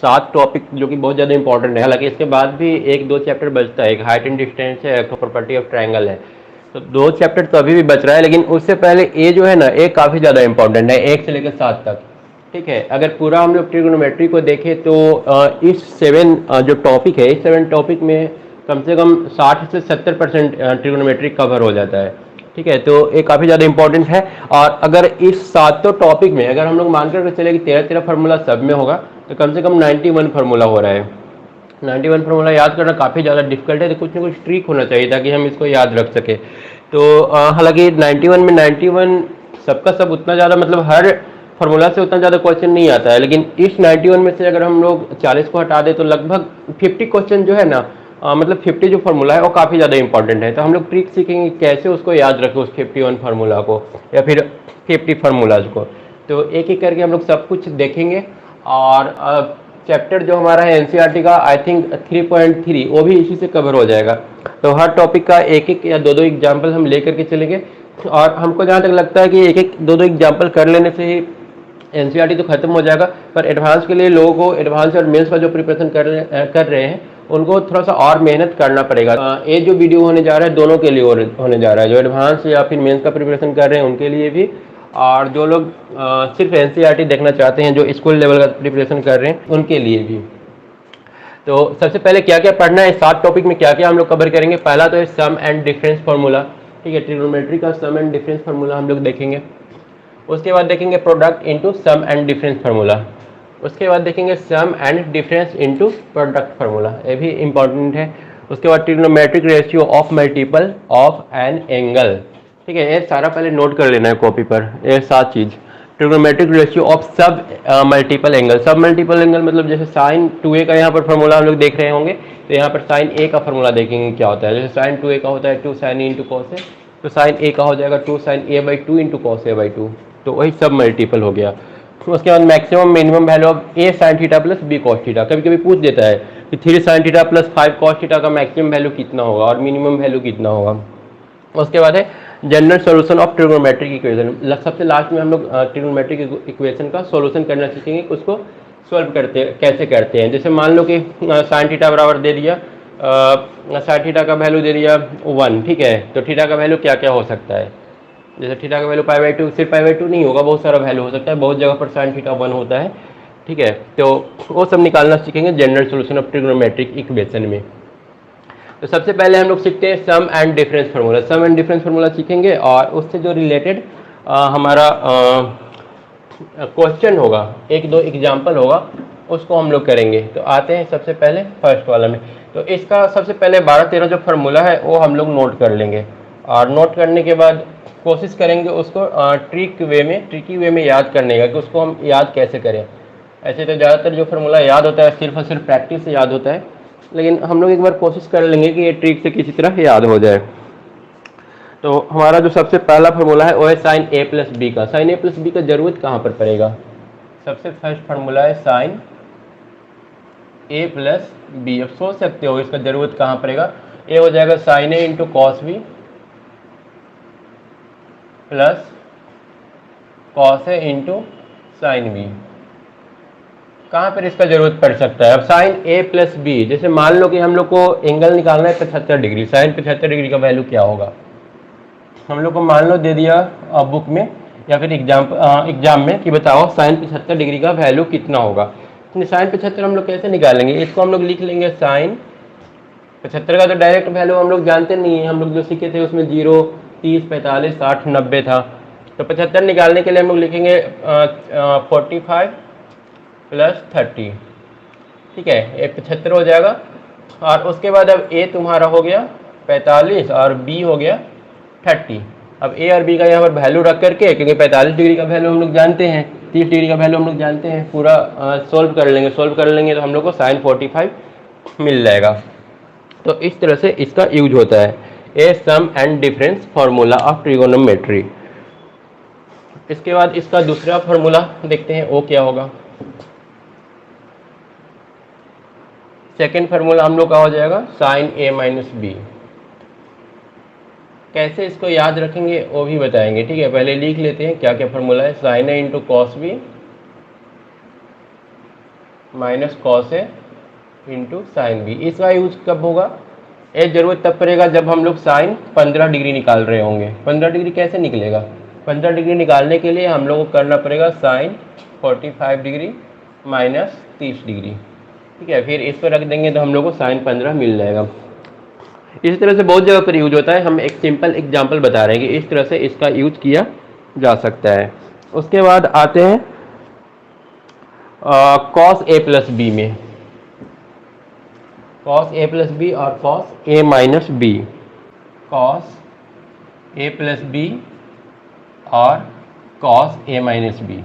7 topic जो कि बहुत ज़्यादा इंपॉर्टेंट है। हालांकि इसके बाद भी एक दो चैप्टर बचता है, एक हाइट एंड डिस्टेंस है, एक प्रॉपर्टी ऑफ ट्रायंगल है। तो 2 चैप्टर तो अभी भी बच रहा है, लेकिन उससे पहले ये जो है ना, ये काफ़ी ज़्यादा इंपॉर्टेंट है, 1 से लेकर 7 तक। ठीक है, अगर पूरा हम लोग ट्रिग्नोमेट्री को देखें तो इस 7 जो टॉपिक है, इस 7 टॉपिक में कम से कम 60 से 70% ट्रिग्नोमेट्री कवर हो जाता है। ठीक है, तो ये काफ़ी ज़्यादा इंपॉर्टेंट है। और अगर इस 7 टॉपिक में अगर हम लोग मान कर चले कि 13-13 फार्मूला सब में होगा, तो कम से कम 91 फार्मूला हो रहा है। 91 फार्मूला याद करना काफ़ी ज़्यादा डिफिकल्ट है, तो कुछ ना कुछ ट्रिक होना चाहिए ताकि हम इसको याद रख सके। तो हालांकि 91 में 91 सबका सब उतना ज़्यादा, मतलब हर फार्मूला से उतना ज़्यादा क्वेश्चन नहीं आता है, लेकिन इस 91 में से अगर हम लोग 40 को हटा दें तो लगभग 50 क्वेश्चन जो है ना, मतलब 50 जो फार्मूला है वो काफ़ी ज़्यादा इंपॉर्टेंट है। तो हम लोग ट्रिक सीखेंगे कैसे उसको याद रखें, उस 51 फार्मूला को या फिर 50 फार्मूलाज को। तो एक एक करके हम लोग सब कुछ देखेंगे। और चैप्टर जो हमारा है एनसीईआरटी का, आई थिंक 3.3, वो भी इसी से कवर हो जाएगा। तो हर टॉपिक का एक एक या दो दो एग्जाम्पल हम लेकर के चलेंगे। और हमको जहाँ तक लगता है कि एक एक दो दो एग्जाम्पल कर लेने से ही एनसीईआरटी तो खत्म हो जाएगा, पर एडवांस के लिए लोगों को, एडवांस और मेंस का जो प्रिपरेशन कर रहे हैं, उनको थोड़ा सा और मेहनत करना पड़ेगा। ये जो वीडियो होने जा रहा है दोनों के लिए होने जा रहा है, जो एडवांस या फिर मेंस का प्रिपरेशन कर रहे हैं उनके लिए भी, और जो लोग सिर्फ एनसीईआरटी देखना चाहते हैं, जो स्कूल लेवल का प्रिपरेशन कर रहे हैं, उनके लिए भी। तो सबसे पहले क्या क्या पढ़ना है, 7 टॉपिक में क्या क्या हम लोग कवर करेंगे। पहला तो है सम एंड डिफरेंस फार्मूला। ठीक है, ट्रिग्नोमेट्री का सम एंड डिफरेंस फार्मूला हम लोग देखेंगे। उसके बाद देखेंगे product into sum and difference formula. उसके बाद देखेंगे sum and difference into product formula, ये भी इंपॉर्टेंट है। उसके बाद trigonometric ratio of multiple of an angle. ठीक है, ये सारा पहले नोट कर लेना है कॉपी पर, ये 7 चीज़। Trigonometric ratio of sub multiple angle. सब मल्टीपल एंगल मतलब जैसे साइन 2a का यहाँ पर फॉर्मूला हम लोग देख रहे होंगे, तो यहाँ पर साइन a का फॉर्मूला देखेंगे क्या होता है। जैसे साइन 2a का होता है 2 साइन इंटू कॉस ए, तो साइन a का हो जाएगा 2 sign a/2 into cos a/2, तो वही सब मल्टीपल हो गया। तो उसके बाद maximum minimum value of a sign theta plus b cos theta. कभी कभी पूछ देता है कि 3 sine theta plus 5 cos theta का मैक्सिमम वैल्यू कितना होगा और मिनिमम वैल्यू कितना होगा। उसके बाद है general solution of trigonometric equation. सबसे लास्ट में हम लोग ट्रिग्नोमेट्रिक इक्वेशन का सॉल्यूशन करना सीखेंगे, उसको सॉल्व करते कैसे करते हैं। जैसे मान लो कि साइन थीटा बराबर दे दिया, साइन थीटा का वैल्यू दे दिया 1। ठीक है, तो थीटा का वैल्यू क्या क्या हो सकता है। जैसे थीटा का वैल्यू π/2, सिर्फ π/2 नहीं होगा, बहुत सारा वैल्यू हो सकता है, बहुत जगह पर साइन थीटा 1 होता है। ठीक है, तो वो सब निकालना सीखेंगे general solution of trigonometric equation में। तो सबसे पहले हम लोग सीखते हैं sum and difference formula. Sum and difference formula सीखेंगे और उससे जो रिलेटेड हमारा क्वेश्चन होगा, एक दो एग्जाम्पल होगा, उसको हम लोग करेंगे। तो आते हैं सबसे पहले फर्स्ट वाला में। तो इसका सबसे पहले 12-13 जो फार्मूला है वो हम लोग नोट कर लेंगे, और नोट करने के बाद कोशिश करेंगे उसको ट्रिकी वे में याद करने का, कि उसको हम याद कैसे करें। ऐसे तो ज़्यादातर जो फार्मूला याद होता है सिर्फ और सिर्फ प्रैक्टिस से याद होता है, लेकिन हम लोग एक बार कोशिश कर लेंगे कि ये ट्रिक से किसी तरह याद हो जाए। तो हमारा जो सबसे पहला फार्मूला है वो है साइन a प्लस बी का। साइन a प्लस बी का जरूरत कहाँ पर पड़ेगा। सबसे फर्स्ट फार्मूला है साइन a प्लस बी। अब सोच सकते हो इसका जरूरत कहाँ पड़ेगा। ये हो जाएगा sine a into cos B plus cos A into sine B. कहाँ पर इसका जरूरत पड़ सकता है। अब साइन a प्लस बी, जैसे मान लो कि हम लोग को एंगल निकालना है 75 डिग्री। साइन 75 डिग्री का वैल्यू क्या होगा, हम लोग को मान लो दे दिया बुक में या फिर एग्जाम में कि बताओ साइन 75 डिग्री का वैल्यू कितना होगा। साइन 75 हम लोग कैसे निकालेंगे, इसको हम लोग लिख लेंगे साइन 75 का तो डायरेक्ट वैल्यू हम लोग जानते नहीं है, हम लोग जो सीखे थे उसमें 0, 30, 45, 60, 90 था। तो 75 निकालने के लिए हम लोग लिखेंगे 45 प्लस 30। ठीक है, ये 75 हो जाएगा। और उसके बाद अब a तुम्हारा हो गया 45 और b हो गया 30। अब a और b का यहाँ पर वैल्यू रख करके, क्योंकि 45 डिग्री का वैल्यू हम लोग जानते हैं, 30 डिग्री का वैल्यू हम लोग जानते हैं, पूरा सोल्व कर लेंगे। सोल्व कर लेंगे तो हम लोग को साइन 45 मिल जाएगा। तो इस तरह से इसका यूज होता है, a sum and difference formula of trigonometry. इसके बाद इसका दूसरा फार्मूला देखते हैं वो क्या होगा। सेकेंड फार्मूला हम लोग का हो जाएगा साइन a माइनस बी। कैसे इसको याद रखेंगे वो भी बताएंगे। ठीक है, पहले लिख लेते हैं क्या क्या फार्मूला है। Sine a into cos B minus cos A into sine B. इसका यूज कब होगा? ये जरूरत तब पड़ेगा जब हम लोग साइन 15 डिग्री निकाल रहे होंगे। 15 डिग्री कैसे निकलेगा? 15 डिग्री निकालने के लिए हम लोग को करना पड़ेगा साइन 45 डिग्री माइनस 30 डिग्री। ठीक है, फिर इस पर रख देंगे तो हम लोग को साइन 15 मिल जाएगा। इस तरह से बहुत जगह पर यूज होता है। हम एक सिंपल एग्जांपल बता रहे हैं कि इस तरह से इसका यूज किया जा सकता है। उसके बाद आते हैं कॉस ए प्लस बी में। कॉस ए प्लस बी और cos A minus B. Cos A plus B और कॉस ए माइनस बी।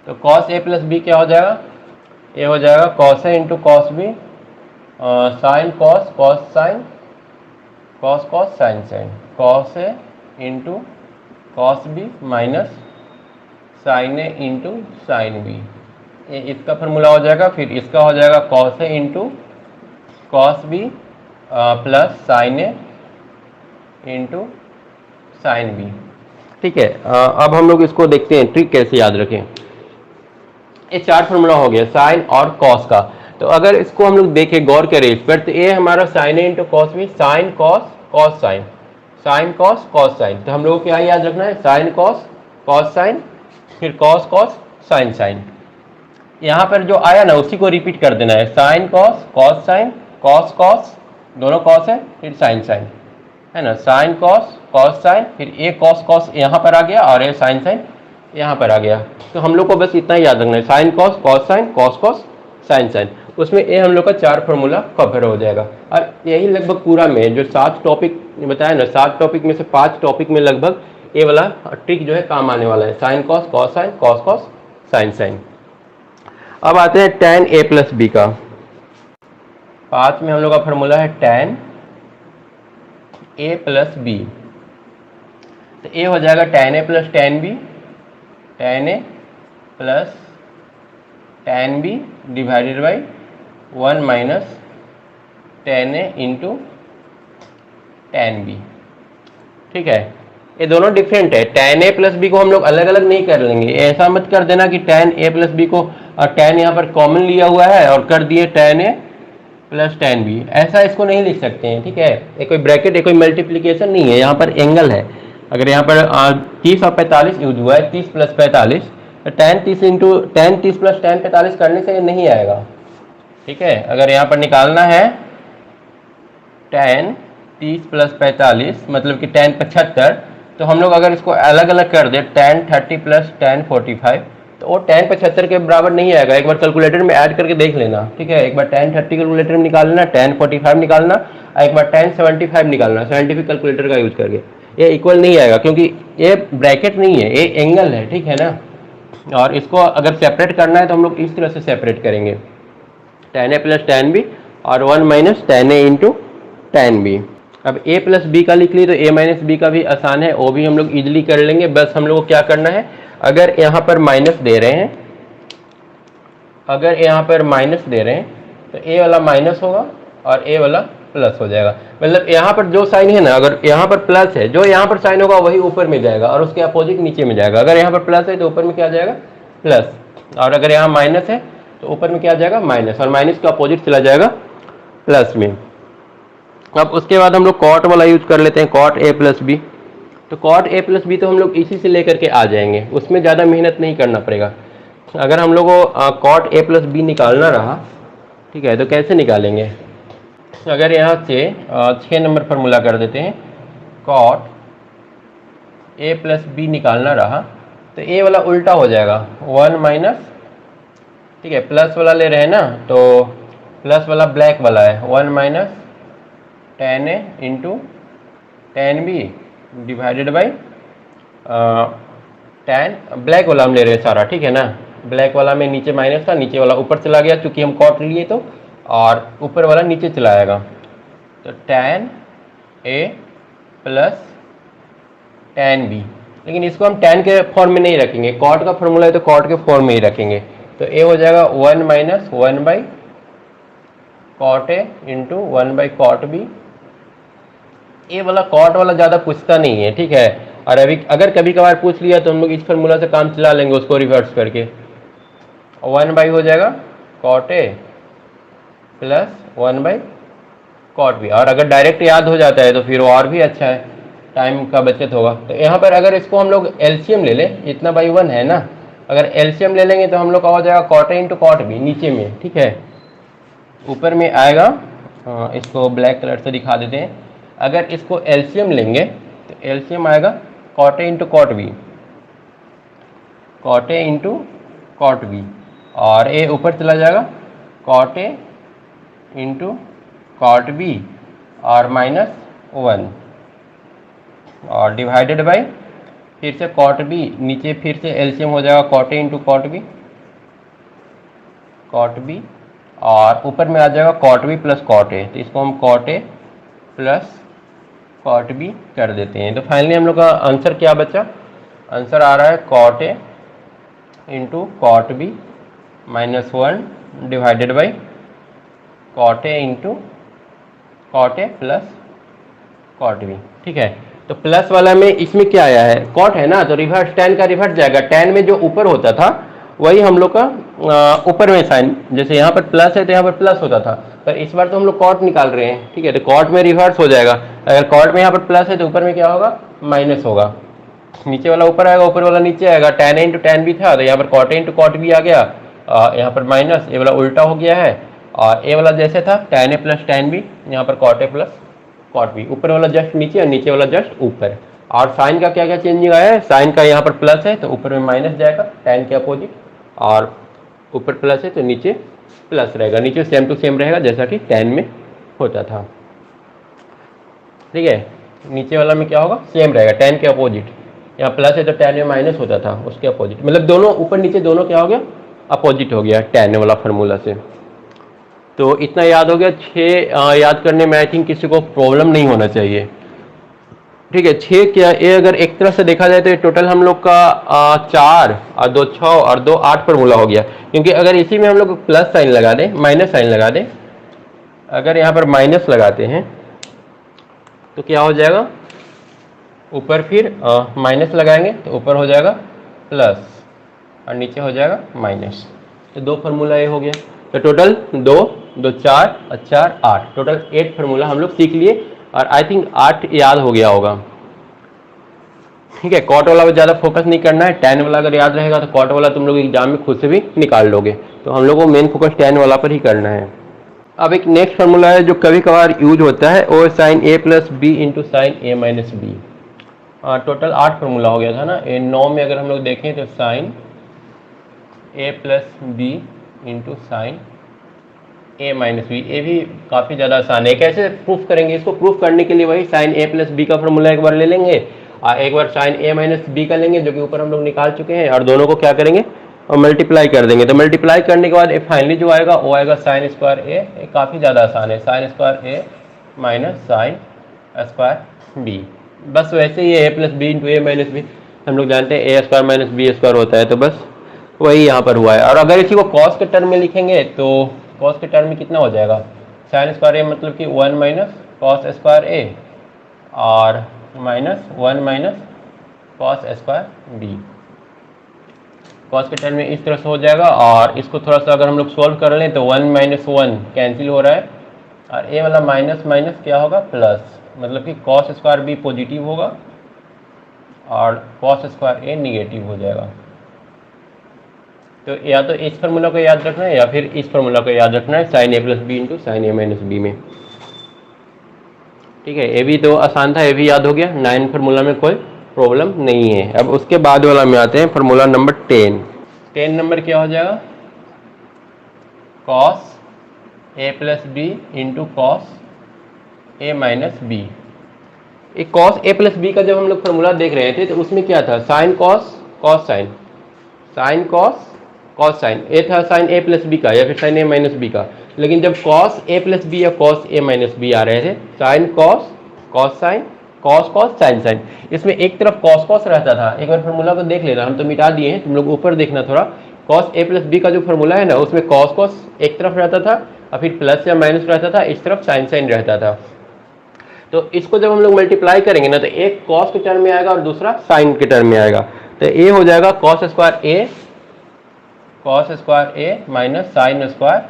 तो कॉस ए प्लस बी क्या हो जाएगा? ये हो जाएगा cos A into cos B, sine cos cos sine cos cos sine sine, cos A into cos B minus sine A into sine B. ये इसका formula हो जाएगा। फिर इसका हो जाएगा cos A into cos B plus sine A into sine B. ठीक है, अब हम लोग इसको देखते हैं ट्रिक कैसे याद रखें। ये चार फॉर्मूला हो गया साइन और कॉस का। तो अगर इसको हम लोग देखें गौर करें इस पर, तो ये हमारा sine A into cos B, sine cos cos sine, sine cos cos sine. तो हम लोग को क्या याद रखना है? साइन कॉस कॉस साइन, फिर कॉस कॉस साइन साइन। यहाँ पर जो आया ना उसी को रिपीट कर देना है। Sine cos cos sine, cos cos, दोनों कॉस है, फिर साइन साइन, है ना। साइन कॉस कॉस साइन, फिर ये कॉस कॉस यहाँ पर आ गया और ये साइन साइन यहाँ पर आ गया। तो हम लोग को बस इतना ही याद रखना है, sine cos cos sine, cos cos sine sine. उसमें ये हम लोग का चार फॉर्मूला कवर हो जाएगा। और यही लगभग पूरा में जो 7 टॉपिक बताया ना, 7 टॉपिक में से 5 टॉपिक में लगभग ये वाला ट्रिक जो है काम आने वाला है। Sine cos cos sine, cos cos sine sine. अब आते हैं tan a प्लस बी का। 5 में हम लोग का फॉर्मूला है tan a प्लस बी। तो ये हो जाएगा tan a plus tan b, tan a plus tan b divided by 1 minus tan a into tan b। ठीक है, ये दोनों डिफरेंट है। tan a प्लस बी को हम लोग अलग अलग नहीं कर लेंगे। ऐसा मत कर देना कि tan a प्लस बी को और tan यहाँ पर कॉमन लिया हुआ है और कर दिए tan a plus tan b। ऐसा इसको नहीं लिख सकते हैं। ठीक है, ये कोई ब्रैकेट, ये कोई मल्टीप्लीकेशन नहीं है, यहाँ पर एंगल है। अगर यहाँ पर 30 और 45 यूज हुआ है, 30 प्लस 45, तो tan 30 into tan 30 plus tan 45 करने से ये नहीं आएगा। ठीक है, अगर यहाँ पर निकालना है tan 30 प्लस 45 मतलब कि tan 75, तो हम लोग अगर इसको अलग अलग कर दे tan 30 प्लस tan 45, तो वो tan 75 के बराबर नहीं आएगा। एक बार कैलकुलेटर में ऐड करके देख लेना। ठीक है, एक बार tan 30 कैलकुलेटर में निकालना, tan 45 निकालना, एक बार tan 75 निकालना साइंटिफिक कैलकुलेटर का यूज करके। ये इक्वल नहीं आएगा क्योंकि ये ब्रैकेट नहीं है, ये एंगल है। ठीक है ना। और इसको अगर सेपरेट करना है तो हम लोग इस तरह से सेपरेट करेंगे, tan a plus tan b और 1 minus tan a into tan b। अब a प्लस बी का लिख ली तो a माइनस बी का भी आसान है, वो भी हम लोग इजीली कर लेंगे। बस हम लोग को क्या करना है, अगर यहाँ पर माइनस दे रहे हैं, अगर यहाँ पर माइनस दे रहे हैं तो a वाला माइनस होगा और a वाला प्लस हो जाएगा। मतलब यहाँ पर जो साइन है ना, अगर यहाँ पर प्लस है, जो यहाँ पर साइन होगा वही ऊपर में जाएगा और उसके अपोजिट नीचे में जाएगा। अगर यहाँ पर प्लस है तो ऊपर में क्या जाएगा? प्लस। और अगर यहाँ माइनस है तो ऊपर में क्या जाएगा? माइनस। और माइनस का अपोजिट चला जाएगा प्लस में। अब उसके बाद हम लोग कॉट वाला यूज कर लेते हैं, कॉट ए प्लस बी। तो कॉट ए प्लस बी तो हम लोग इसी से लेकर के आ जाएंगे, उसमें ज़्यादा मेहनत नहीं करना पड़ेगा। अगर हम लोग को कॉट ए प्लस बी निकालना रहा, ठीक है, तो कैसे निकालेंगे? अगर यहाँ से 6 नंबर फॉर्मूला कर देते हैं, कॉट ए प्लस बी निकालना रहा तो ए वाला उल्टा हो जाएगा 1 माइनस, ठीक है, प्लस वाला ले रहे हैं ना, तो प्लस वाला ब्लैक वाला है 1 minus tan a into tan b divided by tan black वाला हम ले रहे हैं सारा। ठीक है ना, ब्लैक वाला में नीचे माइनस था, नीचे वाला ऊपर चला गया क्योंकि हम कॉट लिए तो, और ऊपर वाला नीचे चला आएगा। तो tan a plus tan b, लेकिन इसको हम tan के फॉर्म में नहीं रखेंगे, कॉट का फॉर्मूला है तो कॉट के फॉर्म में ही रखेंगे। तो a हो जाएगा 1 minus 1 by cot a into 1 by cot b। ये वाला कॉट वाला ज़्यादा पूछता नहीं है। ठीक है, और अभी अगर कभी कभार पूछ लिया तो हम लोग इस फॉर्मूला से काम चला लेंगे उसको रिवर्स करके। वन बाई हो जाएगा cot A plus one by cot B. और अगर डायरेक्ट याद हो जाता है तो फिर और भी अच्छा है, टाइम का बचत होगा। तो यहाँ पर अगर इसको हम लोग एलसीएम ले लें, इतना बाई वन है ना, अगर एलसीएम ले लेंगे तो हम लोग का हो जाएगा cot A into cot B नीचे में, ठीक है। ऊपर में आएगा, इसको ब्लैक कलर से दिखा देते हैं। अगर इसको एलसीएम लेंगे तो एलसीएम आएगा cot A into cot B, cot A into cot B, और ए ऊपर चला जाएगा cot A into cot B और माइनस वन, और डिवाइडेड बाई फिर से कॉट बी, नीचे फिर से एलसीएम हो जाएगा cot A into cot B, cot B, और ऊपर में आ जाएगा cot B plus cot A. तो इसको हम cot A plus cot B कर देते हैं। तो फाइनली हम लोग का आंसर क्या बचा, आंसर आ रहा है cot A into cot B minus one divided by cot A into cot A plus cot B, ठीक है। तो प्लस वाला में इसमें क्या आया है, कॉट है ना, तो रिवर्स टेन का रिवर्स जाएगा, टेन में जो ऊपर होता था वही हम लोग का ऊपर में साइन, जैसे यहाँ पर प्लस है तो यहाँ पर प्लस होता था, पर इस बार तो हम लोग कॉट निकाल रहे हैं, ठीक है। तो कॉट में रिवर्स हो जाएगा, अगर कॉट में यहाँ पर प्लस है तो ऊपर में क्या होगा, माइनस होगा, नीचे वाला ऊपर आएगा, ऊपर वाला नीचे आएगा। टेन इंटू टेन भी था तो यहाँ पर कॉट इंटू कॉट भी आ गया, यहाँ पर माइनस, ए वाला उल्टा हो गया है, और ए वाला जैसे था ten A plus ten B, यहाँ पर cot A plus cot B, ऊपर वाला जस्ट नीचे और नीचे वाला जस्ट ऊपर। और साइन का क्या क्या चेंजिंग आया है, साइन का यहाँ पर प्लस है तो ऊपर में माइनस जाएगा टेन के अपोजिट, और ऊपर प्लस है तो नीचे प्लस रहेगा, नीचे सेम टू सेम रहेगा जैसा कि टेन में होता था, ठीक है। नीचे वाला में क्या होगा, सेम रहेगा टेन के अपोजिट, यहाँ प्लस है तो टेन में माइनस होता था उसके अपोजिट, मतलब दोनों ऊपर नीचे दोनों क्या हो गया, अपोजिट हो गया टेन वाला फार्मूला से। तो इतना याद हो गया, 6 याद करने में आई थिंक किसी को प्रॉब्लम नहीं होना चाहिए, ठीक है। 6 क्या, ये अगर एक तरह से देखा जाए तो ये टोटल हम लोग का 4 और 2 6 और 2 8 फार्मूला हो गया, क्योंकि अगर इसी में हम लोग प्लस साइन लगा दें, माइनस साइन लगा दें, अगर यहाँ पर माइनस लगाते हैं तो क्या हो जाएगा, ऊपर फिर माइनस लगाएंगे तो ऊपर हो जाएगा प्लस और नीचे हो जाएगा माइनस। तो 2 फार्मूला ये हो गया, तो टोटल 2 2 4 और 4 8, टोटल 8 फार्मूला हम लोग सीख लिए, और आई थिंक 8 याद हो गया होगा, ठीक है। कॉट वाला ज़्यादा फोकस नहीं करना है, टेन वाला अगर याद रहेगा तो कॉट वाला तुम लोग एग्जाम में खुद से भी निकाल लोगे, तो हम लोग को मेन फोकस टेन वाला पर ही करना है। अब एक नेक्स्ट फार्मूला है जो कभी कभार यूज होता है, वो sign A plus B into sign A minus B. Total 8 formula हो गया था ना, ये 9 में अगर हम लोग देखें तो sine A plus B into sign A minus B, ये भी काफ़ी ज़्यादा आसान है। कैसे प्रूफ करेंगे इसको, प्रूफ करने के लिए वही साइन ए प्लस बी का फार्मूला एक बार ले लेंगे, और एक बार साइन ए माइनस बी का लेंगे जो कि ऊपर हम लोग निकाल चुके हैं, और दोनों को क्या करेंगे, और मल्टीप्लाई कर देंगे। तो मल्टीप्लाई करने के बाद फाइनली जो आएगा वो आएगा साइन स्क्वायर ए, काफ़ी ज़्यादा आसान है, साइन स्क्वायर ए माइनस साइन स्क्वायर बी। बस वैसे ही ए प्लस बी इंटू ए माइनस बी हम लोग जानते हैं, ए स्क्वायर माइनस बी स्क्वायर होता है, तो बस वही यहाँ पर हुआ है। और अगर इसी को कॉस के टर्म में लिखेंगे तो कॉस के टर्म में कितना हो जाएगा, साइन स्क्वायर ए मतलब कि 1 माइनस कॉस स्क्वायर ए और minus 1 minus cos square B. Cos के टर्म में इस तरह से हो जाएगा, और इसको थोड़ा सा अगर हम लोग सॉल्व कर लें तो 1 माइनस 1 कैंसिल हो रहा है, और ए वाला माइनस माइनस क्या होगा प्लस, मतलब कि कॉस स्क्वायर बी पॉजिटिव होगा और कॉस स्क्वायर ए निगेटिव हो जाएगा। तो या तो इस फार्मूला को याद रखना है या फिर इस फार्मूला को याद रखना है, sine A plus B into sign A minus B में, ठीक है। ये भी तो आसान था, ये भी याद हो गया, 9 फार्मूला में कोई प्रॉब्लम नहीं है। अब उसके बाद वाला में आते हैं फार्मूला नंबर 10 नंबर क्या हो जाएगा, cos A plus B into cos A minus B. एक कॉस ए प्लस बी का जब हम लोग फार्मूला देख रहे थे तो उसमें क्या था, sine cos cos sine, sine cos cos sine, A था साइन ए प्लस बी का या फिर साइन ए माइनस बी का। लेकिन जब कॉस ए प्लस बी या कॉस ए माइनस बी आ रहे थे, sine cos cos sine cos cos sine sine, इसमें एक तरफ कॉस कॉस रहता था। एक बार फार्मूला को देख लेना, हम तो मिटा दिए हैं, तुम लोग ऊपर देखना थोड़ा। कॉस ए प्लस बी का जो फार्मूला है ना, उसमें कॉस कॉस एक तरफ रहता था और फिर प्लस या माइनस रहता था, इस तरफ साइन साइन रहता था। तो इसको जब हम लोग मल्टीप्लाई करेंगे ना, तो एक कॉस के टर्म में आएगा और दूसरा साइन के टर्म में आएगा। तो ए हो जाएगा कॉस स्क्वायर ए कॉस स्क्वायर ए माइनस साइन स्क्वायर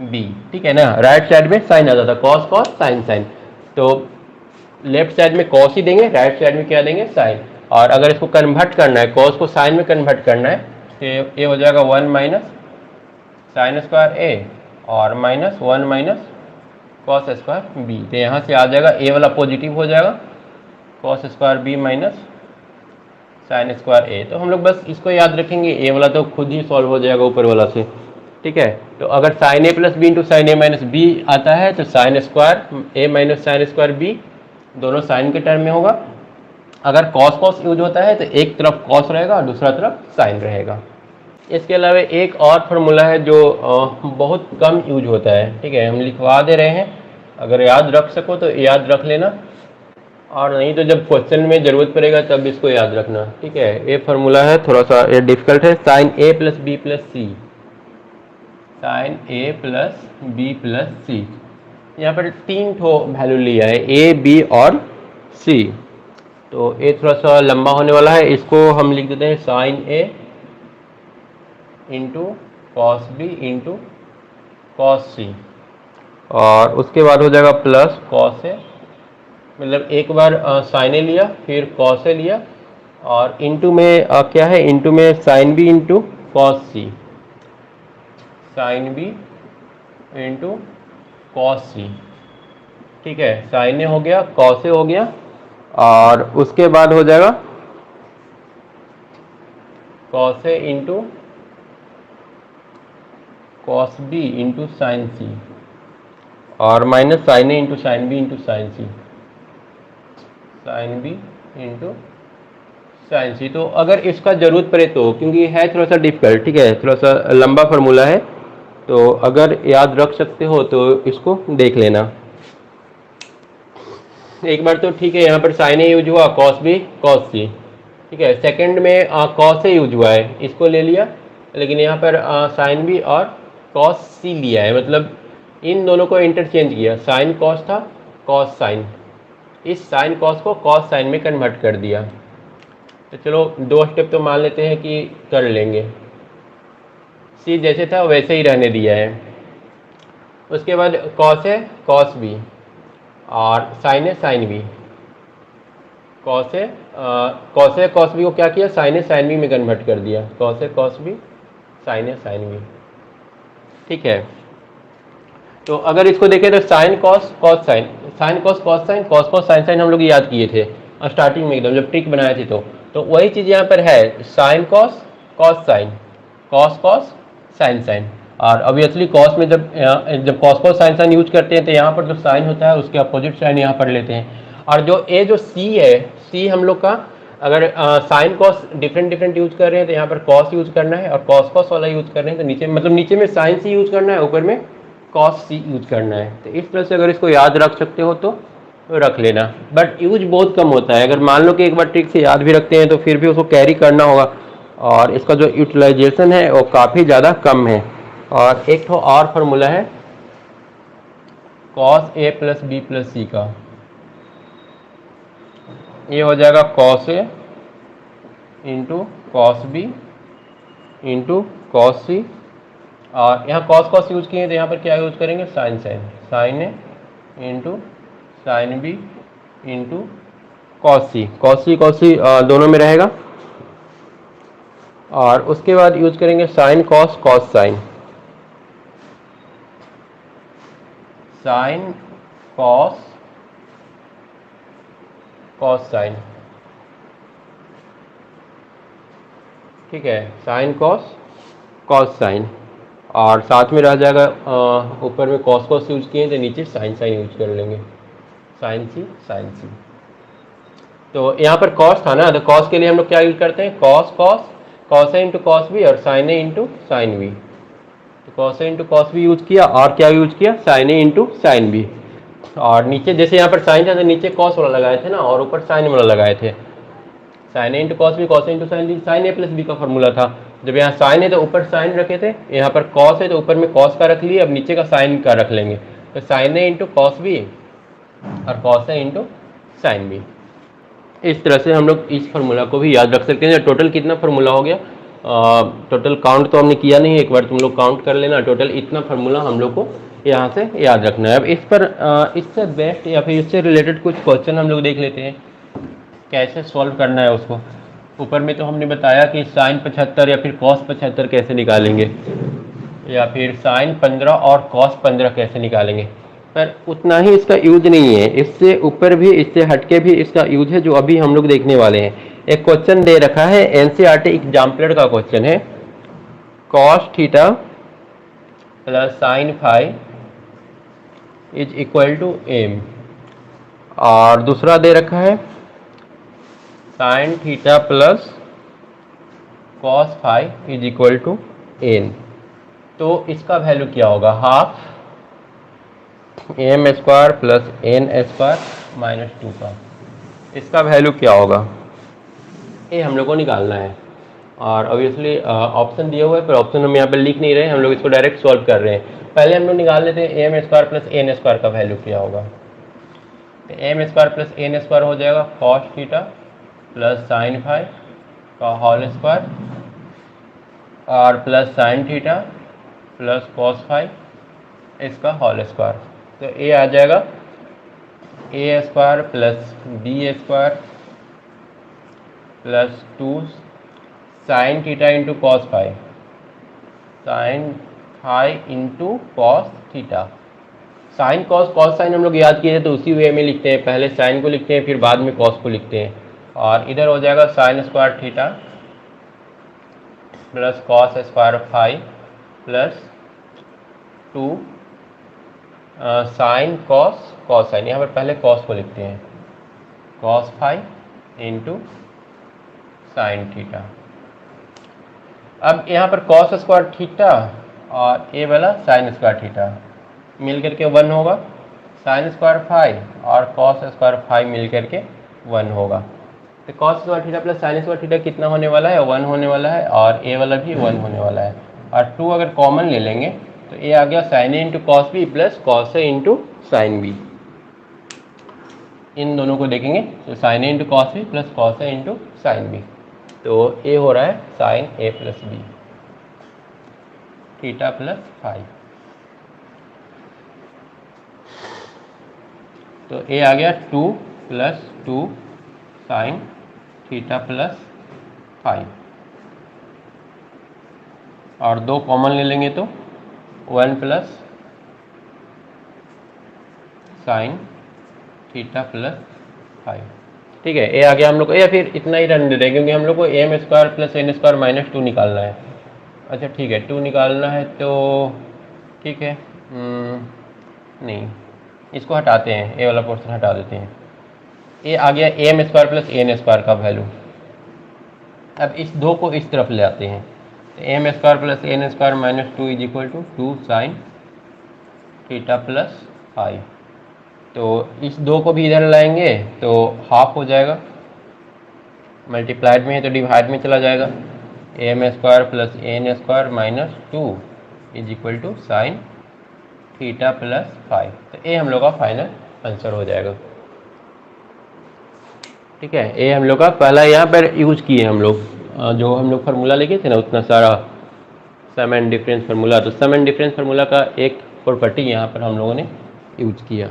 बी, ठीक है ना। राइट साइड में साइन आ जाता है, कॉस कॉस साइन साइन, तो लेफ्ट साइड में कॉस ही देंगे, राइट साइड में क्या देंगे, साइन। और अगर इसको कन्वर्ट करना है, कॉस को साइन में कन्वर्ट करना है, तो ये हो जाएगा 1 माइनस साइन स्क्वायर ए और minus 1 minus cos square B. तो यहाँ से आ जाएगा ए वाला पॉजिटिव हो जाएगा, cos square B minus sine square A. तो हम लोग बस इसको याद रखेंगे, ए वाला तो खुद ही सॉल्व हो जाएगा ऊपर वाला से, ठीक है। तो अगर sign A plus B into sign A minus B आता है तो साइन स्क्वायर ए माइनस साइन स्क्वायर बी दोनों साइन के टर्म में होगा। अगर कॉस कॉस यूज होता है तो एक तरफ कॉस रहेगा और दूसरा तरफ साइन रहेगा। इसके अलावा एक और फार्मूला है जो बहुत कम यूज होता है, ठीक है, हम लिखवा दे रहे हैं, अगर याद रख सको तो याद रख लेना, और नहीं तो जब क्वेश्चन में जरूरत पड़ेगा तब इसको याद रखना, ठीक है। ये फार्मूला है, थोड़ा सा ये डिफिकल्ट है, sine A plus B plus C, sign A plus B plus सी। यहाँ पर 3 ठो वैल्यू लिया है, ए बी और सी, तो ये थोड़ा सा लंबा होने वाला है, इसको हम लिख देते हैं sine A into cos B into cos C, और उसके बाद हो जाएगा प्लस कॉस ए, मतलब एक बार साइन ए लिया फिर कॉस ए लिया, और इंटू में क्या है, इंटू में साइन बी इंटू कॉस सी, साइन बी इंटू कॉस सी, ठीक है। साइन ए हो गया, कॉस ए हो गया, और उसके बाद हो जाएगा cos A into cos B into sine C, और minus sine A into sine B into sine C, sine B into sine C. तो अगर इसका जरूरत पड़े तो, क्योंकि है थोड़ा सा डिफिकल्ट, ठीक है, थोड़ा सा लंबा फार्मूला है, तो अगर याद रख सकते हो तो इसको देख लेना एक बार तो, ठीक है। यहाँ पर साइन ए यूज हुआ, कॉस बी कॉस सी, ठीक है। सेकंड में कॉस ए यूज हुआ है, इसको ले लिया, लेकिन यहाँ पर साइन बी और कॉस सी लिया है, मतलब इन दोनों को इंटरचेंज किया, साइन कॉस था कॉस साइन, इस साइन कॉस को कॉस साइन में कन्वर्ट कर दिया। तो चलो 2 स्टेप तो मान लेते हैं कि कर लेंगे, सी जैसे था वैसे ही रहने दिया है। उसके बाद कॉस है कॉस बी और साइन है साइन बी, कॉस है कॉस बी को क्या किया, साइन है साइन बी में कन्वर्ट कर दिया, कॉस है कॉस बी साइन है साइन बी, ठीक है। तो अगर इसको देखें तो sine cos cos sine, sine cos cos sine, cos cos sine sine हम लोग याद किए थे स्टार्टिंग में एकदम जब ट्रिक बनाए थे, तो वही चीज़ यहाँ पर है, sine cos cos sine, cos cos sine sine. और ऑब्वियसली कॉस में जब cos cos sine sine use करते हैं तो यहाँ पर जो साइन होता है उसके अपोजिट साइन यहाँ पर लेते हैं। और जो सी है, सी हम लोग का अगर साइन कॉस डिफरेंट यूज कर रहे हैं तो यहाँ पर कॉस यूज करना है, और कॉस कॉस वाला यूज कर रहे हैं तो नीचे मतलब नीचे में साइन सी यूज करना है, ऊपर में कॉस सी यूज करना है। तो इस तरह से अगर इसको याद रख सकते हो तो रख लेना, बट यूज बहुत कम होता है। अगर मान लो कि एक बार ट्रिक से याद भी रखते हैं तो फिर भी उसको कैरी करना होगा, और इसका जो यूटिलाइजेशन है वो काफ़ी ज़्यादा कम है। और एक तो और फार्मूला है cos A plus B plus C का, ये हो जाएगा cos A into cos B into cos C, और यहाँ कॉस कॉस यूज किए तो यहाँ पर क्या यूज करेंगे, sine sine, sine A into sine B into cos C, cos C दोनों में रहेगा। और उसके बाद यूज करेंगे sine cos cos sine, sine cos cos sine, ठीक है, साइन कॉस कॉस साइन, और साथ में रह जाएगा ऊपर में कॉस कॉस यूज किए तो नीचे साइन साइन यूज कर लेंगे, साइन सी साइन सी। तो यहाँ पर कॉस था ना, तो कॉस के लिए हम लोग क्या यूज करते हैं, cos cos, cos A into cos B और sine A into sine B. तो cos A into cos B use किया, और क्या यूज किया, sign A into sine B. और नीचे जैसे यहाँ पर साइन था तो नीचे कॉस वाला लगाए थे ना, और ऊपर साइन वाला लगाए थे, sign A into cos B, cos A into sine B, sine A plus B का फॉर्मूला था। जब यहाँ साइन है तो ऊपर साइन रखे थे, यहाँ पर कॉस है तो ऊपर में कॉस का रख लिए, अब नीचे का साइन का रख लेंगे, तो sine A into cos B और cos A into sine B. इस तरह से हम लोग इस फार्मूला को भी याद रख सकते हैं। टोटल कितना फार्मूला हो गया, टोटल काउंट तो हमने किया नहीं, एक बार तुम लोग काउंट कर लेना। टोटल इतना फार्मूला हम लोग को यहाँ से याद रखना है। अब इस पर इससे बेस्ट या फिर इससे रिलेटेड कुछ क्वेश्चन हम लोग देख लेते हैं कैसे सॉल्व करना है उसको। ऊपर में तो हमने बताया कि साइन 75 या फिर कॉस 75 कैसे निकालेंगे, या फिर साइन 15 और कॉस 15 कैसे निकालेंगे, पर उतना ही इसका यूज नहीं है। इससे ऊपर भी, इससे हटके भी इसका यूज है, जो अभी हम लोग देखने वाले हैं। एक क्वेश्चन दे रखा है, एनसीईआरटी एग्जाम्पलर का क्वेश्चन है, cos theta plus sine phi is equal to M, और दूसरा दे रखा है sine theta plus cos phi is equal to N. तो इसका वैल्यू क्या होगा, half M square plus N square minus 2 का, इसका वैल्यू क्या होगा, ये हम लोग को निकालना है। और ऑब्वियसली ऑप्शन दिया हुआ है, पर ऑप्शन हम यहाँ पे लिख नहीं रहे, हम लोग इसको डायरेक्ट सॉल्व कर रहे हैं। पहले हम लोग निकाल लेते हैं M square plus N square का वैल्यू क्या होगा। तो M square plus N square हो जाएगा cos theta plus sine phi का होल स्क्वायर, और plus sine theta plus cos phi इसका होल स्क्वायर। तो ये आ जाएगा A square plus B square plus 2 sine theta into cos phi, sine phi into cos theta. Sine cos cos sine हम लोग याद किए थे, तो उसी वे में लिखते हैं, पहले साइन को लिखते हैं फिर बाद में कॉस को लिखते हैं। और इधर हो जाएगा sine square theta plus cos square phi plus 2 sine cos cos sine, यहाँ पर पहले कॉस को लिखते हैं, cos phi into sine theta. अब यहाँ पर कॉस स्क्वायर थीटा और ये वाला साइन स्क्वायर थीटा मिल करके 1 होगा, साइन स्क्वायर फाई और कॉस स्क्वायर फाई मिल करके 1 होगा। तो cos square theta plus sign square theta कितना होने वाला है, 1 होने वाला है, और ए वाला भी 1 होने वाला है। और 2 अगर कॉमन ले लेंगे तो ये आ गया sine A into cos B plus cos A into sine B. इन दोनों को देखेंगे तो sine A into cos B plus cos A into sine B, तो ए हो रहा है sine A plus B theta plus phi. तो ए आ गया 2 plus 2 sine theta plus phi, और 2 कॉमन ले लेंगे तो 1 plus sine theta plus phi. ठीक है, ए आ गया हम लोग को, या फिर इतना ही रहने देते हैं क्योंकि हम लोग को M square plus N square minus 2 निकालना है। अच्छा ठीक है, 2 निकालना है तो ठीक है, नहीं इसको हटाते हैं, ए वाला पोर्शन हटा देते हैं। ए आ गया M square plus N square का वैल्यू। अब इस 2 को इस तरफ ले आते हैं, तो M square plus N square minus 2 is equal to 2 sine theta plus phi. तो इस 2 को भी इधर लाएंगे तो हाफ हो जाएगा, मल्टीप्लाइड में है तो डिवाइड में चला जाएगा, M square plus N square minus 2 is equal to sine theta plus phi. तो ए हम लोग का फाइनल आंसर हो जाएगा। ठीक है, ए हम लोग का पहला यहाँ पर यूज किए हम लोग, जो हम लोग फार्मूला लेके थे ना उतना सारा सम एंड डिफरेंस फार्मूला, तो सम एंड डिफरेंस फार्मूला का एक प्रॉपर्टी यहाँ पर हम लोगों ने यूज किया।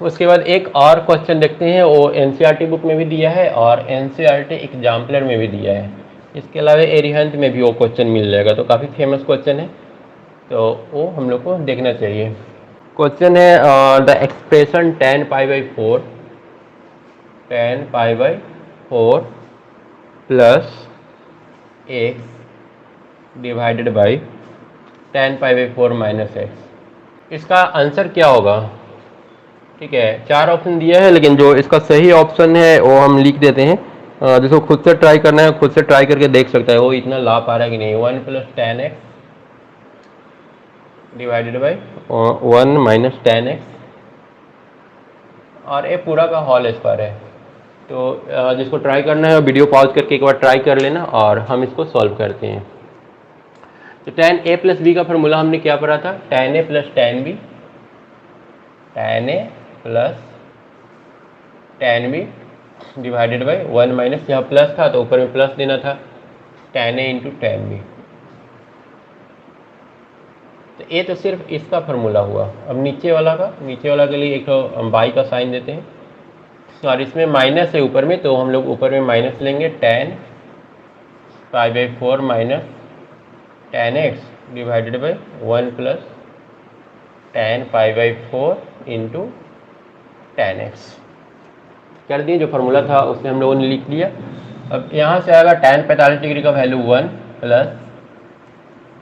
उसके बाद एक और क्वेश्चन देखते हैं, वो एनसीईआरटी बुक में भी दिया है और एनसीईआरटी एग्जाम्पलर में भी दिया है। इसके अलावा एरिहंत में भी वो क्वेश्चन मिल जाएगा, तो काफ़ी फेमस क्वेश्चन है, तो वो हम लोग को देखना चाहिए। क्वेश्चन है the expression tan π/4 plus x divided by tan π/4 minus x, इसका आंसर क्या होगा। ठीक है, 4 ऑप्शन दिया है, लेकिन जो इसका सही ऑप्शन है वो हम लिख देते हैं। जिसको खुद से ट्राई करना है खुद से ट्राई करके देख सकता है वो इतना ला पा रहा है कि नहीं। 1 plus tan x divided by 1 minus tan x, और ये पूरा का होल स्क्वायर है। तो जिसको ट्राई करना है वीडियो पॉज करके एक बार ट्राई कर लेना, और हम इसको सॉल्व करते हैं। तो tan a प्लस बी का फार्मूला हमने क्या पढ़ा था, tan a plus tan b, tan a plus tan b divided by 1 minus, यहाँ प्लस था तो ऊपर में प्लस देना था, tan A into tan B। तो ये तो सिर्फ इसका फार्मूला हुआ। अब नीचे वाला के लिए एक हम बाई का साइन देते हैं, और इसमें माइनस है ऊपर में, तो हम लोग ऊपर में माइनस लेंगे, tan π/4 minus tan x divided by 1 plus tan π/4 into tan x कर दिए। जो फार्मूला था उसमें हम लोगों ने लिख दिया। अब यहाँ से आएगा tan 45 डिग्री का वैल्यू 1 प्लस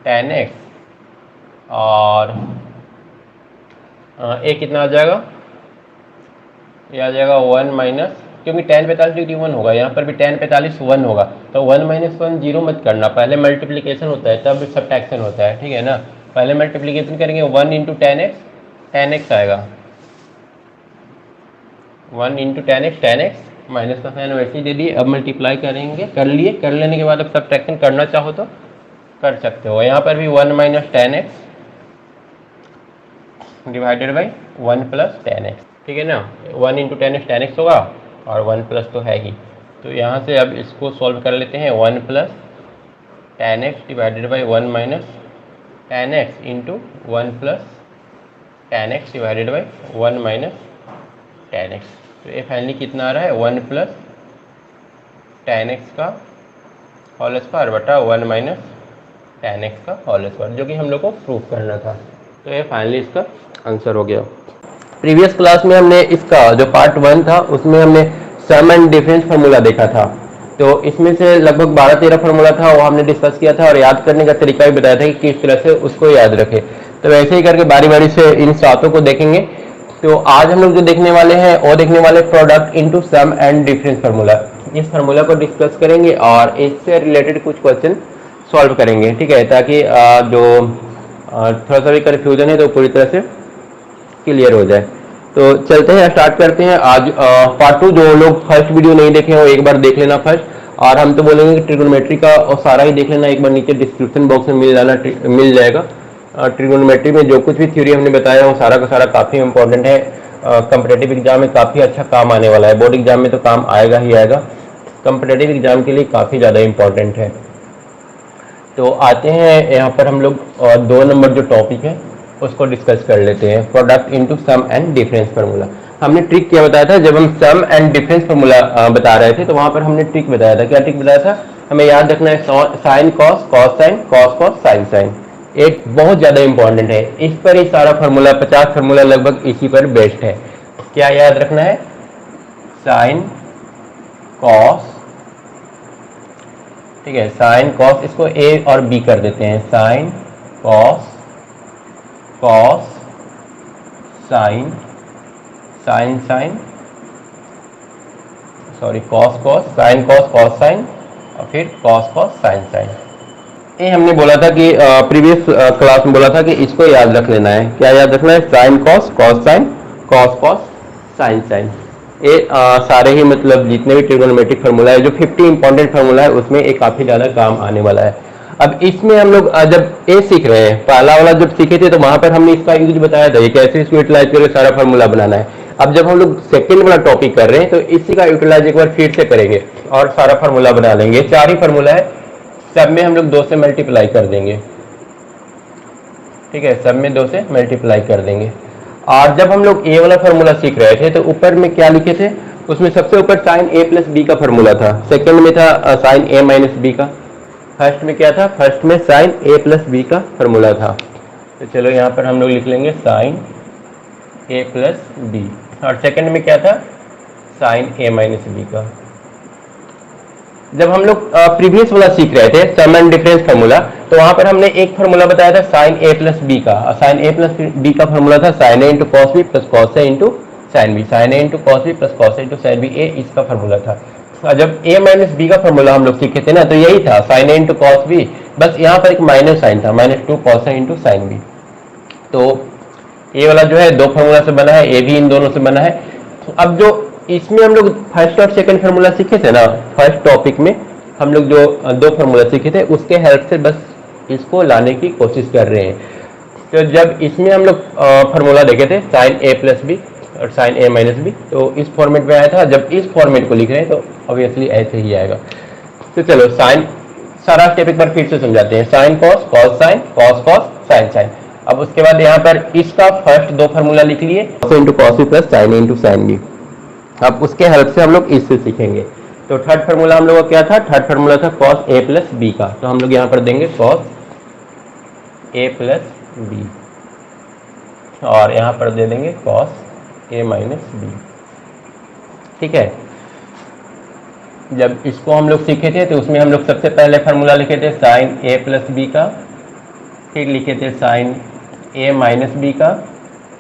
tan x, और ये कितना आ जाएगा, ये आ जाएगा 1 माइनस, क्योंकि tan 45 डिग्री 1 होगा, यहाँ पर भी tan 45 1 होगा, तो 1 माइनस 1 जीरो मत करना, पहले मल्टीप्लिकेशन होता है तब सब्ट्रैक्शन होता है, ठीक है ना। पहले मल्टीप्लिकेशन करेंगे 1 इंटू tan x आएगा, 1 इंटू tan x माइनस का साइन वैसे ही दे दिए। अब मल्टीप्लाई करेंगे, कर लिए, कर लेने के बाद अब सब्ट्रैक्शन करना चाहो तो कर सकते हो। यहाँ पर भी 1 minus tan x divided by 1 plus tan x, ठीक है ना। 1 इंटू tan x होगा, और 1 प्लस तो है ही, तो यहाँ से अब इसको सॉल्व कर लेते हैं। 1 plus tan x divided by 1 minus tan x into 1 plus tan x divided by 1 minus tan x। तो ये फाइनली कितना आ रहा है, 1 प्लस tan x का होल स्क्वायर बटा 1 माइनस tan x का होल स्क्वायर, जो कि हम लोग को प्रूव करना था। तो ये फाइनली इसका आंसर हो गया। प्रीवियस क्लास में हमने इसका जो पार्ट 1 था उसमें हमने सम एंड डिफरेंस फार्मूला देखा था, तो इसमें से लगभग 12-13 फार्मूला था, वो हमने डिस्कस किया था, और याद करने का तरीका भी बताया था कि किस तरह से उसको याद रखें। तो वैसे ही करके बारी बारी से इन सातों को देखेंगे। तो आज हम लोग जो देखने वाले हैं वो देखने वाले product into sum and difference formula. इस फार्मूला को डिस्कस करेंगे और इससे रिलेटेड कुछ क्वेश्चन सॉल्व करेंगे, ठीक है, ताकि जो थोड़ा सा भी कन्फ्यूजन है तो पूरी तरह से क्लियर हो जाए। तो चलते हैं, स्टार्ट करते हैं। आज पार्ट 2 जो लोग फर्स्ट वीडियो नहीं देखे वो एक बार देख लेना फर्स्ट, और हम तो बोलेंगे कि ट्रिगोनोमेट्री का और सारा ही देख लेना एक बार, नीचे डिस्क्रिप्शन बॉक्स में मिल जाएगा। ट्रिगोनोमेट्री में जो कुछ भी थ्योरी हमने बताया वो सारा का सारा काफ़ी इंपॉर्टेंट है, कंपिटेटिव एग्जाम में काफ़ी अच्छा काम आने वाला है। बोर्ड एग्जाम में तो काम आएगा ही आएगा, कंपिटेटिव एग्जाम के लिए काफ़ी ज़्यादा इंपॉर्टेंट है। तो आते हैं यहाँ पर हम लोग 2 नंबर जो टॉपिक है उसको डिस्कस कर लेते हैं, product into sum and difference formula. हमने ट्रिक क्या बताया था, जब हम सम एंड डिफरेंस फार्मूला बता रहे थे तो वहाँ पर हमने ट्रिक बताया था। क्या ट्रिक बताया था, हमें याद रखना है sine cos, cos sine, cos cos, sine sine, एक बहुत ज़्यादा इंपॉर्टेंट है। इस पर ही सारा फार्मूला 50 फार्मूला लगभग इसी पर बेस्ड है। क्या याद रखना है, साइन कॉस, ठीक है, साइन कॉस, इसको ए और बी कर देते हैं, sine cos, cos sine, sine sine, sorry cos cos, sine cos, cos sine, और फिर कॉस कॉस, साइन साइन। ये हमने बोला था कि प्रीवियस क्लास में बोला था कि इसको याद रख लेना है। क्या याद रखना है, sine cos, cos sine, cos cos, sine sine. ये सारे ही मतलब जितने भी ट्रिगोनोमेट्रिक फार्मूला है, जो 50 इंपॉर्टेंट फार्मूला है उसमें एक काफ़ी ज़्यादा काम आने वाला है। अब इसमें हम लोग जब ए सीख रहे हैं, पहला वाला जब सीखे थे तो वहाँ पर हमने इसका यूज बताया था, ये कैसे इसको यूटिलाइज करके सारा फार्मूला बनाना है। अब जब हम लोग सेकेंड वाला टॉपिक कर रहे हैं तो इसी का यूटिलाइज एक बार फिर से करेंगे और सारा फार्मूला बना लेंगे। 4 ही फार्मूला है, सब में हम लोग 2 से मल्टीप्लाई कर देंगे, ठीक है, सब में 2 से मल्टीप्लाई कर देंगे। और जब हम लोग ए वाला फार्मूला सीख रहे थे तो ऊपर में क्या लिखे थे, उसमें सबसे ऊपर साइन ए प्लस बी का फार्मूला था, सेकंड में था साइन ए माइनस बी का, फर्स्ट में क्या था, फर्स्ट में साइन ए प्लस बी का फार्मूला था। तो चलो यहाँ पर हम लोग लिख लेंगे साइन ए प्लस बी, और सेकंड में क्या था, साइन ए माइनस बी का। जब हम लोग प्रीवियस वाला सीख रहे थे सम एंड डिफरेंस फार्मूला, तो वहां पर हमने एक फार्मूला बताया था साइन ए प्लस बी का, और साइन ए प्लस बी का फार्मूला था sine A into cos B plus cos A into sine B, sine A into cos B plus cos A into sine B, A इसका formula था। और जब A minus B का formula हम लोग सीखे थे ना, तो यही था sine A into cos B, बस यहाँ पर एक माइनस साइन था, -2 cos A into sine B. तो ए वाला जो है 2 फार्मूला से बना है, ए भी इन दोनों से बना है। अब जो इसमें हम लोग फर्स्ट और सेकंड फार्मूला सीखे थे ना, फर्स्ट टॉपिक में हम लोग जो 2 फार्मूला सीखे थे उसके हेल्प से बस इसको लाने की कोशिश कर रहे हैं। तो जब इसमें हम लोग फार्मूला देखे थे साइन ए प्लस बी, और साइन ए माइनस बी, तो इस फॉर्मेट में आया था। जब इस फॉर्मेट को लिख रहे हैं तो ऑब्वियसली ऐसे ही आएगा। तो चलो साइन सारा स्टेप एक बार फिर से समझाते हैं। Sine cos, cos sine, cos cos, sine sine. अब उसके बाद यहाँ पर इसका फर्स्ट दो फार्मूला लिख लिए, cos into cos B plus sine into sine B. अब उसके हेल्प से हम लोग इससे सीखेंगे। तो थर्ड फार्मूला हम लोग का क्या था? थर्ड फार्मूला था कॉस ए प्लस बी का। तो हम लोग यहाँ पर देंगे कॉस ए प्लस बी और यहाँ पर दे देंगे कॉस ए माइनस बी। ठीक है। जब इसको हम लोग सीखे थे तो उसमें हम लोग सबसे पहले फार्मूला लिखे थे साइन ए प्लस बी का, फिर लिखे थे साइन ए माइनस बी का,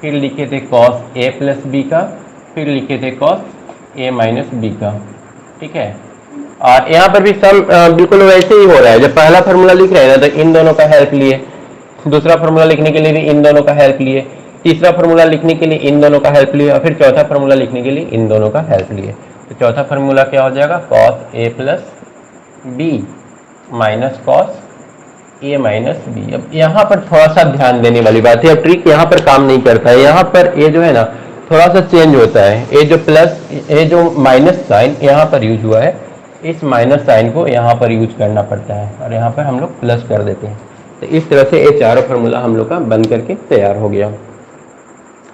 फिर लिखे थे कॉस ए प्लस बी का, फिर लिखे थे कॉस ए माइनस बी का। ठीक है। और यहाँ पर भी सम बिल्कुल वैसे ही हो रहा है। जब पहला फार्मूला लिख रहे हैं ना तो इन दोनों का हेल्प लिए, दूसरा फार्मूला लिखने के लिए भी इन दोनों का हेल्प लिए, तीसरा फार्मूला लिखने के लिए इन दोनों का हेल्प लिए और फिर चौथा फार्मूला लिखने के लिए इन दोनों का हेल्प लिए। तो चौथा फार्मूला क्या हो जाएगा? Cos A plus B minus cos A minus B. अब यहाँ पर थोड़ा सा ध्यान देने वाली बात है। अब ट्रिक यहाँ पर काम नहीं करता है। यहाँ पर ये जो है ना थोड़ा सा चेंज होता है। ये जो प्लस, ये जो माइनस साइन यहाँ पर यूज हुआ है, इस माइनस साइन को यहाँ पर यूज करना पड़ता है और यहाँ पर हम लोग प्लस कर देते हैं। तो इस तरह से ये चारों फार्मूला हम लोग का बन करके तैयार हो गया।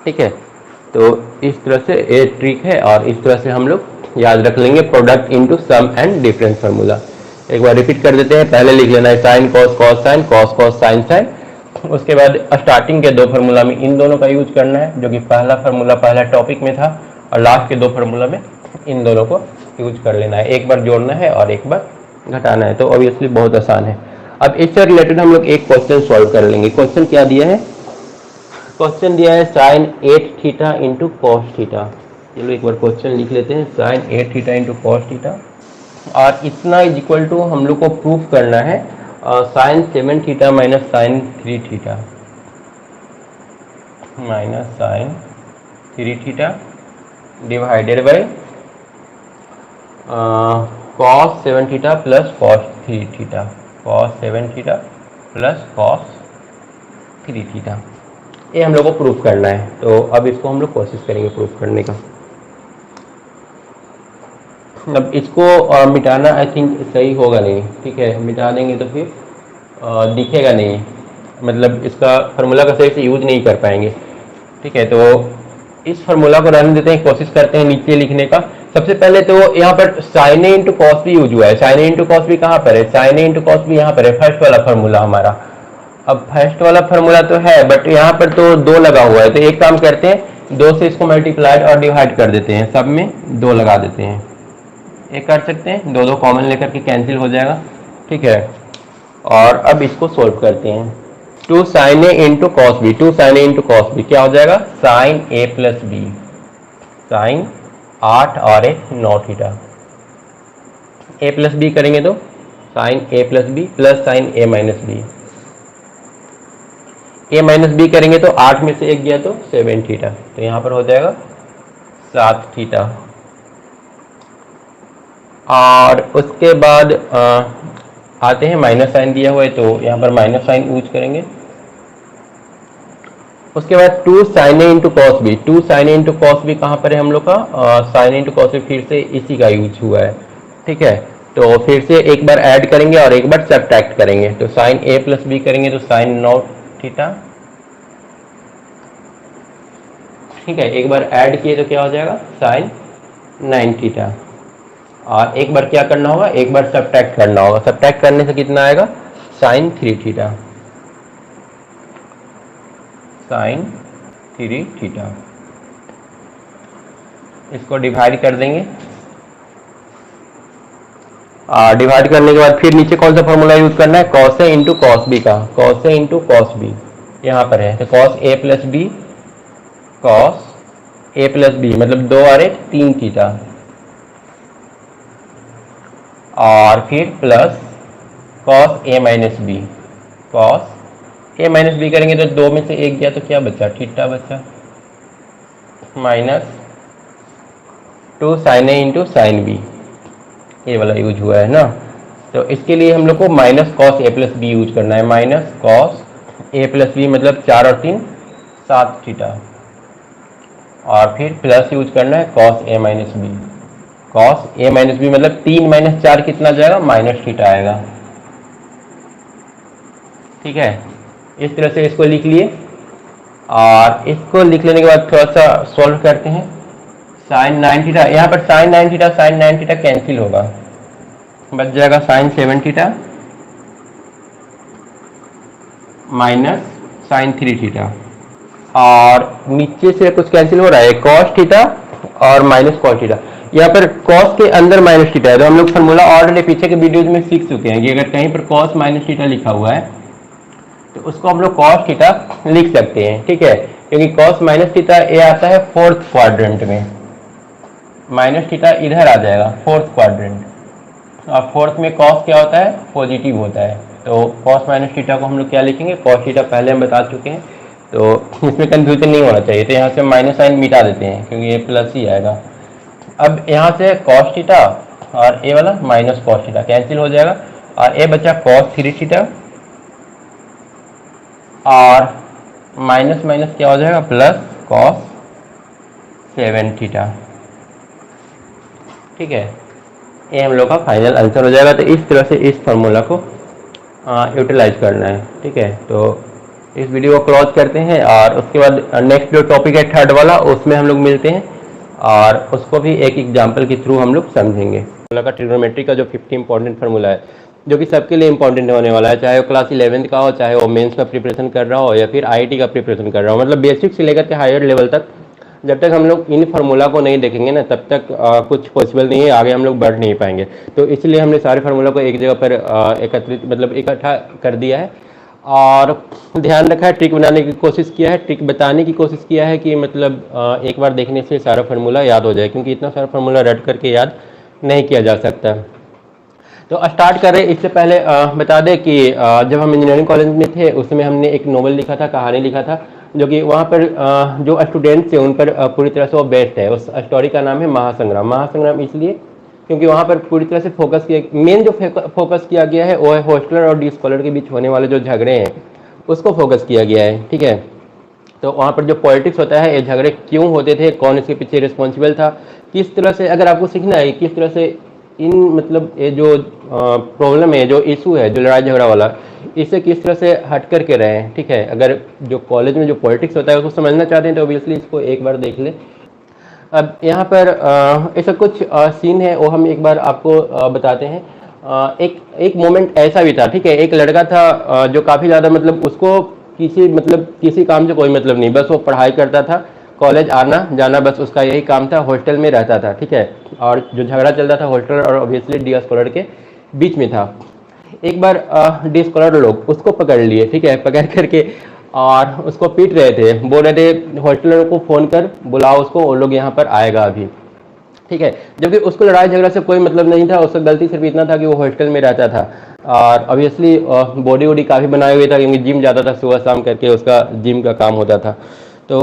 ठीक है। तो इस तरह से ये ट्रिक है और इस तरह से हम लोग याद रख लेंगे product into sum and difference formula. एक बार रिपीट कर देते हैं। पहले लिख लेना है sine cos cos sine, cos cos sine sine. उसके बाद स्टार्टिंग के दो फार्मूला में इन दोनों का यूज करना है, जो कि पहला फार्मूला पहला टॉपिक में था, और लास्ट के दो फार्मूला में इन दोनों को यूज कर लेना है। एक बार जोड़ना है और एक बार घटाना है। तो ऑब्वियसली बहुत आसान है। अब इससे रिलेटेड हम लोग एक क्वेश्चन सॉल्व कर लेंगे। क्वेश्चन क्या दिया है? क्वेश्चन दिया है sine 8 theta into cos theta. चलो एक बार क्वेश्चन लिख लेते हैं। Sine 8 theta into cos theta और इतना इज इक्वल टू हम लोग को प्रूफ करना है sine 7 theta minus sine 3 theta minus sine 3 theta divided by cos 7 theta plus cos 3 theta, cos 7 theta plus cos 3 theta. ये हम लोग को प्रूफ करना है। तो अब इसको हम लोग कोशिश करेंगे प्रूफ करने का। अब इसको मिटाना आई थिंक सही होगा नहीं। ठीक है। मिटा देंगे तो फिर दिखेगा नहीं, मतलब इसका फार्मूला का सही से यूज नहीं कर पाएंगे। ठीक है। तो इस फार्मूला को रहने देते हैं, कोशिश करते हैं नीचे लिखने का। सबसे पहले तो यहाँ पर साइन ए इंटू कॉस भी यूज हुआ है। साइन ए इंटू कॉस भी कहाँ पर है? साइन ए इंटू कॉस भी यहाँ पर है, फर्स्ट वाला फार्मूला हमारा। अब फर्स्ट वाला फार्मूला तो है बट यहाँ पर तो 2 लगा हुआ है। तो एक काम करते हैं, 2 से इसको मल्टीप्लाइड और डिवाइड कर देते हैं, सब में 2 लगा देते हैं। एक कर सकते हैं, 2 कॉमन लेकर के कैंसिल हो जाएगा। ठीक है। और अब इसको सोल्व करते हैं। 2 sine A into cos B, 2 sine A into cos B क्या हो जाएगा? Sign A plus B, sign 8 और 1 9 थीटा। ए प्लस बी करेंगे तो sine A plus B plus sine A minus B. A minus B करेंगे तो 8 में से 1 गया तो 7 थीटा। तो यहाँ पर हो जाएगा 7 थीटा। और उसके बाद आते हैं माइनस साइन दिया हुआ है तो यहाँ पर माइनस साइन यूज करेंगे। उसके बाद 2 sine A into cos B, 2 sine A into cos B कहाँ पर है हम लोग का? साइन इंटू कॉस बी फिर से इसी का यूज हुआ है। ठीक है। तो फिर से एक बार ऐड करेंगे और एक बार सब्ट्रैक्ट करेंगे। तो साइन ए प्लस बी करेंगे तो साइन 9 थीटा। ठीक है। एक बार ऐड किए तो क्या हो जाएगा? Sine 9 theta. और एक बार क्या करना होगा? एक बार सब्ट्रैक्ट करना होगा। सब्ट्रैक्ट करने से कितना आएगा? Sine 3 theta, sine 3 theta. इसको डिवाइड कर देंगे। डिवाइड करने के बाद फिर नीचे कौन सा फॉर्मूला यूज करना है? Cos A into cos B का, cos A into cos B यहाँ पर है। तो cos A plus B, cos A plus B मतलब 2 और 1 3 थीटा, और फिर plus cos A minus B, cos A minus B करेंगे तो 2 में से 1 गया तो क्या बचा? थीटा बचा, minus 2 sine A into sine B, ये वाला यूज हुआ है ना। तो इसके लिए हम लोग को minus cos A plus B use करना है। Minus cos A plus B मतलब 4 और 3 7 थीटा, और फिर प्लस यूज करना है cos A minus B. Cos A minus B मतलब 3 माइनस 4 कितना जाएगा, माइनस थीटा आएगा। ठीक है, इस तरह से इसको लिख लिए और इसको लिख लेने के बाद थोड़ा सा सॉल्व करते हैं। साइन 9 थीटा, यहाँ पर साइन 9 थीटा कैंसिल होगा, बच जाएगा sine 7 theta minus sine 3 theta. और नीचे से कुछ कैंसिल हो रहा है, कॉस थीटा और माइनस कॉस थीटा। यहाँ पर कॉस के अंदर माइनस थीटा है, तो हम लोग फॉर्मूला ऑलरेडी पीछे के वीडियोज में सीख चुके हैं कि अगर कहीं पर कॉस माइनस थीटा लिखा हुआ है तो उसको हम लोग कॉस थीटा लिख सकते हैं। ठीक है, क्योंकि कॉस माइनस थीटा ये आता है फोर्थ क्वाड्रेंट में, माइनस थीटा इधर आ जाएगा फोर्थ क्वाड्रेंट, और फोर्थ में कॉस क्या होता है, पॉजिटिव होता है। तो कॉस माइनस थीटा को हम लोग क्या लिखेंगे, कॉस थीटा पहले हम बता चुके हैं, तो इसमें कंफ्यूजन नहीं होना चाहिए। तो यहाँ से माइनस साइन मिटा देते हैं क्योंकि ये प्लस ही आएगा। अब यहाँ से कॉस थीटा और ए वाला माइनस कॉस थीटा कैंसिल हो जाएगा, और ए बचा कॉस 3 थीटा और माइनस माइनस क्या हो जाएगा, प्लस कॉस 7 थीटा। ठीक है, ये हम लोग का फाइनल आंसर हो जाएगा। तो इस तरह से इस फार्मूला को यूटिलाइज करना है। ठीक है, तो इस वीडियो को क्लोज करते हैं और उसके बाद नेक्स्ट जो टॉपिक है थर्ड वाला, उसमें हम लोग मिलते हैं और उसको भी एक एग्जांपल के थ्रू हम लोग समझेंगे। फार्मूला का ट्रिग्नोमेट्री का जो 50 इंपॉर्टेंट फार्मूला है, जो कि सबके लिए इंपॉर्टेंट होने वाला है, चाहे वो क्लास 11th का हो, चाहे वो मेंस का प्रिपरेशन कर रहा हो या फिर आईआईटी का प्रिपरेशन कर रहा हो, मतलब बेसिक से लेकर के हायर लेवल तक। जब तक हम लोग इन फार्मूला को नहीं देखेंगे ना, तब तक कुछ पॉसिबल नहीं है, आगे हम लोग बढ़ नहीं पाएंगे। तो इसलिए हमने सारे फार्मूला को एक जगह पर एकत्रित मतलब इकट्ठा कर दिया है और ध्यान रखा है, ट्रिक बनाने की कोशिश किया है, ट्रिक बताने की कोशिश किया है कि मतलब एक बार देखने से सारा फार्मूला याद हो जाए, क्योंकि इतना सारा फार्मूला रट करके याद नहीं किया जा सकता। तो स्टार्ट करें, इससे पहले बता दें कि जब हम इंजीनियरिंग कॉलेज में थे उसमें हमने एक नोवेल लिखा था, कहानी लिखा था, जो कि वहाँ पर जो स्टूडेंट्स थे उन पर पूरी तरह से वो बेस्ड है। उस स्टोरी का नाम है महासंग्राम। महासंग्राम इसलिए क्योंकि वहाँ पर पूरी तरह से फोकस किया, मेन जो फोकस किया गया है वो है हॉस्टलर और डी स्कॉलर के बीच होने वाले जो झगड़े हैं उसको फोकस किया गया है। ठीक है, तो वहाँ पर जो पॉलिटिक्स होता है, ये झगड़े क्यों होते थे, कौन इसके पीछे रिस्पॉन्सिबल था, किस तरह से, अगर आपको सीखना है किस तरह से इन मतलब ये जो प्रॉब्लम है, जो इशू है, जो लड़ाई झगड़ा वाला, इससे किस तरह से हट करके रहे। ठीक है, अगर जो कॉलेज में जो पॉलिटिक्स होता है उसको समझना चाहते हैं तो ऑब्वियसली इसको एक बार देख ले। अब यहाँ पर ऐसा कुछ सीन है, वो हम एक बार आपको बताते हैं। एक मोमेंट ऐसा भी था। ठीक है, एक लड़का था जो काफ़ी ज़्यादा मतलब उसको किसी काम से कोई मतलब नहीं, बस वो पढ़ाई करता था, कॉलेज आना जाना, बस उसका यही काम था, हॉस्टल में रहता था। ठीक है, और जो झगड़ा चल रहा था हॉस्टल और ऑब्वियसली डी स्कॉलर के बीच में था। एक बार डी स्कॉलर लोग उसको पकड़ लिए। ठीक है, पकड़ करके और उसको पीट रहे थे, बोल रहे थे हॉस्टलर को फ़ोन कर बुलाओ उसको, वो लोग यहाँ पर आएगा अभी। ठीक है, जबकि उसको लड़ाई झगड़ा से कोई मतलब नहीं था, उसका गलती सिर्फ इतना था कि वो हॉस्टल में रहता था और ऑब्वियसली बॉडी वॉडी काफ़ी बनाए हुए था, क्योंकि जिम जाता था सुबह शाम करके, उसका जिम का काम होता था। तो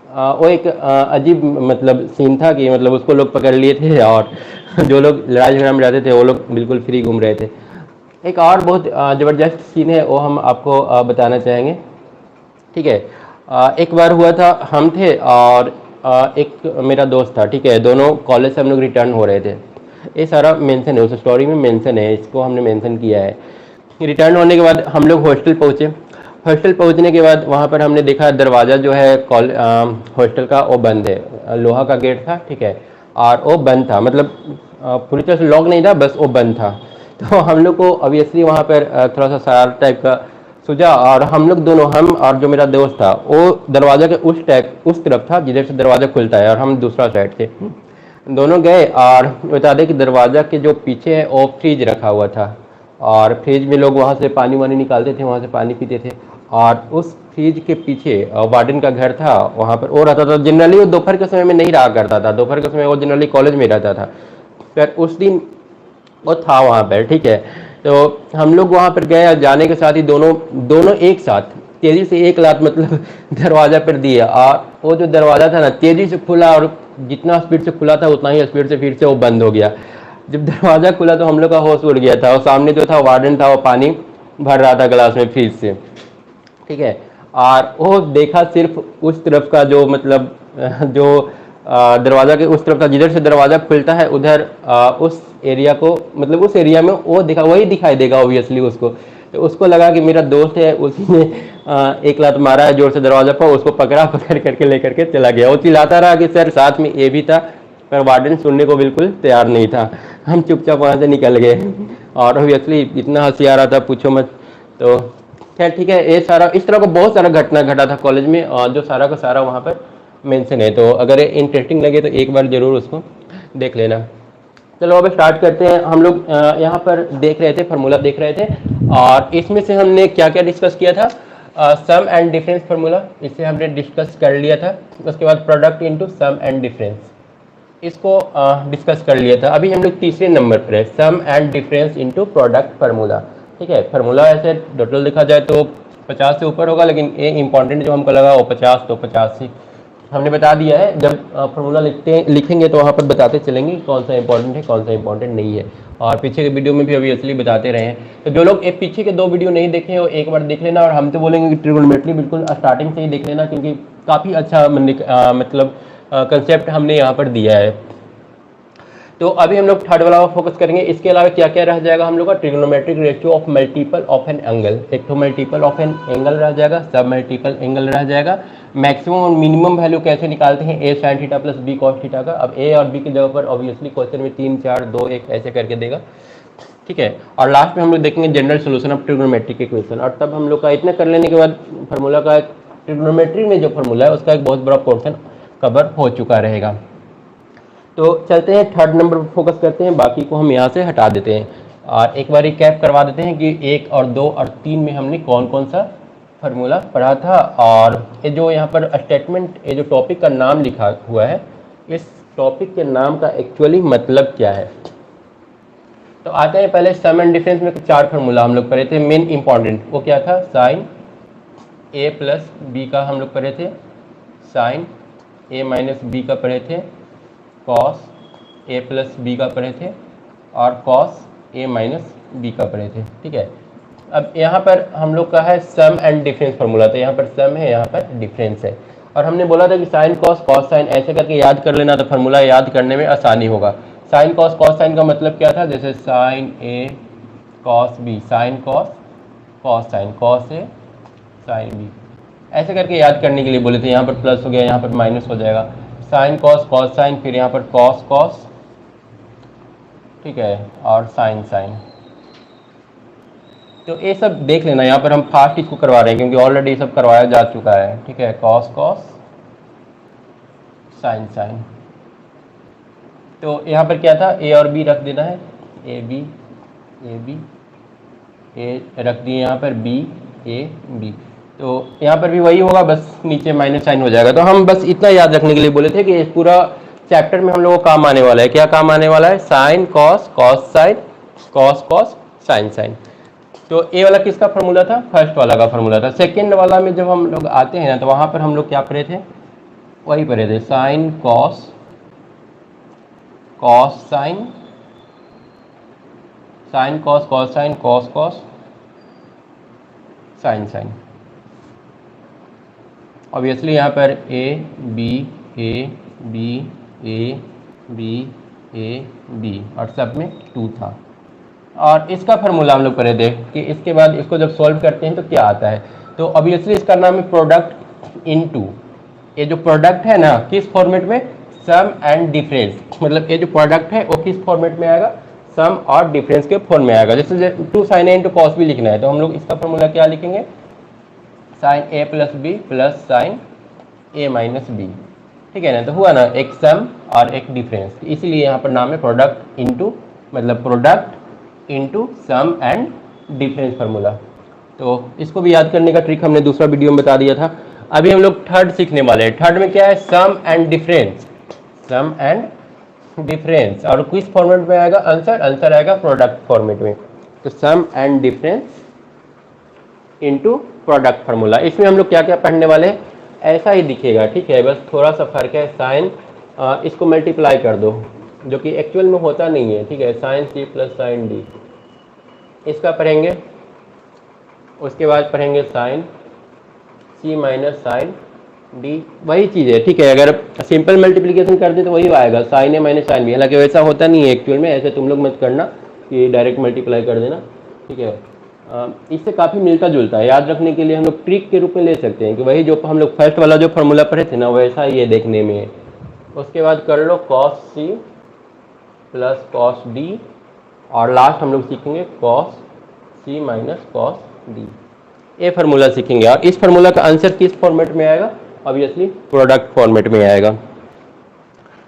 वो एक अजीब मतलब सीन था कि मतलब उसको लोग पकड़ लिए थे और जो लोग लड़ाई झगड़ा में रहते थे वो लोग बिल्कुल फ्री घूम रहे थे। एक और बहुत ज़बरदस्त सीन है, वो हम आपको बताना चाहेंगे। ठीक है, एक बार हुआ था, हम थे और एक मेरा दोस्त था। ठीक है, दोनों कॉलेज से हम लोग रिटर्न हो रहे थे। ये सारा मेंशन है, उस स्टोरी में मेंशन है, इसको हमने मेंशन किया है। रिटर्न होने के बाद हम लोग हॉस्टल पहुँचे। हॉस्टल पहुँचने के बाद वहाँ पर हमने देखा दरवाज़ा जो है हॉस्टल का वो बंद है, लोहा का गेट था। ठीक है, और वो बंद था, मतलब पूरी तरह से लॉक नहीं था, बस वो बंद था। तो हम लोग को ऑब्वियसली वहाँ पर थोड़ा सा शरारत टाइप का सूझा और हम लोग दोनों, हम और जो मेरा दोस्त था, वो दरवाज़ा के उस तरफ था जिधर से दरवाज़ा खुलता है और हम दूसरा साइड थे। दोनों गए और बता दें कि दरवाज़ा के जो पीछे है वो फ्रिज रखा हुआ था और फ्रिज में लोग वहाँ से पानी वानी निकालते थे, वहाँ से पानी पीते थे। और उस फ्रिज के पीछे वार्डन का घर था, वहाँ पर वो रहता था। जनरली वो दोपहर के समय में नहीं रहा करता था, दोपहर के समय वो जनरली कॉलेज में रहता था, पर उस दिन वो था वहाँ पर। ठीक है, तो हम लोग वहाँ पर गए और जाने के साथ ही दोनों एक साथ तेज़ी से एक लात मतलब दरवाज़ा पर दिए और वो जो दरवाज़ा था ना तेज़ी से खुला और जितना स्पीड से खुला था उतना ही स्पीड से फिर से वो बंद हो गया। जब दरवाज़ा खुला तो हम लोग का होश उड़ गया था और सामने जो था वार्डन था, वो पानी भर रहा था गिलास में फ्रिज से। ठीक है, और वो देखा सिर्फ उस तरफ का जो मतलब जो दरवाज़ा के उस तरफ का, जिधर से दरवाज़ा खुलता है उधर उस एरिया को, मतलब उस एरिया में वो दिखा, वही दिखाई देगा ऑब्वियसली उसको। तो उसको लगा कि मेरा दोस्त है, उसी ने एक लात मारा है जोर से दरवाजा पर, उसको पकड़ा, पकड़ करके लेकर के चला गया। वो चिल्लाता रहा कि सर साथ में ये भी था, पर वार्डन सुनने को बिल्कुल तैयार नहीं था। हम चुपचाप वहाँ से निकल गए और ऑब्वियसली इतना हंसी आ रहा था पूछो मत। तो खैर ठीक है, ये सारा इस तरह का बहुत सारा घटना घटा था कॉलेज में, और जो सारा का सारा वहाँ पर मेंशन है। तो अगर इंटरेस्टिंग लगे तो एक बार जरूर उसको देख लेना। चलो अब स्टार्ट करते हैं। हम लोग यहाँ पर देख रहे थे, फार्मूला देख रहे थे, और इसमें से हमने क्या क्या डिस्कस किया था? सम एंड डिफरेंस फार्मूला, इसे हमने डिस्कस कर लिया था। उसके बाद product into sum and difference, इसको डिस्कस कर लिया था। अभी हम लोग तीसरे नंबर पर है, sum and difference into product formula. ठीक है, फार्मूला ऐसे टोटल देखा जाए तो 50 से ऊपर होगा, लेकिन ये इंपॉर्टेंट जो हमको लगा वो 50, तो 50 से हमने बता दिया है। जब फार्मूला लिखेंगे तो वहाँ पर बताते चलेंगे कौन सा इंपॉर्टेंट है, कौन सा इंपॉर्टेंट नहीं है, और पीछे के वीडियो में भी ऑब्वियसली बताते रहे हैं। तो जो लोग एक पीछे के 2 वीडियो नहीं देखे हैं वो एक बार देख लेना, और हम तो बोलेंगे कि ट्रिगोनोमेट्री बिल्कुल स्टार्टिंग से ही देख लेना, क्योंकि काफ़ी अच्छा मतलब कंसेप्ट हमने यहाँ पर दिया है। तो अभी हम लोग थर्ड वाला फोकस करेंगे। इसके अलावा क्या क्या रह जाएगा हम लोग का? Trigonometric ratio of multiple of an angle, एक तो मल्टीपल ऑफ एन एंगल रह जाएगा, सब मल्टीपल एंगल रह जाएगा। मैक्सिमम और मिनिमम वैल्यू कैसे निकालते हैं? A sine theta plus B cos theta का। अब ए और बी की जगह पर ऑब्वियसली क्वेश्चन में 3 4 2 1 ऐसे करके देगा। ठीक है, और लास्ट में हम लोग देखेंगे general solution of trigonometric equation. और तब हम लोग का इतना कर लेने के बाद फार्मूला का ट्रिग्नोमेट्री में जो फार्मूला है उसका एक बहुत बड़ा पोर्शन कवर हो चुका रहेगा। तो चलते हैं थर्ड नंबर पर फोकस करते हैं, बाकी को हम यहाँ से हटा देते हैं। और एक बार कैप करवा देते हैं कि 1 और 2 और 3 में हमने कौन कौन सा फार्मूला पढ़ा था। और ये जो यहाँ पर स्टेटमेंट, ये जो टॉपिक का नाम लिखा हुआ है, इस टॉपिक के नाम का एक्चुअली मतलब क्या है? तो आते हैं पहले सम एंड डिफरेंस में 4 फार्मूला हम लोग पढ़े थे। मेन इंपॉर्टेंट वो क्या था? साइन ए प्लस बी का हम लोग पढ़े थे, साइन ए माइनस बी का पढ़े थे, कॉस ए प्लस बी का पढ़े थे, और कॉस ए माइनस बी का पढ़े थे। ठीक है, अब यहाँ पर हम लोग का है सम एंड डिफरेंस फार्मूला। तो यहाँ पर सम है, यहाँ पर डिफरेंस है, और हमने बोला था कि साइन कॉस कॉस साइन ऐसे करके याद कर लेना, तो फार्मूला याद करने में आसानी होगा। साइन कॉस कॉस साइन का मतलब क्या था? जैसे sine A cos B, sine cos cos sine, cos A sine B, ऐसे करके याद करने के लिए बोले थे। यहाँ पर प्लस हो गया, यहाँ पर माइनस हो जाएगा। साइन कॉस कॉस साइन, फिर यहाँ पर कॉस कॉस, ठीक है, और साइन साइन। तो ये सब देख लेना, यहाँ पर हम फास्ट इसको करवा रहे हैं क्योंकि ऑलरेडी ये सब करवाया जा चुका है। ठीक है, कॉस कॉस साइन साइन। तो यहाँ पर क्या था? ए और बी रख देना है, ए बी ए रख दिए, यहाँ पर बी ए बी। तो यहाँ पर भी वही होगा, बस नीचे माइनस साइन हो जाएगा। तो हम बस इतना याद रखने के लिए बोले थे कि इस पूरा चैप्टर में हम लोगों को काम आने वाला है। क्या काम आने वाला है? Sine cos cos sine, cos cos sine sine. तो ए वाला किसका फार्मूला था? फर्स्ट वाला का फार्मूला था। सेकेंड वाला में जब हम लोग आते हैं ना, तो वहाँ पर हम लोग क्या पढ़े थे? वही पढ़े थे, sine cos cos sine, sine cos cos sine, cos cos sine sine. Obviously यहाँ पर A B A B A B A B और सब में 2 था। और इसका फार्मूला हम लोग पढ़े थे कि इसके बाद इसको जब सॉल्व करते हैं तो क्या आता है। तो ऑब्वियसली इसका नाम है प्रोडक्ट इनटू, ये जो प्रोडक्ट है ना, किस फॉर्मेट में? सम एंड डिफरेंस। मतलब ये जो प्रोडक्ट है वो किस फॉर्मेट में आएगा? सम और डिफरेंस के फॉर्म में आएगा। जैसे 2 साइन ए इंटू कॉस भी लिखना है, तो हम लोग इसका फार्मूला क्या लिखेंगे? Sign A plus B plus sine A minus B. ठीक है ना, तो हुआ ना एक सम और एक डिफरेंस, इसीलिए यहाँ पर नाम है प्रोडक्ट इनटू, मतलब product into sum and difference formula. तो इसको भी याद करने का ट्रिक हमने दूसरा वीडियो में बता दिया था। अभी हम लोग थर्ड सीखने वाले हैं। थर्ड में क्या है? Sum and difference, sum and difference. और किस फॉर्मेट में आएगा आंसर? आंसर आएगा प्रोडक्ट फॉर्मेट में। तो sum and difference into product formula. इसमें हम लोग क्या क्या पढ़ने वाले हैं? ऐसा ही दिखेगा, ठीक है, बस थोड़ा सा फर्क है। साइन इसको मल्टीप्लाई कर दो, जो कि एक्चुअल में होता नहीं है। ठीक है, sine C plus sine D, इसका पढ़ेंगे। उसके बाद पढ़ेंगे sine C minus sine D, वही चीज़ है, ठीक है। अगर सिंपल मल्टीप्लिकेशन कर दे तो वही आएगा, साइन ए माइनस साइन बी। हालांकि वैसा होता नहीं है एक्चुअल में, ऐसे तुम लोग मत करना कि डायरेक्ट मल्टीप्लाई कर देना, ठीक है। इससे काफ़ी मिलता जुलता है, याद रखने के लिए हम लोग ट्रिक के रूप में ले सकते हैं कि वही जो हम लोग फर्स्ट वाला जो फॉर्मूला पढ़े थे ना, वैसा ये देखने में है। उसके बाद कर लो cos C plus cos D, और लास्ट हम लोग सीखेंगे cos C minus cos D, ये फार्मूला सीखेंगे। और इस फार्मूला का आंसर किस फॉर्मेट में आएगा? ऑब्वियसली प्रोडक्ट फॉर्मेट में आएगा,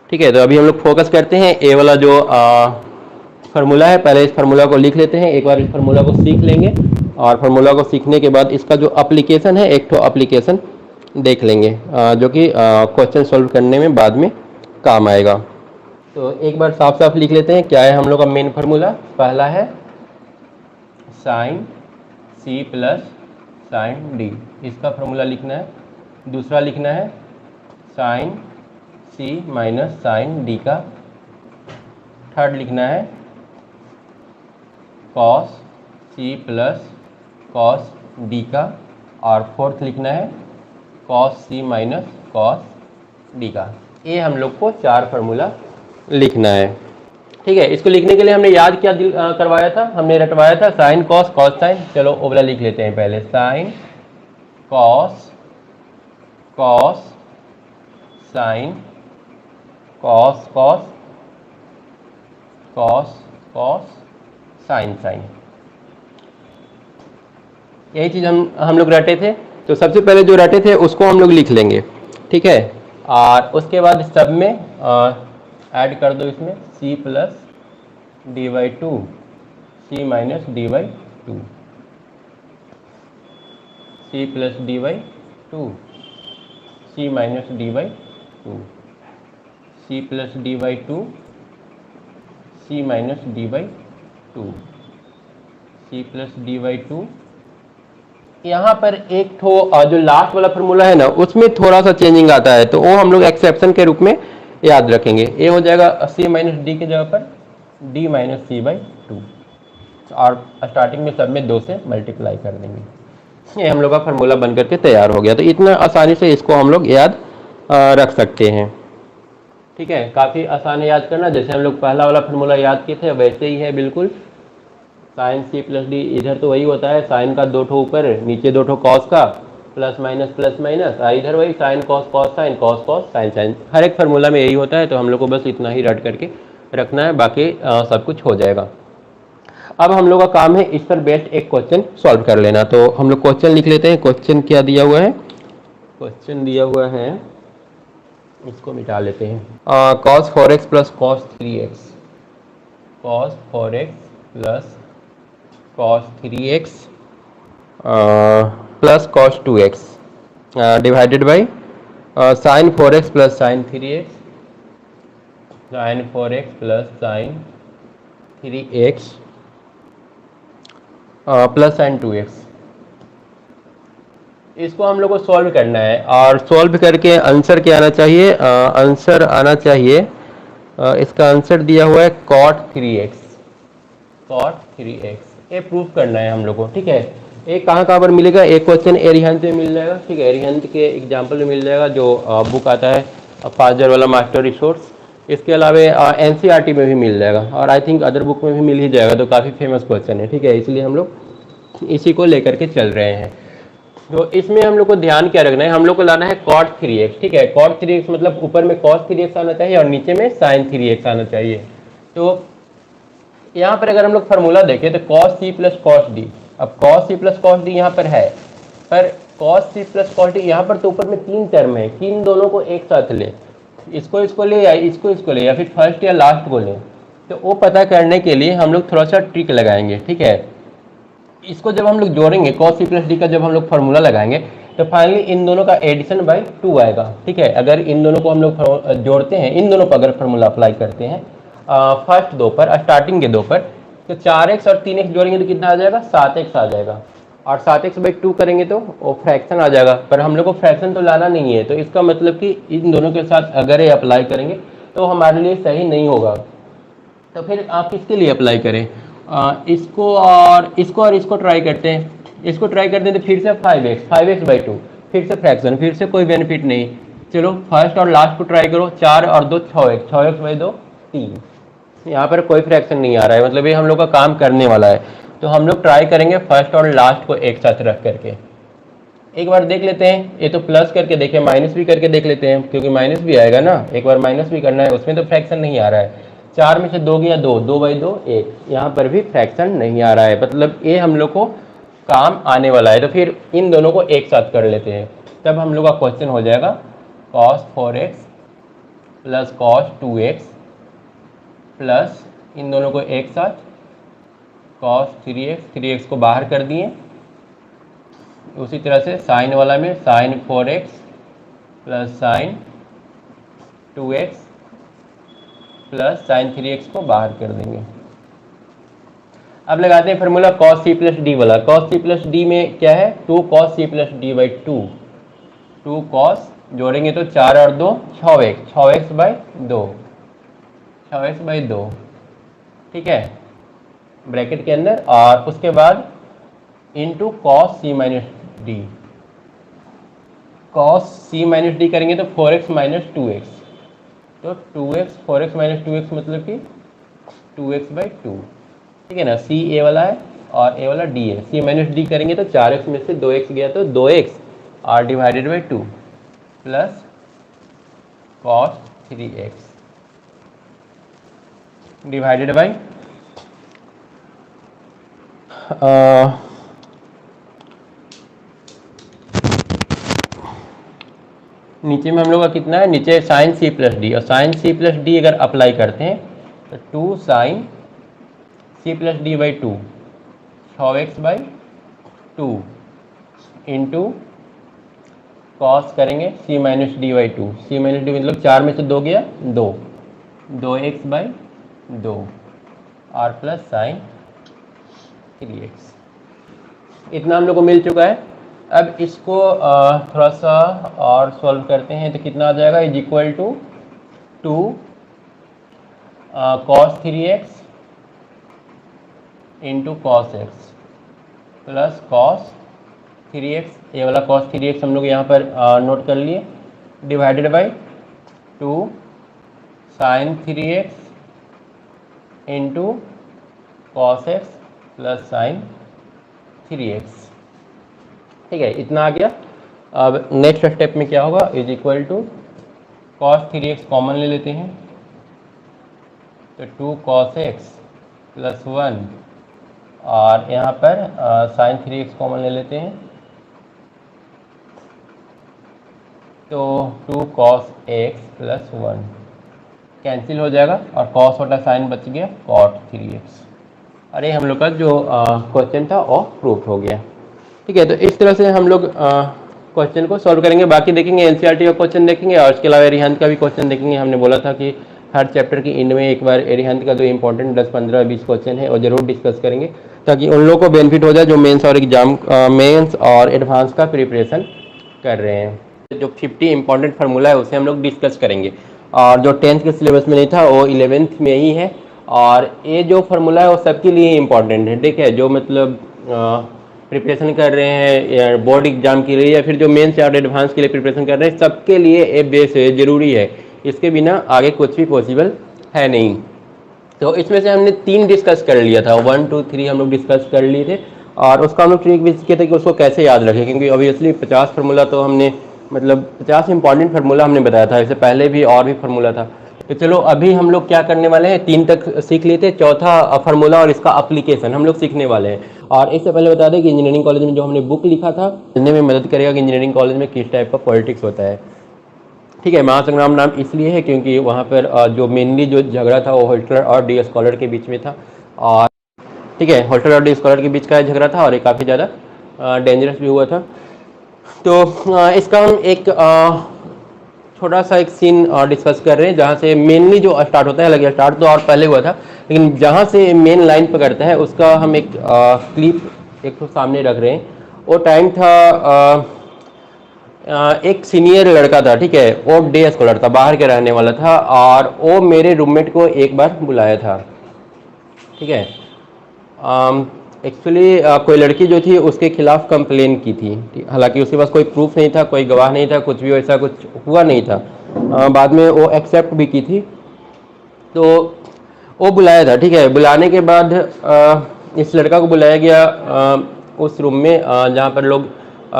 ठीक है। तो अभी हम लोग फोकस करते हैं ए वाला जो फार्मूला है, पहले इस फार्मूला को लिख लेते हैं, एक बार इस फार्मूला को सीख लेंगे, और फार्मूला को सीखने के बाद इसका जो एप्लीकेशन है, एक तो एप्लीकेशन देख लेंगे जो कि क्वेश्चन सॉल्व करने में बाद में काम आएगा। तो एक बार साफ साफ लिख लेते हैं, क्या है हम लोग का मेन फार्मूला। पहला है sine C plus sine D, इसका फार्मूला लिखना है। दूसरा लिखना है sine C minus sine D का। थर्ड लिखना है cos C plus cos D का। और फोर्थ लिखना है cos C minus cos D का। ये हम लोग को 4 फार्मूला लिखना है, ठीक है। इसको लिखने के लिए हमने याद क्या करवाया था, हमने रटवाया था साइन कॉस कॉस साइन। चलो वो वाला लिख लेते हैं पहले, sine cos cos sine cos cos cos cos sine sine, यही चीज़ हम लोग रटे थे। तो सबसे पहले जो रटे थे उसको हम लोग लिख लेंगे, ठीक है। और उसके बाद सब में ऐड कर दो इसमें c plus D by two, C minus D by two, C plus D by two, C minus D by two, C plus D by two, C minus D by two, C plus D by two. यहाँ पर एक तो जो last वाला formula है ना, उसमें थोड़ा सा चेंजिंग आता है, तो वो हम लोग एक्सेप्शन के रूप में याद रखेंगे। ये हो जाएगा सी माइनस डी की जगह पर D minus C by two, और स्टार्टिंग में सब में 2 से मल्टीप्लाई कर देंगे। ये हम लोग का फार्मूला बन करके तैयार हो गया। तो इतना आसानी से इसको हम लोग याद रख सकते हैं, ठीक है। काफ़ी आसान है याद करना, जैसे हम लोग पहला वाला फार्मूला याद किए थे वैसे ही है बिल्कुल। साइन सी प्लस डी, इधर तो वही होता है, साइन का 2 ठो ऊपर, नीचे 2 ठो कॉस का, प्लस माइनस, इधर वही sine cos cos sine, cos cos sine sine. हर एक फार्मूला में यही होता है, तो हम लोग को बस इतना ही रट करके रखना है, बाकी सब कुछ हो जाएगा। अब हम लोग का काम है इस पर बेस्ड एक क्वेश्चन सॉल्व कर लेना। तो हम लोग क्वेश्चन लिख लेते हैं। क्वेश्चन क्या दिया हुआ है? क्वेश्चन दिया हुआ है, इसको मिटा लेते हैं, cos 4x plus cos 3x, cos 4x plus cos 3x plus cos 2x divided by sin 4x plus sin 3x, sin 4x plus sin 3x plus sin 2x। इसको हम लोग को सॉल्व करना है, और सॉल्व करके आंसर क्या आना चाहिए? आंसर आना चाहिए, इसका आंसर दिया हुआ है cot 3x, cot 3x। ये प्रूफ करना है हम लोग को, ठीक है। एक कहाँ पर मिलेगा? एक क्वेश्चन एरिहंत में मिल जाएगा, ठीक है। एरिहंत के एग्जाम्पल में मिल जाएगा, जो बुक आता है फाजर वाला मास्टर रिसोर्स। इसके अलावा NCERT में भी मिल जाएगा, और आई थिंक अदर बुक में भी मिल ही जाएगा। तो काफ़ी फेमस क्वेश्चन है, ठीक है, इसलिए हम लोग इसी को लेकर के चल रहे हैं। तो इसमें हम लोग को ध्यान क्या रखना है? हम लोग को लाना है cot 3x, ठीक है। cot 3x मतलब ऊपर में cos 3x आना चाहिए और नीचे में sin 3x आना चाहिए। तो यहाँ पर अगर हम लोग फार्मूला देखें तो cos c plus cos d, अब cos c plus cos d यहाँ पर है, पर cos c plus cos d यहाँ पर तो ऊपर में 3 टर्म है, किन दोनों को एक साथ ले, इसको ले, या इसको ले, या फिर फर्स्ट या लास्ट को ले। तो वो पता करने के लिए हम लोग थोड़ा सा ट्रिक लगाएंगे, ठीक है। इसको जब हम लोग जोड़ेंगे cos c प्लस डी का, जब हम लोग फार्मूला लगाएंगे तो फाइनली इन दोनों का एडिशन बाई 2 आएगा, ठीक है। अगर इन दोनों को हम लोग जोड़ते हैं, इन दोनों पर अगर फार्मूला अप्लाई करते हैं फर्स्ट 2 पर, स्टार्टिंग के 2 पर, तो 4x और 3x जोड़ेंगे तो कितना आ जाएगा? 7x आ जाएगा। और 7x बाई 2 करेंगे तो वो फ्रैक्शन आ जाएगा, पर हम लोग को फ्रैक्शन तो लाना नहीं है। तो इसका मतलब कि इन दोनों के साथ अगर ये अप्लाई करेंगे तो हमारे लिए सही नहीं होगा। तो फिर आप किसके लिए अप्लाई करें? इसको और इसको ट्राई करते हैं। इसको ट्राई करते हैं तो फिर से 5x बाई 2, फिर से फ्रैक्शन, फिर से कोई बेनिफिट नहीं। चलो फर्स्ट और लास्ट को ट्राई करो, 4 और 2 6x, 6x/2 3। यहाँ पर कोई फ्रैक्शन नहीं आ रहा है, मतलब ये हम लोग का काम करने वाला है। तो हम लोग ट्राई करेंगे फर्स्ट और लास्ट को एक साथ रख करके। एक बार देख लेते हैं, ये तो प्लस करके देखें, माइनस भी करके देख लेते हैं, क्योंकि माइनस भी आएगा ना, एक बार माइनस भी करना है, उसमें तो फ्रैक्शन नहीं आ रहा है। 4 में से 2 गया 2, 2/2 1, यहाँ पर भी फ्रैक्शन नहीं आ रहा है, मतलब ये हम लोग को काम आने वाला है। तो फिर इन दोनों को एक साथ कर लेते हैं, तब हम लोग का क्वेश्चन हो जाएगा cos 4x plus cos 2x plus इन दोनों को एक साथ cos 3x, 3x को बाहर कर दिए। उसी तरह से साइन वाला में sin 4x plus sin 2x plus sin 3x को बाहर कर देंगे। अब लगाते हैं formula cos c plus D वाला। cos c प्लस डी में क्या है, 2 cos c plus d/2, 2 cos जोड़ेंगे तो 4 और 2 6x, 6x/2, 6x/2, ठीक है, ब्रैकेट के अंदर। और उसके बाद into cos c minus D, cos c minus D करेंगे तो 4x माइनस 2x, तो 2x 4x माइनस 2x मतलब कि 2x/2, ठीक है ना। c a वाला है और a वाला d है। c माइनस डी करेंगे तो 4x में से 2x गया तो 2x और divided plus cos 3x divided by नीचे में हम लोग का कितना है, नीचे साइन c प्लस डी, और साइन c प्लस डी अगर अप्लाई करते हैं तो 2 sine c plus d/2, 6x/2 into cos करेंगे c minus d/2, c minus D मतलब 4 में से 2 गया 2, 2x/2 और प्लस साइन 3x। इतना हम लोग को मिल चुका है। अब इसको थोड़ा सा और सॉल्व करते हैं तो कितना आ जाएगा, is equal to 2 cos 3x into cos x plus cos 3x, ये वाला cos 3x हम लोग यहाँ पर नोट कर लिए, divided by 2 sign 3x into cos x plus sine 3x, ठीक है, इतना आ गया। अब नेक्स्ट स्टेप में क्या होगा, is equal to cos 3x common ले लेते हैं तो 2 cos x प्लस 1 और यहाँ पर साइन 3x कॉमन ले लेते हैं तो 2 cos x प्लस 1 कैंसिल हो जाएगा और cos वाला साइन बच गया cot 3x। अरे हम लोग का जो क्वेश्चन था वो प्रूफ हो गया, ठीक है। तो इस तरह से हम लोग क्वेश्चन को सॉल्व करेंगे। बाकी देखेंगे एनसीईआरटी का क्वेश्चन देखेंगे और इसके अलावा एरिहंत का भी क्वेश्चन देखेंगे। हमने बोला था कि हर चैप्टर की एंड में एक बार एरिहंत का जो इंपॉर्टेंट 10, 15, 20 क्वेश्चन है वो जरूर डिस्कस करेंगे, ताकि उन लोगों को बेनिफिट हो जाए जो मेंस और एग्जाम मेंस और एडवांस का प्रिपरेशन कर रहे हैं। जो 50 इंपॉर्टेंट फार्मूला है उसे हम लोग डिस्कस करेंगे, और जो 10th के सिलेबस में नहीं था वो 11th में ही है। और ये जो फार्मूला है वो सबके लिए इंपॉर्टेंट है, ठीक है, जो मतलब प्रिपरेशन कर रहे हैं या बोर्ड एग्जाम के लिए या फिर जो मेंस और एडवांस के लिए प्रिपरेशन कर रहे हैं, सबके लिए ये बेस है, ज़रूरी है। इसके बिना आगे कुछ भी पॉसिबल है नहीं। तो इसमें से हमने 3 डिस्कस कर लिया था, 1, 2, 3 हम लोग डिस्कस कर लिए थे, और उसका हम लोग ट्रिक भी सीखे थे कि उसको कैसे याद रखें, क्योंकि ऑब्वियसली 50 फार्मूला तो हमने मतलब 50 इंपॉर्टेंट फार्मूला हमने बताया था, इससे पहले भी और भी फार्मूला था। तो चलो अभी हम लोग क्या करने वाले हैं, 3 तक सीख लिए थे, चौथा फार्मूला और इसका एप्लीकेशन हम लोग सीखने वाले हैं। और इससे पहले बता दें कि इंजीनियरिंग कॉलेज में जो हमने बुक लिखा था, जानने में मदद करेगा कि इंजीनियरिंग कॉलेज में किस टाइप का पॉलिटिक्स होता है, ठीक है। महासंग्राम नाम इसलिए है क्योंकि वहाँ पर जो मेनली जो झगड़ा था वो होल्टर और डी स्कॉलर के बीच में था, और ठीक है, होल्टर और डी स्कॉलर के बीच का झगड़ा था और ये काफ़ी ज़्यादा डेंजरस भी हुआ था। तो इसका हम एक छोटा सा एक सीन डिस्कस कर रहे हैं, जहाँ से मेनली जो स्टार्ट होता है, हालांकि स्टार्ट तो और पहले हुआ था, लेकिन जहाँ से मेन लाइन पकड़ता है उसका हम एक क्लिप एक तो सामने रख रहे हैं। वो टाइम था एक सीनियर लड़का था, ठीक है, वो डे स्कॉलर था, बाहर के रहने वाला था, और वो मेरे रूममेट को एक बार बुलाया था, ठीक है। एक्चुअली कोई लड़की जो थी उसके खिलाफ कंप्लेन की थी, हालांकि उसके पास कोई प्रूफ नहीं था, कोई गवाह नहीं था, कुछ भी वैसा कुछ हुआ नहीं था। बाद में वो एक्सेप्ट भी की थी। तो वो बुलाया था, ठीक है। बुलाने के बाद इस लड़का को बुलाया गया उस रूम में जहाँ पर लोग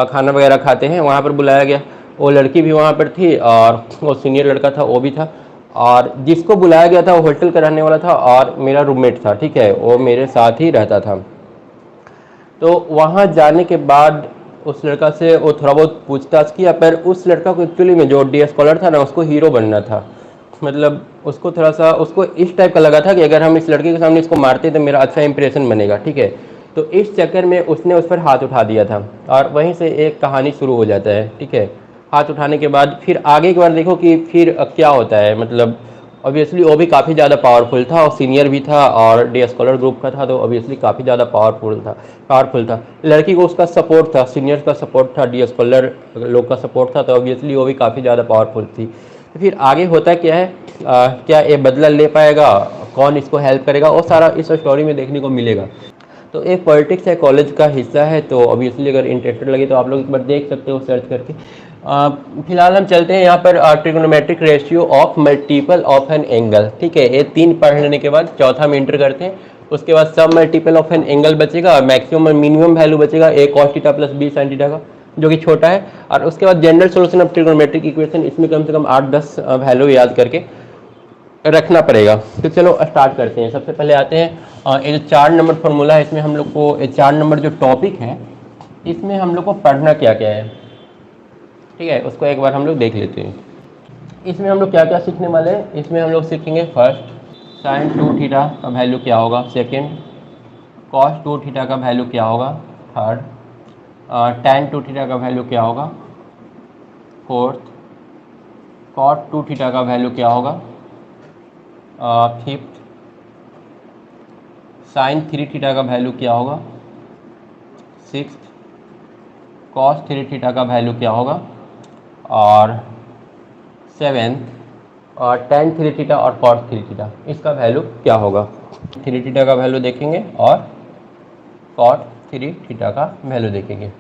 खाना वगैरह खाते हैं, वहाँ पर बुलाया गया। वो लड़की भी वहाँ पर थी और वो सीनियर लड़का था वो भी था। और जिसको बुलाया गया था वो होटल का रहने वाला था और मेरा रूममेट था, ठीक है, वो मेरे साथ ही रहता था। तो वहाँ जाने के बाद उस लड़का से वो थोड़ा बहुत पूछताछ किया, पर उस लड़का को एक्चुअली में जो डी स्कॉलर था ना, उसको हीरो बनना था। मतलब उसको थोड़ा सा उसको इस टाइप का लगा था कि अगर हम इस लड़के के सामने इसको मारते तो मेरा अच्छा इंप्रेशन बनेगा, ठीक है। तो इस चक्कर में उसने उस पर हाथ उठा दिया था और वहीं से एक कहानी शुरू हो जाता है, ठीक है। हाथ उठाने के बाद फिर आगे एक बार देखो कि फिर क्या होता है। मतलब ऑब्वियसली वो भी काफ़ी ज़्यादा पावरफुल था और सीनियर भी था और डे स्कॉलर ग्रुप का था, तो ऑब्वियसली काफ़ी ज़्यादा पावरफुल था। लड़की को उसका सपोर्ट था, सीनियर्स का सपोर्ट था, डी स्कॉलर लोग का सपोर्ट था, तो ऑब्वियसली वो भी काफ़ी ज़्यादा पावरफुल थी। तो फिर आगे होता क्या है, क्या ये बदला ले पाएगा, कौन इसको हेल्प करेगा, वो सारा इस स्टोरी में देखने को मिलेगा। तो एक पॉलिटिक्स है, कॉलेज का हिस्सा है, तो ऑब्वियसली अगर इंटरेस्टेड लगे तो आप लोग एक बार देख सकते हो सर्च करके। फिलहाल हम चलते हैं यहाँ पर trigonometric ratio of multiple of an angle, ठीक है। ये 3 पढ़ लेने के बाद चौथा हम इंटर करते हैं। उसके बाद सब मल्टीपल ऑफ एन एंगल बचेगा, मैक्सिमम और मिनिमम वैल्यू बचेगा A cos theta plus B sine theta का, जो कि छोटा है। और उसके बाद general solution of trigonometric equation, इसमें कम से कम 8-10 वैल्यू याद करके रखना पड़ेगा। तो चलो स्टार्ट करते हैं। सबसे पहले आते हैं ये जो 4 नंबर फॉर्मूला है, इसमें हम लोग को 4 नंबर जो टॉपिक है इसमें हम लोग को पढ़ना क्या क्या है, ठीक है, उसको एक बार हम लोग देख लेते हैं। इसमें हम लोग क्या क्या सीखने वाले हैं। इसमें हम लोग सीखेंगे फर्स्ट साइन 2 थीटा का वैल्यू क्या होगा, सेकेंड कॉस 2 थीटा का वैल्यू क्या होगा, थर्ड टैन 2 थीटा का वैल्यू क्या होगा, फोर्थ कॉट 2 थीटा का वैल्यू क्या होगा, फिफ्थ साइन 3 थीटा का वैल्यू क्या होगा, सिक्स्थ कॉस 3 थीटा का वैल्यू क्या होगा, और सेवेंथ और टैन 3 थीटा और कॉस 3 थीटा इसका वैल्यू क्या होगा। 3 थीटा का वैल्यू देखेंगे और कॉट 3 थीटा का वैल्यू देखेंगे,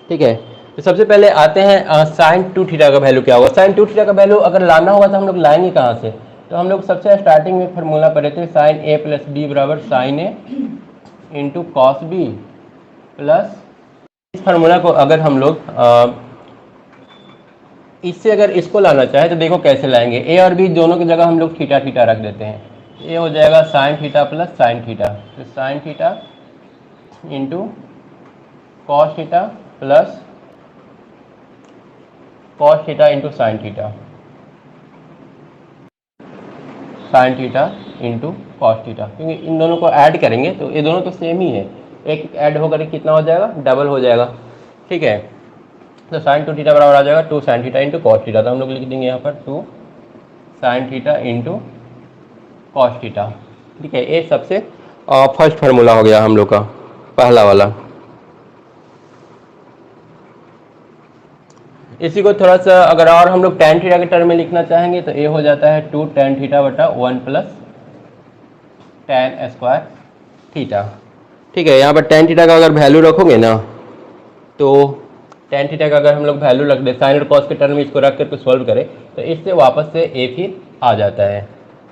ठीक है। तो सबसे पहले आते हैं साइन 2 थीटा का वैल्यू क्या होगा। साइन 2 थीटा का वैल्यू अगर लाना होगा तो हम लोग लाएंगे कहाँ से। तो हम लोग सबसे स्टार्टिंग में फार्मूला पढ़े थे, साइन ए प्लस बी बराबर sign A into cos B plus. इस फार्मूला को अगर हम लोग इससे अगर इसको लाना चाहे तो देखो कैसे लाएंगे। ए और बी दोनों की जगह हम लोग थीटा थीटा रख देते हैं। ए हो जाएगा sine theta plus sine theta, तो sine theta into cos theta plus cos theta into sine theta, sine theta into cos theta, क्योंकि इन दोनों को ऐड करेंगे तो ये दोनों तो सेम ही है, एक ऐड होकर कितना हो जाएगा, डबल हो जाएगा, ठीक है। तो साइन 2 थीटा बराबर आ जाएगा 2 sine theta into cos theta. तो हम लोग लिख देंगे यहाँ पर 2 sine theta into cos theta, ठीक है। ये सबसे फर्स्ट फार्मूला हो गया हम लोग का, पहला वाला। इसी को थोड़ा सा अगर और हम लोग tan थीटा के टर्म में लिखना चाहेंगे तो ये हो जाता है 2 tan थीटा बटा 1 प्लस tan स्क्वायर थीटा, ठीक है। यहाँ पर tan थीटा का अगर वैल्यू रखोगे ना तो tan थीटा का अगर हम लोग वैल्यू रख दे साइन और कॉस के टर्म में इसको रख करके सॉल्व करें तो इससे वापस से ए फिर आ जाता है,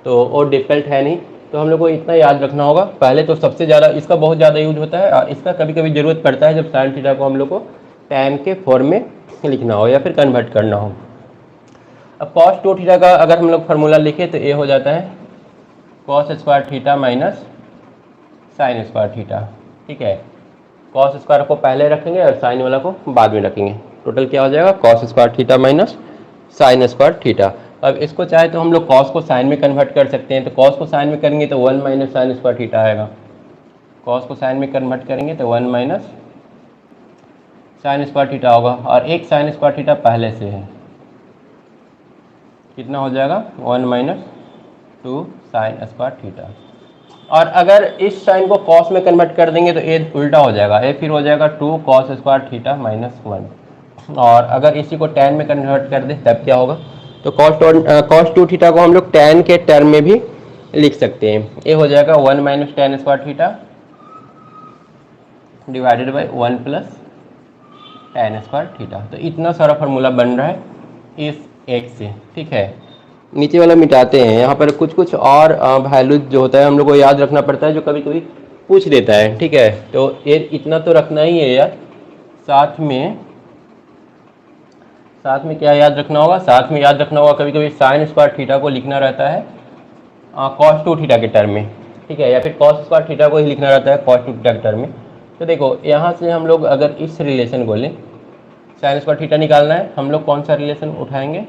तो और डिफिकल्ट है नहीं। तो हम लोग को इतना याद रखना होगा। पहले तो सबसे ज़्यादा इसका बहुत ज़्यादा यूज होता है और इसका कभी कभी ज़रूरत पड़ता है जब साइन थीटा को हम लोग को tan के फॉर्म में लिखना हो या फिर कन्वर्ट करना हो। अब कॉस 2 थीटा का अगर हम लोग फार्मूला लिखे तो ये हो जाता है cos square theta minus sine square theta, ठीक है। कॉस स्क्वायर को पहले रखेंगे और साइन वाला को बाद में रखेंगे। टोटल क्या हो जाएगा, cos square theta minus sine square theta. अब इसको चाहे तो हम लोग कॉस को साइन में कन्वर्ट कर सकते हैं, तो कॉस को साइन में करेंगे तो 1 माइनस साइन स्क्वायर थीटा आएगा। कॉस को साइन में कन्वर्ट करेंगे तो 1 माइनस साइन स्क्वायर थीटा होगा, और एक साइन स्क्वायर थीटा पहले से है, कितना हो जाएगा 1 माइनस 2 साइन स्क्वायर थीटा। और अगर इस साइन को कॉस में कन्वर्ट कर देंगे तो ये उल्टा हो जाएगा, ये फिर हो जाएगा 2 कॉस स्क्वायर थीटा माइनस 1। और अगर इसी को tan में कन्वर्ट कर दें तब क्या होगा, तो कॉस 2 थीटा को हम लोग tan के टर्म में भी लिख सकते हैं। ये हो जाएगा 1 minus tan square theta divided by 1 plus tan square theta. तो इतना सारा फार्मूला बन रहा है इस एक से, ठीक है। नीचे वाला मिटाते हैं, यहाँ पर कुछ कुछ और वैल्यूज जो होता है हम लोग को याद रखना पड़ता है, जो कभी कभी पूछ देता है, ठीक है। तो ये इतना तो रखना ही है यार। साथ में क्या याद रखना होगा, साथ में याद रखना होगा कभी कभी साइन स्क्वायर थीटा को लिखना रहता है कॉस 2 थीटा के टर्म में, ठीक है, या फिर कॉस स्क्वायर थीटा को ही लिखना रहता है कॉस 2 थीटा के टर्म में। तो देखो यहाँ से हम लोग अगर इस रिलेशन को लें, साइन स्क्वायर थीटा निकालना है, हम लोग कौन सा रिलेशन उठाएंगे,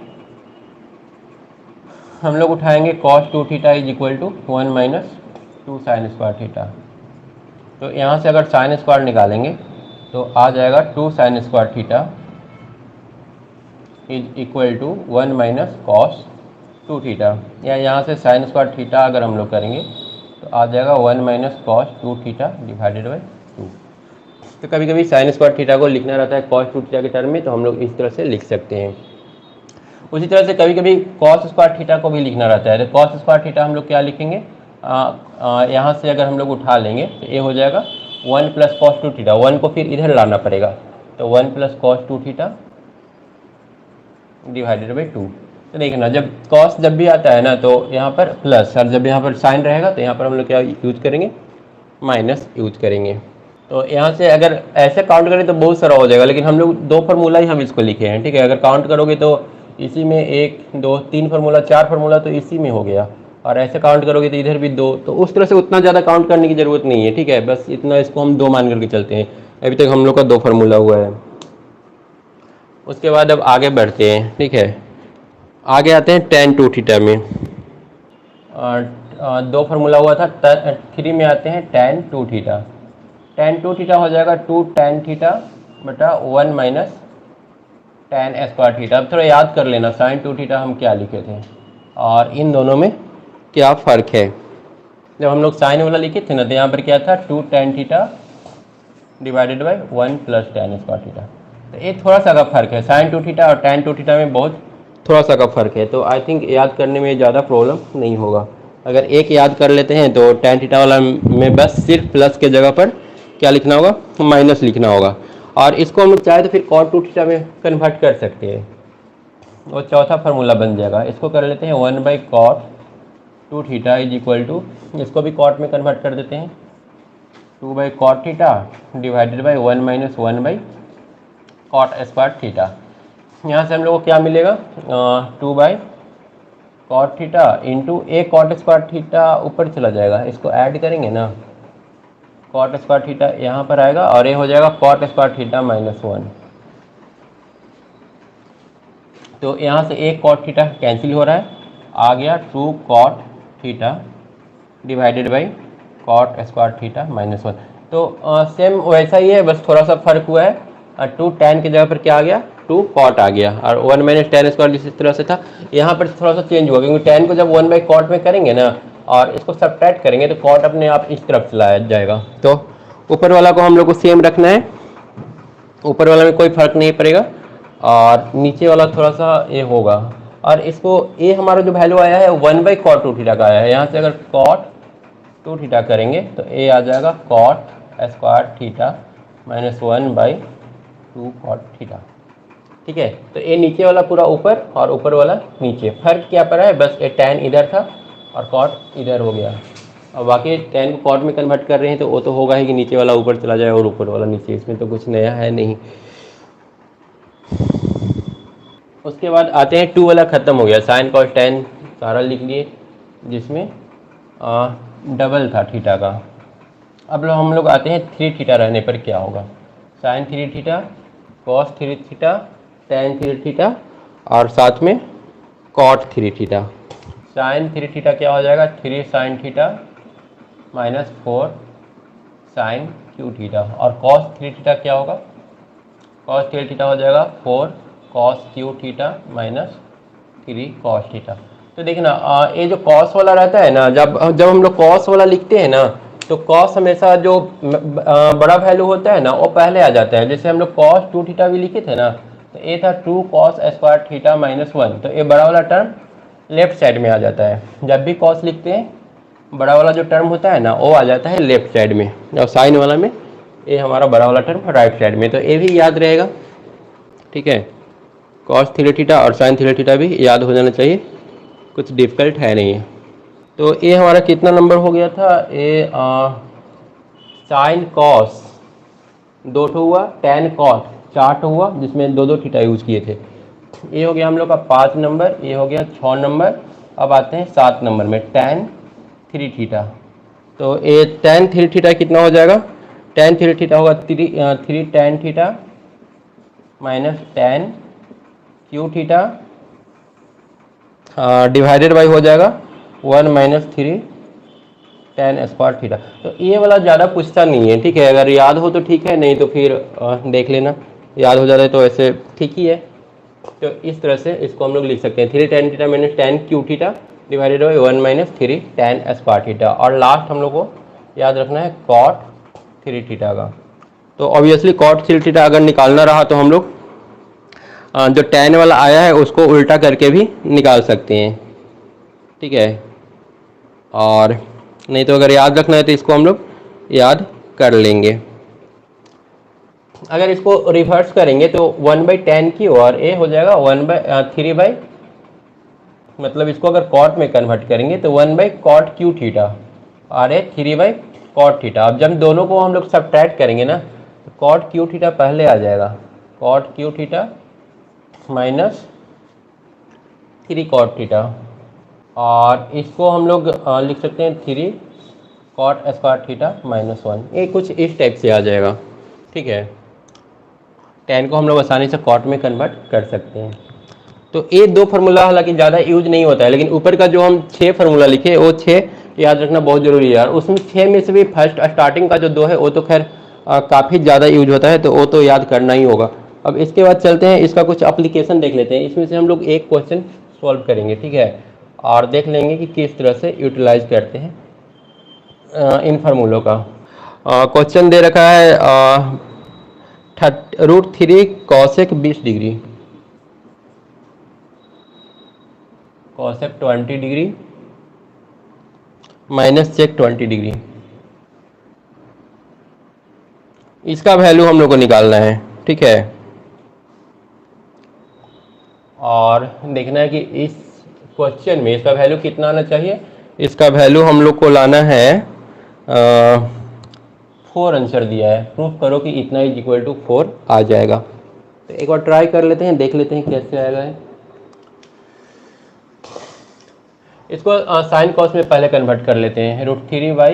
हम लोग उठाएंगे cos 2 theta is equal to 1 minus 2 sine square theta. तो यहाँ से अगर साइन स्क्वायर निकालेंगे तो आ जाएगा 2 sine square theta is equal to 1 minus cos 2 theta, या यहाँ से साइन स्क्वायर थीटा अगर हम लोग करेंगे तो आ जाएगा 1 minus cos 2 theta divided by 2। तो कभी कभी साइन स्क्वायर थीटा को लिखना रहता है कॉस 2 थीटा के टर्म में, तो हम लोग इस तरह से लिख सकते हैं। उसी तरह से कभी कभी कॉस स्क्वायर थीटा को भी लिखना रहता है, तो कॉस स्क्वायर थीटा हम लोग क्या लिखेंगे, यहाँ से अगर हम लोग उठा लेंगे तो ये हो जाएगा 1 प्लस कॉस 2 थीटा, 1 को फिर इधर लाना पड़ेगा, तो 1 plus cos 2 theta divided by 2। तो देखना जब कॉस जब भी आता है ना तो यहाँ पर प्लस, और जब यहाँ पर साइन रहेगा तो यहाँ पर हम लोग क्या यूज करेंगे, माइनस यूज करेंगे। तो यहाँ से अगर ऐसे काउंट करें तो बहुत सारा हो जाएगा, लेकिन हम लोग 2 फार्मूला ही हम इसको लिखे हैं, ठीक है। अगर काउंट करोगे तो इसी में 1 2 3 फार्मूला 4 फार्मूला तो इसी में हो गया, और ऐसे काउंट करोगे तो इधर भी 2, तो उस तरह से उतना ज़्यादा काउंट करने की ज़रूरत नहीं है, ठीक है। बस इतना इसको हम 2 मान करके चलते हैं। अभी तक हम लोग का 2 फार्मूला हुआ है। उसके बाद अब आगे बढ़ते हैं, ठीक है। आगे आते हैं tan 2 थीटा में, 2 फार्मूला हुआ था, 3 में आते हैं tan 2 थीटा। tan 2 थीटा हो जाएगा 2 tan थीटा बटा 1 माइनस tan स्क्वायर थीटा। अब थोड़ा याद कर लेना sin 2 थीटा हम क्या लिखे थे और इन दोनों में क्या फ़र्क है। जब हम लोग साइन वाला लिखे थे ना तो यहाँ पर क्या था, 2 tan theta divided by 1 plus tan square theta. तो ये थोड़ा सा का फर्क है, साइन 2 थीटा और tan 2 थीटा में बहुत थोड़ा सा का फर्क है। तो आई थिंक याद करने में ज़्यादा प्रॉब्लम नहीं होगा। अगर एक याद कर लेते हैं तो tan थीटा वाला में बस सिर्फ प्लस के जगह पर क्या लिखना होगा, माइनस लिखना होगा, और इसको हम लोग चाहे तो फिर cot 2 थीटा में कन्वर्ट कर सकते हैं, वो चौथा फार्मूला बन जाएगा। इसको कर लेते हैं 1 by cot 2 theta is equal to, इसको भी कॉट में कन्वर्ट कर देते हैं, 2 by cot theta divided by 1 minus 1 by cot square theta. यहाँ से हम लोग को क्या मिलेगा, 2 by cot theta into a cot square theta ऊपर चला जाएगा, इसको ऐड करेंगे ना, कॉट स्क्वायर थीटा यहाँ पर आएगा और ये हो जाएगा कॉट स्क्वायर थीटा माइनस 1। तो यहाँ से एक कॉट थीटा कैंसिल हो रहा है, आ गया 2 cot theta divided by cot square theta minus 1। तो सेम वैसा ही है, बस थोड़ा सा फर्क हुआ है, 2 tan की जगह पर क्या आ गया, 2 कॉट आ गया, और 1 माइनस tan स्क्वायर जिस तरह से था यहाँ पर थोड़ा सा चेंज हुआ, क्योंकि tan को जब 1 बाई कॉट में करेंगे ना और इसको सब्ट्रैक्ट करेंगे तो कॉट अपने आप इस तरफ चला जाएगा। तो ऊपर वाला को हम लोग को सेम रखना है, ऊपर वाला में कोई फर्क नहीं पड़ेगा, और नीचे वाला थोड़ा सा ये होगा, और इसको ये हमारा जो वैल्यू आया है 1 बाई कॉट 2 थीटा का आया है। यहाँ से अगर कॉट 2 थीटा करेंगे तो ये आ जाएगा cot square theta minus 1 by 2 cot theta, ठीक है। तो ये नीचे वाला पूरा ऊपर और ऊपर वाला नीचे, फर्क क्या पड़ा है, बस ये tan इधर था और कॉट इधर हो गया, और बाकी tan को कॉट में कन्वर्ट कर रहे हैं तो वो तो होगा ही कि नीचे वाला ऊपर चला जाए और ऊपर वाला नीचे, इसमें तो कुछ नया है नहीं। उसके बाद आते हैं 2 वाला ख़त्म हो गया, साइन कॉस tan सारा लिख लिए जिसमें डबल था थीटा का। अब हम लोग आते हैं 3 थीटा रहने पर क्या होगा, sine 3 theta cos 3 theta tan 3 theta और साथ में कॉट 3 थीटा। साइन 3 थीटा क्या हो जाएगा, 3 sine theta minus 4 sine cube theta, और कॉस 3 थीटा क्या होगा, कॉस 3 थीटा हो जाएगा 4 cos cube theta minus 3 cos theta. तो देखना ये जो कॉस वाला रहता है ना, जब हम लोग कॉस वाला लिखते हैं ना तो कॉस हमेशा जो बड़ा वैल्यू होता है ना वो पहले आ जाता है। जैसे हम लोग कॉस 2 थीटा भी लिखे थे ना तो ये था 2 कॉस स्क्वायर थीटा माइनस 1, तो ये बड़ा वाला टर्म लेफ्ट साइड में आ जाता है। जब भी कॉस लिखते हैं बड़ा वाला जो टर्म होता है ना वो आ जाता है लेफ्ट साइड में, और साइन वाला में ए हमारा बड़ा वाला टर्म राइट साइड में, तो ए भी याद रहेगा। ठीक है, कॉस थीटा थीटा और साइन थीटा थीटा भी याद हो जाना चाहिए, कुछ डिफिकल्ट है नहीं है। तो ए हमारा कितना नंबर हो गया था, ए साइन कॉस 2 ठो हुआ, टेन कॉस 4 ठो हुआ, जिसमें 2 थीटा यूज किए थे। ये हो गया हम लोग का 5 नंबर, ये हो गया 6 नंबर। अब आते हैं 7 नंबर में, टेन 3 थीटा। तो ये टेन 3 थीटा कितना हो जाएगा, टेन 3 थीटा होगा 3 tan theta minus ten Q theta divided by हो जाएगा 1 माइनस 3 टेन स्क्वायर थीटा। तो ये वाला ज़्यादा पूछता नहीं है, ठीक है, अगर याद हो तो ठीक है, नहीं तो फिर देख लेना, याद हो जाता है तो ऐसे ठीक ही है। तो इस तरह से इसको हम लोग लिख सकते हैं 3 tan theta minus ten Q theta divided by 1 minus 3 ten square theta, और लास्ट हम लोग को याद रखना है कॉट 3 थीटा का। तो ऑब्वियसली कॉट 3 थीटा अगर निकालना रहा तो हम लोग जो टेन वाला आया है उसको उल्टा करके भी निकाल सकते हैं, ठीक है, और नहीं तो अगर याद रखना है तो इसको हम लोग याद कर लेंगे। अगर इसको रिवर्स करेंगे तो 1/10 की और ए हो जाएगा 1/3 बाई, मतलब इसको अगर कॉट में कन्वर्ट करेंगे तो 1/cot क्यू थीटा और ए 3/cot थीटा। अब जब दोनों को हम लोग सब्ट्रैक्ट करेंगे ना तो cot क्यू थीटा पहले आ जाएगा, cot Q theta minus 3 cot theta, और इसको हम लोग लिख सकते हैं 3 cot स्क्वायर थीटा माइनस 1। ये कुछ इस टाइप से आ जाएगा, ठीक है। टेन को हम लोग आसानी से कॉट में कन्वर्ट कर सकते हैं। तो ये 2 फार्मूला हालांकि ज़्यादा यूज नहीं होता है, लेकिन ऊपर का जो हम 6 फार्मूला लिखे वो 6 याद रखना बहुत ज़रूरी है यार। उसमें 6 में से भी फर्स्ट स्टार्टिंग का जो 2 है वो तो खैर काफ़ी ज़्यादा यूज होता है, तो वो तो याद करना ही होगा। अब इसके बाद चलते हैं, इसका कुछ एप्लीकेशन देख लेते हैं। इसमें से हम लोग एक क्वेश्चन सॉल्व करेंगे, ठीक है, और देख लेंगे कि किस तरह से यूटिलाइज करते हैं इन फार्मूलों का। क्वेश्चन दे रखा है √3 cosec 20 degree, cosec 20 degree minus sec 20 degree, इसका वैल्यू हम लोग को निकालना है, ठीक है, और देखना है कि इस क्वेश्चन में इसका वैल्यू कितना आना चाहिए। इसका वैल्यू हम लोग को लाना है 4 आंसर दिया है, प्रूफ करो कि इतना इज इक्वल टू 4 आ जाएगा। तो एक बार ट्राई कर लेते हैं, देख लेते हैं कैसे आएगा है। इसको साइन कॉस में पहले कन्वर्ट कर लेते हैं। √3 बाई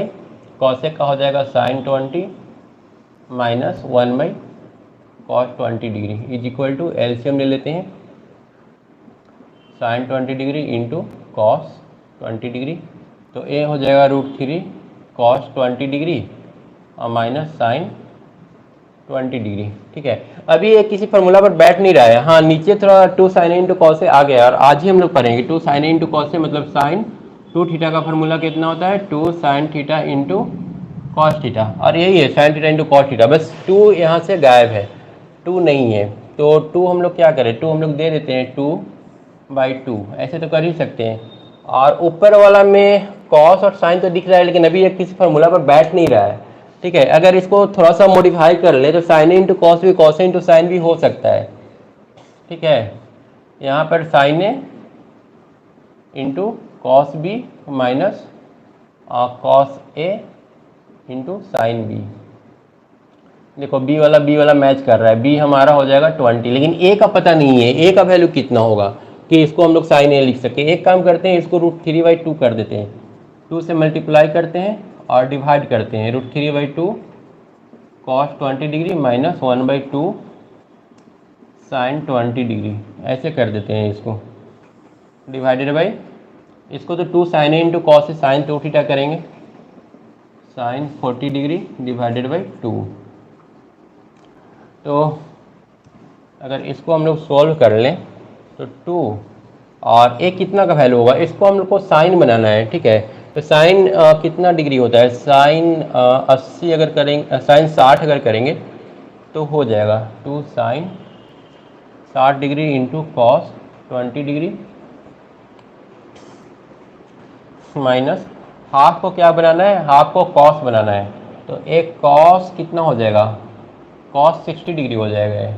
कॉसेक का हो जाएगा sine 20 minus 1/cos 20 degree is equal to LCM ले लेते हैं, sine 20 degree into cos 20 degree. तो ए हो जाएगा √3 cos 20 डिग्री और माइनस साइन 20 डिग्री, ठीक है। अभी ये किसी फार्मूला पर बैठ नहीं रहा है, हाँ नीचे थोड़ा 2 sin a इंटू कॉस आ गया, और आज ही हम लोग पढ़ेंगे 2 sin a इंटू कॉस, मतलब साइन 2 थीटा का फार्मूला कितना होता है 2 sin theta into cos theta, और यही है sin theta into cos theta, बस 2 यहाँ से गायब है, 2 नहीं है, तो 2 हम लोग क्या करें, 2 हम लोग दे देते हैं 2/2, ऐसे तो कर ही सकते हैं। और ऊपर वाला में कॉस और साइन तो दिख रहा है, लेकिन अभी ये किसी फार्मूला पर बैठ नहीं रहा है, ठीक है। अगर इसको थोड़ा सा मॉडिफाई कर ले तो साइन ए इंटू कॉस भी कॉस ए इंटू साइन भी हो सकता है, ठीक है। यहाँ पर sine A into cos B minus cos A into sine B. देखो बी वाला मैच कर रहा है, बी हमारा हो जाएगा 20, लेकिन ए का पता नहीं है, ए का वैल्यू कितना होगा कि इसको हम लोग साइन ए लिख सके। एक काम करते हैं, इसको √3/2 कर देते हैं, 2 से मल्टीप्लाई करते हैं और डिवाइड करते हैं, √3/2 cos 20 degree minus 1/2 sine 20 degree, ऐसे कर देते हैं इसको, डिवाइडेड बाई इसको तो 2 sin a इंटू कॉस से साइन 2 थीटा करेंगे, साइन 40 डिग्री डिवाइडेड बाई 2। तो अगर इसको हम लोग सोल्व कर लें तो 2 और एक कितना का वैल्यू होगा, इसको हम लोग को साइन बनाना है, ठीक है। तो साइन कितना डिग्री होता है, साइन 80 अगर करेंगे, साइन 60 अगर करेंगे तो हो जाएगा 2 sine 60 degree into cos 20 degree minus half को क्या बनाना है, हाफ को कॉस बनाना है, तो एक कॉस कितना हो जाएगा, कॉस 60 डिग्री हो जाएगा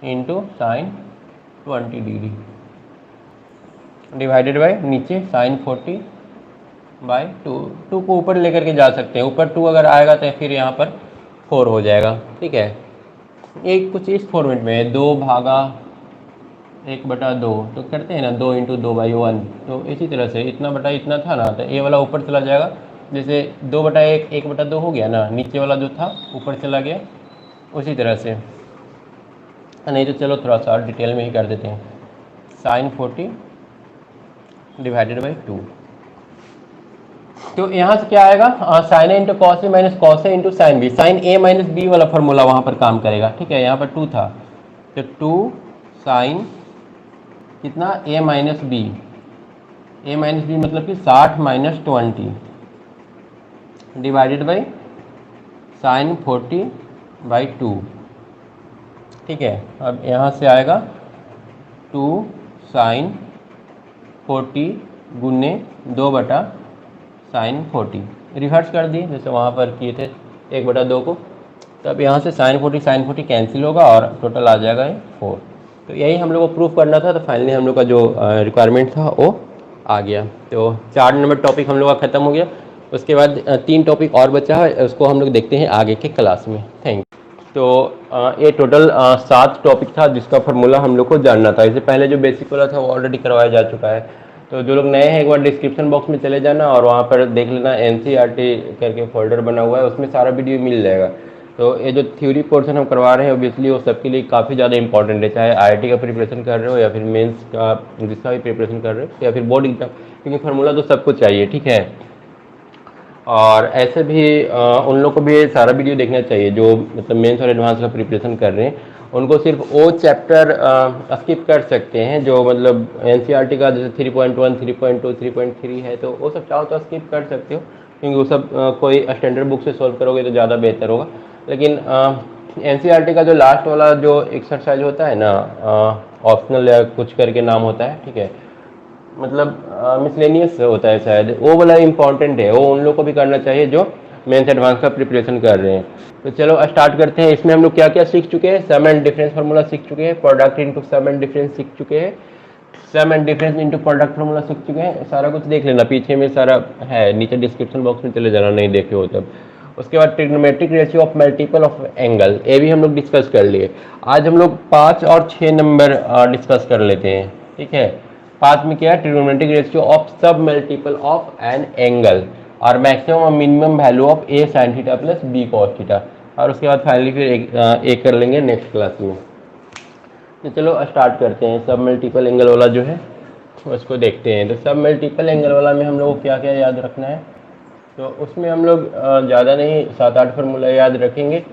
into sine 20 degree divided by नीचे साइन 40 बाई 2। 2 को ऊपर लेकर के जा सकते हैं, ऊपर 2 अगर आएगा तो फिर यहाँ पर 4 हो जाएगा। ठीक है, एक कुछ इस फॉर्मेट में है, 2 भागा 1/2, तो करते हैं ना 2 इंटू 2/1। तो इसी तरह से इतना बटा इतना था ना, तो ए वाला ऊपर चला जाएगा, जैसे 2/1 1/2 हो गया ना, नीचे वाला जो था ऊपर चला गया, उसी तरह से। नहीं तो चलो थोड़ा सा डिटेल में ही कर देते हैं, साइन 40 डिवाइडेड बाई 2। तो यहाँ से क्या आएगा, sign A into cos A minus cos A into sine B, sine A minus B वाला फॉर्मूला वहाँ पर काम करेगा। ठीक है, यहाँ पर 2 था, तो 2 साइन कितना ए माइनस बी, ए माइनस बी मतलब कि 60 minus 20 divided by sine 40 by 2। ठीक है, अब यहाँ से आएगा 2 साइन 40 गुने 2 साइन 40, रिवर्स कर दिए जैसे वहाँ पर किए थे 1/2 को। तो अब यहाँ से साइन 40 कैंसिल होगा और टोटल आ जाएगा 4। तो यही हम लोग को प्रूफ करना था, तो फाइनली हम लोग का जो रिक्वायरमेंट था वो आ गया। तो 4 नंबर टॉपिक हम लोग का ख़त्म हो गया। उसके बाद 3 टॉपिक और बचा है, उसको हम लोग देखते हैं आगे के क्लास में। Thank you. तो ये टोटल 7 टॉपिक था जिसका फार्मूला हम लोग को जानना था। इससे पहले जो बेसिक वाला था वो ऑलरेडी करवाया जा चुका है। तो जो लोग नए हैं एक बार डिस्क्रिप्शन बॉक्स में चले जाना और वहाँ पर देख लेना, NCERT करके फोल्डर बना हुआ है, उसमें सारा वीडियो मिल जाएगा। तो ये जो थ्योरी पोर्शन हम करवा रहे हैं ऑब्वियसली वो सबके लिए काफ़ी ज़्यादा इंपॉर्टेंट है, चाहे IIT का प्रिपरेशन कर रहे हो या फिर मेंस का जिसका भी प्रिपरेशन कर रहे हो या फिर बोर्ड एग्जाम, क्योंकि फार्मूला तो सबको चाहिए। ठीक है, और ऐसे भी उन लोग को भी सारा वीडियो देखना चाहिए जो मतलब मेंस और एडवांस का प्रिपरेशन कर रहे हैं। उनको सिर्फ वो चैप्टर स्किप कर सकते हैं जो मतलब NCERT का जैसे 3.1 3.2 3.3 है, तो वो सब चाहो तो स्किप कर सकते हो, क्योंकि वो सब कोई स्टैंडर्ड बुक से सॉल्व करोगे तो ज़्यादा बेहतर होगा। लेकिन NCERT का जो लास्ट वाला जो एक्सरसाइज होता है ना, ऑप्शनल या कुछ करके नाम होता है, ठीक है, मतलब मिसलेनियस होता है शायद, वो वाला इंपॉर्टेंट है, वो उन लोग को भी करना चाहिए जो मेंस एडवांस का प्रिपरेशन कर रहे हैं। तो चलो स्टार्ट करते हैं। इसमें हम लोग क्या क्या सीख चुके हैं, सम एंड डिफरेंस फार्मूला सीख चुके हैं, product into sum and difference सीख चुके हैं, sum and difference into product formula सीख चुके हैं। सारा कुछ देख लेना, पीछे में सारा है, नीचे डिस्क्रिप्शन बॉक्स में चले जाना नहीं देखे हो तब। उसके बाद trigonometric ratio of multiple of angle, ये भी हम लोग डिस्कस कर लिए। आज हम लोग 5 और 6 नंबर डिस्कस कर लेते हैं। ठीक है, 5 में क्या है, trigonometric ratio of sub multiple of an angle और मैक्सिमम और minimum value of A sine theta plus B cos theta. और उसके बाद फाइनली फिर एक कर लेंगे नेक्स्ट क्लास में। तो चलो स्टार्ट करते हैं। सब मल्टीपल एंगल वाला जो है उसको देखते हैं। तो सब मल्टीपल एंगल वाला में हम लोग को क्या क्या याद रखना है, तो उसमें हम लोग ज़्यादा नहीं 7-8 फार्मूला याद रखेंगे,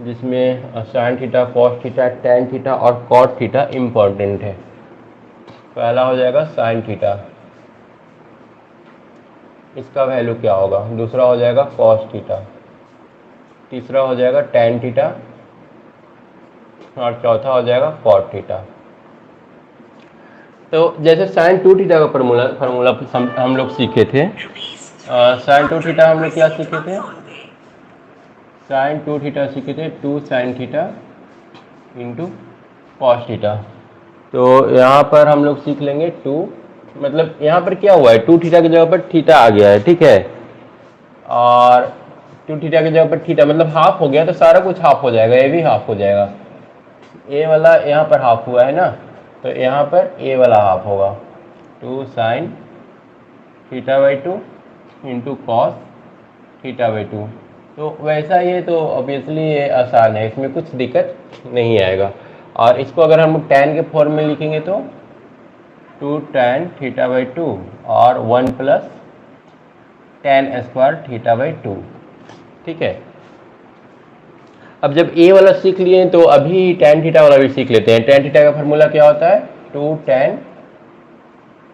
जिसमें sine theta, cos theta, tan theta और कॉट थीटा इम्पॉर्टेंट है। पहला हो जाएगा साइन थीटा, इसका वैल्यू क्या होगा। दूसरा हो जाएगा कॉस थीटा, तीसरा हो जाएगा टैन थीटा और चौथा हो जाएगा कॉट थीटा। तो जैसे साइन 2 थीटा का फार्मूला हम लोग सीखे थे। साइन 2 थीटा हम लोग क्या सीखे थे, साइन 2 थीटा सीखे थे 2 sine theta into cos theta. तो यहाँ पर हम लोग सीख लेंगे 2, मतलब यहाँ पर क्या हुआ है, 2 थीटा की जगह पर थीटा आ गया है। ठीक है, और 2 थीटा की जगह पर थीटा मतलब हाफ हो गया, तो सारा कुछ हाफ हो जाएगा, ये भी हाफ हो जाएगा। ए वाला यहाँ पर हाफ हुआ है ना, तो यहाँ पर ए वाला हाफ होगा, 2 sine theta by 2 into cos theta by 2। तो वैसा ये तो ऑब्वियसली ये आसान है, इसमें कुछ दिक्कत नहीं आएगा। और इसको अगर हम टैन के फॉर्म में लिखेंगे तो 2 टैन थीटा बाई 2 और 1 plus tan square theta by 2। ठीक है, अब जब ए वाला सीख लिए तो अभी टैन थीटा वाला भी सीख लेते हैं। टैन थीटा का फार्मूला क्या होता है, 2 टैन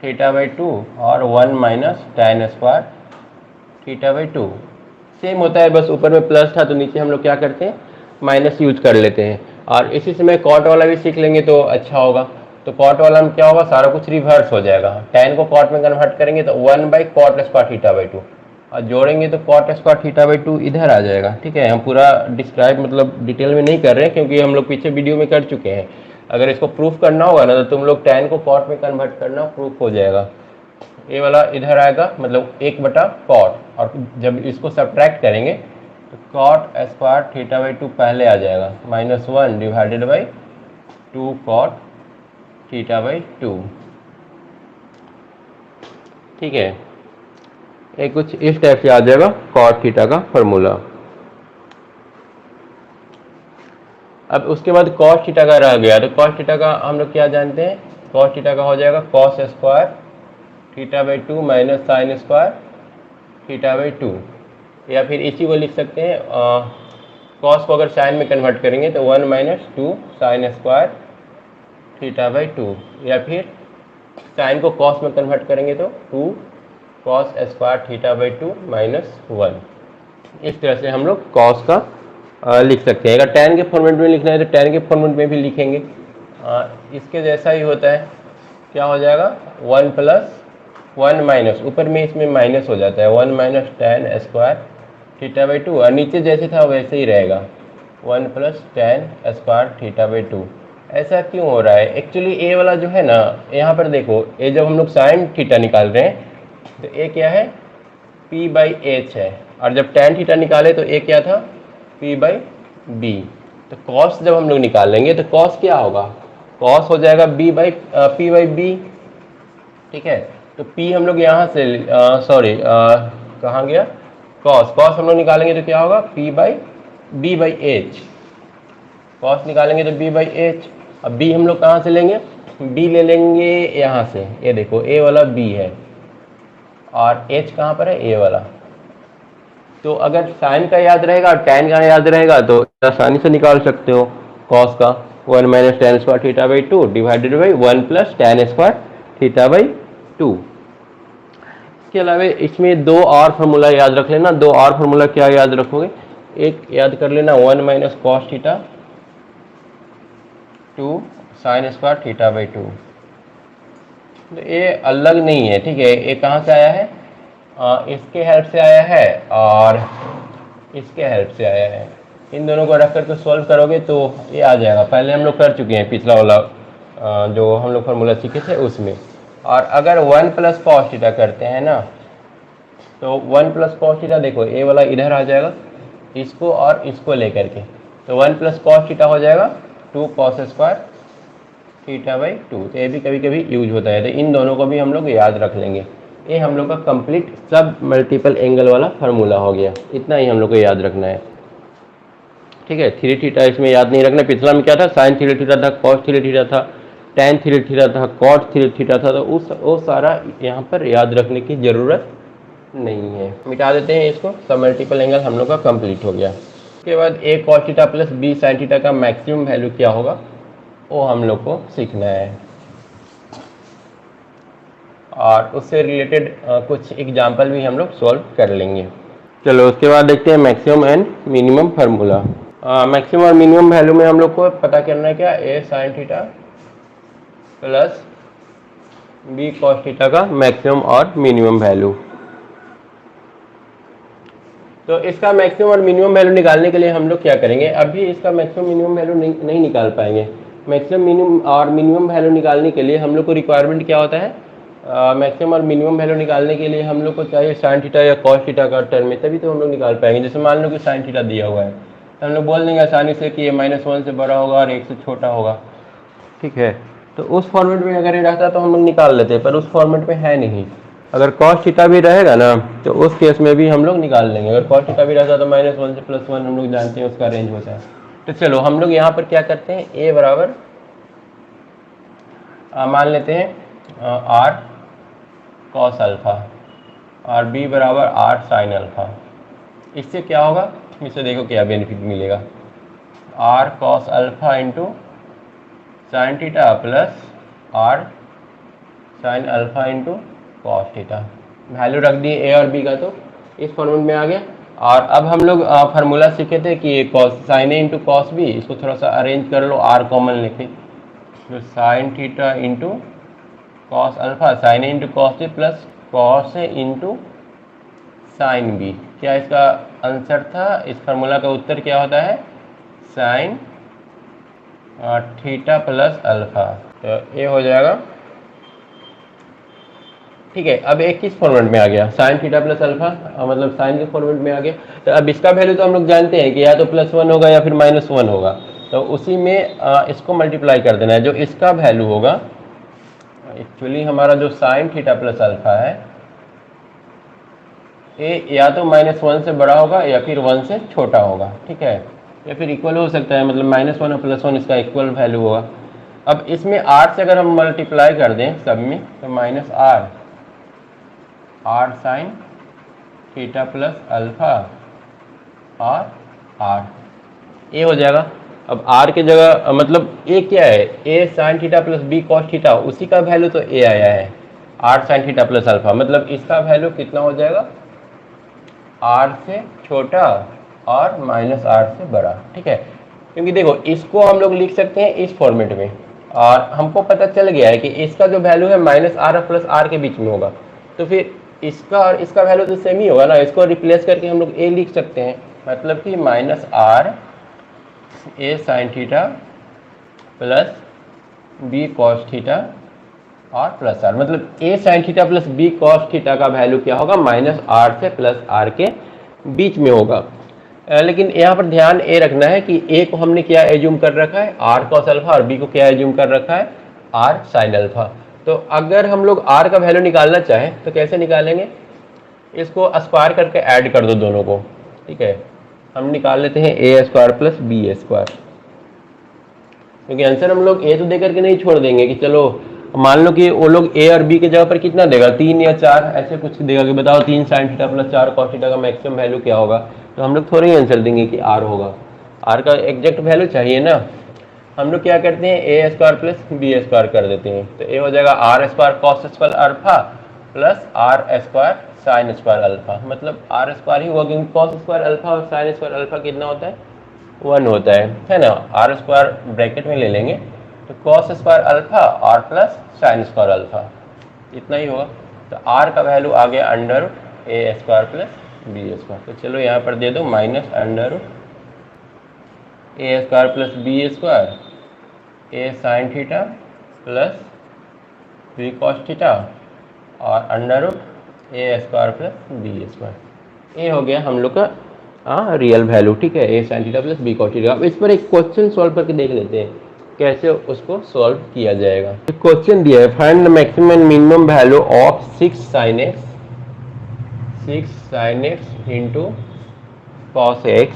थीटा बाई 2 और 1 minus tan square theta by 2। Same होता है, बस ऊपर में प्लस था तो नीचे हम लोग क्या करते हैं, माइनस यूज कर लेते हैं। और इसी समय कॉट वाला भी सीख लेंगे तो अच्छा होगा। तो कॉट वाला में क्या होगा, सारा कुछ रिवर्स हो जाएगा। टैन को कॉट में कन्वर्ट करेंगे तो 1 by cot square theta by 2। और जोड़ेंगे तो कॉट स्क्वायर थीटा बाई 2 इधर आ जाएगा। ठीक है, हम पूरा डिस्क्राइब मतलब डिटेल में नहीं कर रहे हैं क्योंकि हम लोग पीछे वीडियो में कर चुके हैं। अगर इसको प्रूफ करना होगा ना तो तुम लोग tan को कॉट में कन्वर्ट करना, प्रूफ हो जाएगा। ये वाला इधर आएगा मतलब 1/cot, और जब इसको सब्ट्रैक्ट करेंगे तो कॉट स्क्वायर थीटा बाई 2 पहले आ जाएगा, -1 divided by 2 cot theta by 2। ठीक है, ये कुछ इस टाइप से आ जाएगा कॉट थीटा का फॉर्मूला। अब उसके बाद कॉस थीटा का रह गया, तो कॉस थीटा का हम लोग क्या जानते हैं, कॉस थीटा का हो जाएगा cos square theta by 2 minus sine square theta by 2, या फिर इसी को लिख सकते हैं कॉस को अगर साइन में कन्वर्ट करेंगे तो 1 minus 2 sine square theta by 2, या फिर साइन को कॉस में कन्वर्ट करेंगे तो 2 cos square theta by 2 minus 1। इस तरह से हम लोग कॉस का लिख सकते हैं। अगर tan के फॉर्मेट में लिखना है तो tan के फॉर्मेट में भी लिखेंगे। इसके जैसा ही होता है, क्या हो जाएगा 1 प्लस 1 माइनस, ऊपर में इसमें माइनस हो जाता है 1 minus tan square theta by 2, और नीचे जैसे था वैसे ही रहेगा 1 plus tan square theta by 2। ऐसा क्यों हो रहा है, एक्चुअली ए वाला जो है ना, यहाँ पर देखो ए जब हम लोग साइन थीटा निकाल रहे हैं तो ए क्या है p बाई एच है, और जब tan थीटा निकाले तो ए क्या था p बाई बी। तो कॉस जब हम लोग निकाल लेंगे तो कॉस क्या होगा, कॉस हो जाएगा p बाई बी। ठीक है, तो p हम लोग यहाँ से सॉरी कहाँ गया, कॉस हम लोग निकालेंगे तो क्या होगा p by B by H, cos निकालेंगे तो b बाई एच। अब b हम लोग कहाँ से लेंगे, b ले लेंगे यहाँ से, ये देखो a वाला b है और h कहाँ पर है, a वाला। तो अगर साइन का याद रहेगा और tan का याद रहेगा तो आसानी से निकाल सकते हो कॉस का 1 minus tan square theta by 2 divided by 1 plus tan square theta by 2। इसके अलावा इसमें दो और फार्मूला याद रख लेना। दो और फार्मूला क्या याद रखोगे, एक याद कर लेना 1 minus cos theta 2 sine square theta by 2। तो ये अलग नहीं है, ठीक है, ये कहाँ से आया है, इसके हेल्प से आया है और इसके हेल्प से आया है। इन दोनों को रख करके सॉल्व करोगे तो ये आ जाएगा। पहले हम लोग कर चुके हैं पिछला वाला जो हम लोग फार्मूला सीखे थे उसमें। और अगर 1 प्लस कॉस थीटा करते हैं ना, तो 1 प्लस कॉस थीटा देखो ए वाला इधर आ जाएगा, इसको और इसको लेकर के, तो 1 प्लस कॉस थीटा हो जाएगा 2 कॉस स्क्वायर थीटा बाई 2। तो ये भी कभी कभी यूज होता है, तो इन दोनों को भी हम लोग याद रख लेंगे। ये हम लोग का कंप्लीट सब मल्टीपल एंगल वाला फार्मूला हो गया, इतना ही हम लोग को याद रखना है। ठीक है, 3 थीटा इसमें याद नहीं रखना। पिछला में क्या था, साइन 3 थीटा था, कॉस 3 थीटा था, tan 3 थीटा था, कॉट 3 थीटा था, तो वो सारा यहाँ पर याद रखने की ज़रूरत नहीं है, मिटा देते हैं इसको। सब मल्टीपल एंगल हम लोग का कंप्लीट हो गया। उसके बाद a cos theta plus b sign theta का मैक्सिमम वैल्यू क्या होगा वो हम लोग को सीखना है, और उससे रिलेटेड कुछ एग्जाम्पल भी हम लोग सॉल्व कर लेंगे। चलो उसके बाद देखते हैं maximum and minimum formula. Maximum और मिनिमम वैल्यू में हम लोग को पता करना है क्या, a sign theta plus b cos theta का मैक्सिमम और मिनिमम वैल्यू। तो इसका मैक्सिमम और मिनिमम वैल्यू निकालने के लिए हम लोग क्या करेंगे, अभी इसका मैक्सिमम मिनिमम वैल्यू नहीं निकाल पाएंगे। मैक्सिमम मिनिमम और मिनिमम वैल्यू निकालने के लिए हम लोग को रिक्वायरमेंट क्या होता है, मैक्सिमम और मिनिमम वैल्यू निकालने के लिए हम लोग को चाहिए साइन थीटा या कॉस थीटा का टर्म में, तभी तो हम लोग निकाल पाएंगे। जैसे मान लो कि साइन थीटा दिया हुआ है तो हम लोग बोल देंगे आसानी से कि ये -1 से बड़ा होगा और 1 से छोटा होगा। ठीक है, तो उस फॉर्मेट में अगर ये रहता तो हम लोग निकाल लेते, पर उस फॉर्मेट में है नहीं। अगर कॉस थीटा भी रहेगा ना तो उस केस में भी हम लोग निकाल लेंगे। अगर कॉस थीटा भी रहता तो -1 से +1 हम लोग जानते हैं उसका रेंज होता है। तो चलो हम लोग यहाँ पर क्या करते हैं, a बराबर मान लेते हैं r कॉस अल्फा और b बराबर r साइन अल्फा। इससे क्या होगा, इससे देखो क्या बेनिफिट मिलेगा, r cos alpha into sine theta plus r sine alpha into cos theta. Value रख दिए a और b का, तो इस फॉर्मूले में आ गया। और अब हम लोग फार्मूला सीखे थे कि cos sine A into cos B, इसको थोड़ा सा अरेंज कर लो, r कॉमन लेके, तो sine theta into cos alpha, sine A into cos A plus cos A into sine B. क्या इसका आंसर था? इस फार्मूला का उत्तर क्या होता है? Sine theta plus alpha. तो ये हो जाएगा। ठीक है, अब एक किस फॉर्मेट में आ गया? साइन थीटा प्लस अल्फा, मतलब साइन के फॉर्मेट में आ गया। तो अब इसका वैल्यू तो हम लोग जानते हैं कि या तो +1 होगा या फिर -1 होगा। तो उसी में इसको मल्टीप्लाई कर देना है। जो इसका वैल्यू होगा, एक्चुअली हमारा जो साइन थीटा प्लस अल्फा है, ये या तो -1 से बड़ा होगा या फिर 1 से छोटा होगा। ठीक है, या फिर इक्वल हो सकता है, मतलब -1 और +1 इसका इक्वल वैल्यू होगा। अब इसमें r से अगर हम मल्टीप्लाई कर दें सब में, तो -r sign theta plus alpha और r, ये हो जाएगा। अब r की जगह मतलब a क्या है? a sign theta plus b cos theta, उसी का वैल्यू तो a आया है, r sign theta plus alpha. मतलब इसका वैल्यू कितना हो जाएगा? r से छोटा और -r से बड़ा। ठीक है, क्योंकि देखो इसको हम लोग लिख सकते हैं इस फॉर्मेट में, और हमको पता चल गया है कि इसका जो वैल्यू है -r और +r के बीच में होगा। तो फिर इसका और इसका वैल्यू तो सेम ही होगा ना। इसको रिप्लेस करके हम लोग a लिख सकते हैं, मतलब कि -r a sign theta plus b cos theta और प्लस r। मतलब a sign theta plus b cos theta का वैल्यू क्या होगा? -r से +r के बीच में होगा। लेकिन यहाँ पर ध्यान ये रखना है कि a को हमने क्या एज्यूम कर रखा है? r कॉस अल्फा, और b को क्या एज्यूम कर रखा है? r sine alpha. तो अगर हम लोग r का वैल्यू निकालना चाहें तो कैसे निकालेंगे? इसको स्क्वायर करके ऐड कर दो दोनों को। ठीक है, हम निकाल लेते हैं a square plus b square, क्योंकि आंसर हम लोग a तो दे करके नहीं छोड़ देंगे कि चलो मान लो कि वो लोग a और b के जगह पर कितना देगा, 3 या 4 ऐसे कुछ देगा कि बताओ 3 sine theta plus 4 cos theta का मैक्सिमम वैल्यू क्या होगा। तो हम लोग थोड़ी आंसर देंगे कि r होगा, r का एग्जैक्ट वैल्यू चाहिए ना। हम लोग क्या करते हैं? a square plus b square कर देते हैं। तो ये हो जाएगा r square cos square alpha plus r square sine square alpha. मतलब r स्क्वायर ही हुआ, क्योंकि कॉस स्क्वायर अल्फा और साइन स्क्वायर अल्फा कितना होता है? 1 होता है ना। r स्क्वायर ब्रैकेट में ले लेंगे तो कॉस स्क्वायर अल्फा और प्लस साइन स्क्वायर अल्फा, इतना ही होगा। तो r का वैल्यू आ गया √a square plus b square. तो चलो यहाँ पर दे दो -√a square plus b square, a sign theta plus b cos theta और √a square plus b square. ये हो गया हम लोग का रियल वैल्यू। ठीक है, a sign theta plus b cos theta. अब इस पर एक क्वेश्चन सॉल्व करके देख लेते हैं कैसे उसको सॉल्व किया जाएगा। क्वेश्चन दिया है, find the maximum and minimum value of 6 sin x into cos x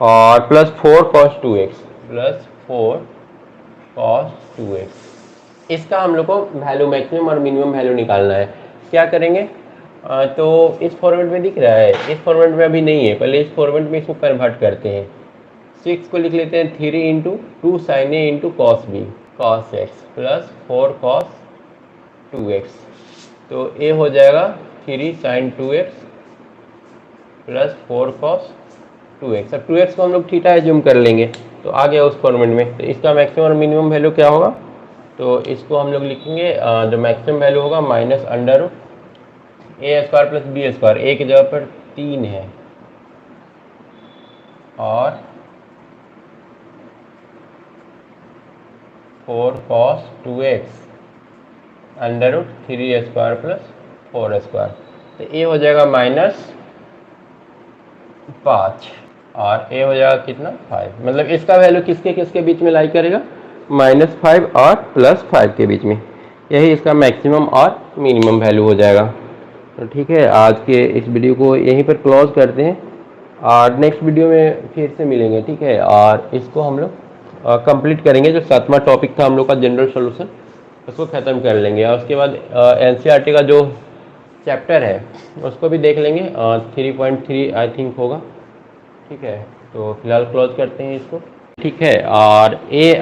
और प्लस 4 cos 2x। इसका हम लोग को वैल्यू मैक्सिमम और मिनिमम वैल्यू निकालना है। क्या करेंगे? तो इस फॉर्मेट में दिख रहा है, इस फॉर्मेट में अभी नहीं है, पहले इस फॉर्मेट में इसको कन्वर्ट करते हैं। 6 को लिख लेते हैं 3 into 2 sine A into cos B cos x plus 4 cos 2x। तो ये हो जाएगा 3 sign 2x plus 4 cos 2x। अब 2x को हम लोग थीटा एज्यूम कर लेंगे, तो आ गया उस फॉर्मेट में। तो इसका मैक्सिमम और मिनिमम वैल्यू क्या होगा? तो इसको हम लोग लिखेंगे, जो मैक्सिमम वैल्यू होगा -√a square plus b square, a की जगह पर 3 है, और 4 cos 2x √3 square plus 4 square. तो ये हो जाएगा -5 और ये हो जाएगा कितना? 5। मतलब इसका वैल्यू किसके किसके बीच में लाई करेगा? -5 और +5 के बीच में। यही इसका मैक्सिमम और मिनिमम वैल्यू हो जाएगा। तो ठीक है, आज के इस वीडियो को यहीं पर क्लोज करते हैं और नेक्स्ट वीडियो में फिर से मिलेंगे। ठीक है, और इसको हम लोग कंप्लीट करेंगे। जो 7वां टॉपिक था हम लोग का जनरल सॉल्यूशन, उसको ख़त्म कर लेंगे, और उसके बाद एनसीईआरटी का जो चैप्टर है उसको भी देख लेंगे। 3.3 आई थिंक होगा। ठीक है, तो फिलहाल क्लोज करते हैं इसको। ठीक है, और ये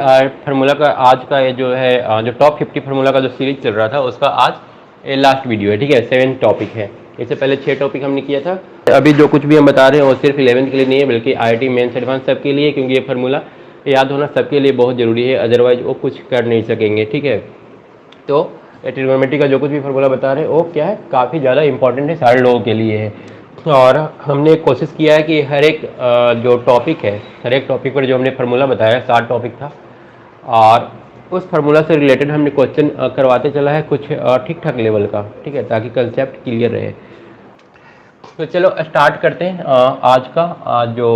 फार्मूला का आज का ये जो है जो टॉप 50 फार्मूला का जो सीरीज चल रहा था उसका आज ये लास्ट वीडियो है। ठीक है, 7 टॉपिक है। इससे पहले 6 टॉपिक हमने किया था। अभी जो कुछ भी हम बता रहे हैं वो सिर्फ 11th के लिए नहीं है, बल्कि IIT मेंस एडवांस सबके लिए, क्योंकि ये फार्मूला याद होना सबके लिए बहुत ज़रूरी है, अदरवाइज वो कुछ कर नहीं सकेंगे। ठीक है, तो ट्रिग्नोमेट्री का जो कुछ भी फार्मूला बता रहे हैं वो क्या है, काफ़ी ज़्यादा इंपॉर्टेंट है, सारे लोगों के लिए है। और हमने कोशिश किया है कि हर एक जो टॉपिक है, हर एक टॉपिक पर जो हमने फार्मूला बताया 7 टॉपिक था, और उस फार्मूला से रिलेटेड हमने क्वेश्चन करवाते चला है कुछ ठीक ठाक लेवल का, ठीक है, ताकि कंसेप्ट क्लियर रहे। तो चलो स्टार्ट करते हैं आज का जो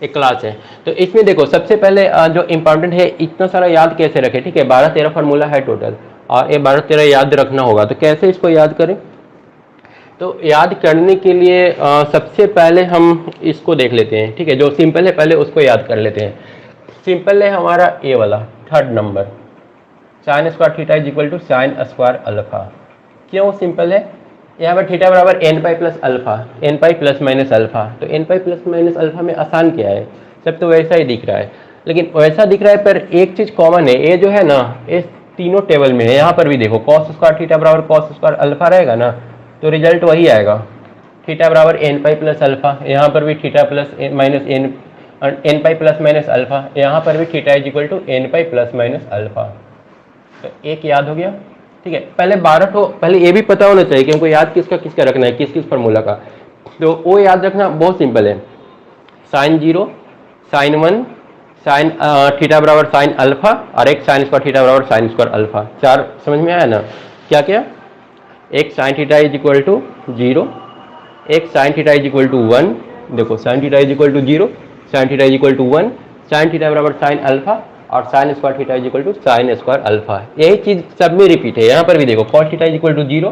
एक क्लास है। तो इसमें देखो सबसे पहले जो इम्पोर्टेंट है, इतना सारा याद कैसे रखें, ठीक है, 12-13 फार्मूला है टोटल, और ये 12-13 याद रखना होगा। तो कैसे इसको याद करें, तो याद करने के लिए सबसे पहले हम इसको देख लेते हैं, ठीक है, जो सिंपल है पहले उसको याद कर लेते हैं। सिंपल है हमारा ए वाला 3rd number, sine square theta is equal to sine square alpha. क्यों सिंपल है, यहाँ पर थीटा बराबर N pi plus alpha, N pi plus minus alpha. तो N pi plus minus alpha में आसान क्या है, सब तो वैसा ही दिख रहा है, लेकिन वैसा दिख रहा है पर एक चीज कॉमन है, ये जो है ना इस तीनों टेबल में है। यहाँ पर भी देखो कॉस स्क्वायर थीटा बराबर कॉस स्क्वायर अल्फा रहेगा ना, तो रिजल्ट वही आएगा, थीटा बराबर एन पाई प्लस अल्फा। यहाँ पर भी theta plus minus N pi plus minus alpha, यहाँ पर भी theta is equal to N pi plus minus alpha. तो एक याद हो गया, ठीक है। पहले 12 तो पहले ये भी पता होना चाहिए कि हमको याद किसका किसका रखना है, किस किस फार्मूला का। तो वो याद रखना बहुत सिंपल है, साइन 0, साइन 1, साइन थीटा बराबर साइन अल्फा, और एक साइन स्क्वायर थीटा बराबर साइन स्क्वायर अल्फा। 4 समझ में आया ना, क्या क्या, एक sine theta is equal to 0, एक sine theta is equal to 1, देखो sine theta is equal to 0, sine theta is equal to 1, sine theta बराबर साइन अल्फा, और sine square theta is equal to sine square alpha. यही चीज सब में repeat है। यहाँ पर भी देखो cos theta is equal to 0,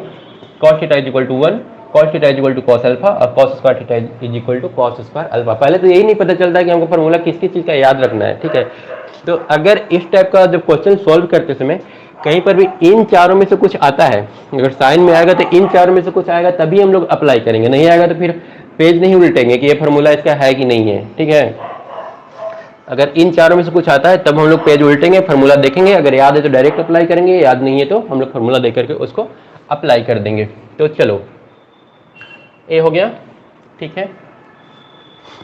cos theta is equal to 1, cos theta is equal to cos alpha, और cos square theta is equal to cos square alpha. पहले तो यही नहीं पता चलता कि हमको फार्मूला किस किस चीज का याद रखना है, ठीक है। तो अगर इस टाइप का जब क्वेश्चन सॉल्व करते समय कहीं पर भी इन चारों में से कुछ आता है, अगर साइन में आएगा तो इन चारों में से कुछ आएगा तभी हम लोग अप्लाई करेंगे, नहीं आएगा तो फिर पेज नहीं उल्टेंगे कि ये फार्मूला इसका है कि नहीं है, ठीक है। अगर इन चारों में से कुछ आता है तब हम लोग पेज उल्टेंगे, फार्मूला देखेंगे, अगर याद है तो डायरेक्ट अप्लाई करेंगे, याद नहीं है तो हम लोग फार्मूला देख करके उसको अप्लाई कर देंगे। तो चलो ए हो गया, ठीक है।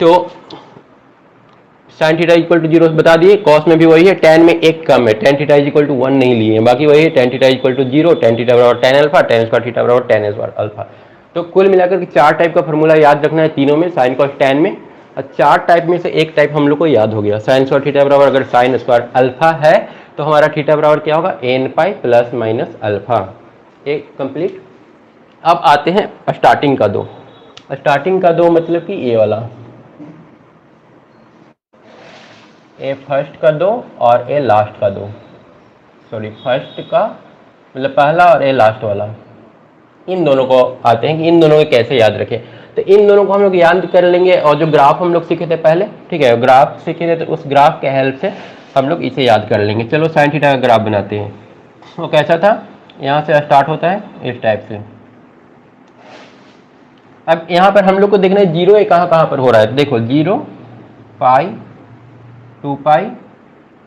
तो साइन थीटा इक्वल टू 0 बता दिए, कॉस में भी वही है, टेन में एक कम है, टेन थीटा इक्वल टू 1 नहीं लिए हैं, बाकी वही है, tan theta equal to 0, tan theta बराबर tan alpha, tan square theta बराबर टेन स्क्वायर अल्फा। तो कुल मिलाकर के 4 टाइप का फार्मूला याद रखना है, तीनों में, साइन कॉस टेन में, और 4 टाइप में से एक टाइप हम लोग को याद हो गया, साइन स्क्वायर थीटा बराबर अगर साइन स्क्वायर अल्फा है तो हमारा थीटा बराबर क्या होगा, N pi plus minus alpha. एक कंप्लीट। अब आते हैं स्टार्टिंग का दो, स्टार्टिंग का दो मतलब कि ये वाला, ए फर्स्ट का दो और ए लास्ट का दो, सॉरी फर्स्ट का मतलब पहला और ए लास्ट वाला, इन दोनों को आते हैं कि इन दोनों को कैसे याद रखें। तो इन दोनों को हम लोग याद कर लेंगे, और जो ग्राफ हम लोग सीखे थे पहले, ठीक है, ग्राफ सीखे थे, तो उस ग्राफ के हेल्प से हम लोग इसे याद कर लेंगे। चलो साइन थीटा का ग्राफ बनाते हैं। वो कैसा था, यहाँ से स्टार्ट होता है इस टाइप से। अब यहाँ पर हम लोग को देखना है जीरो कहाँ कहाँ पर हो रहा है, देखो 0, पाई, 2 पाई,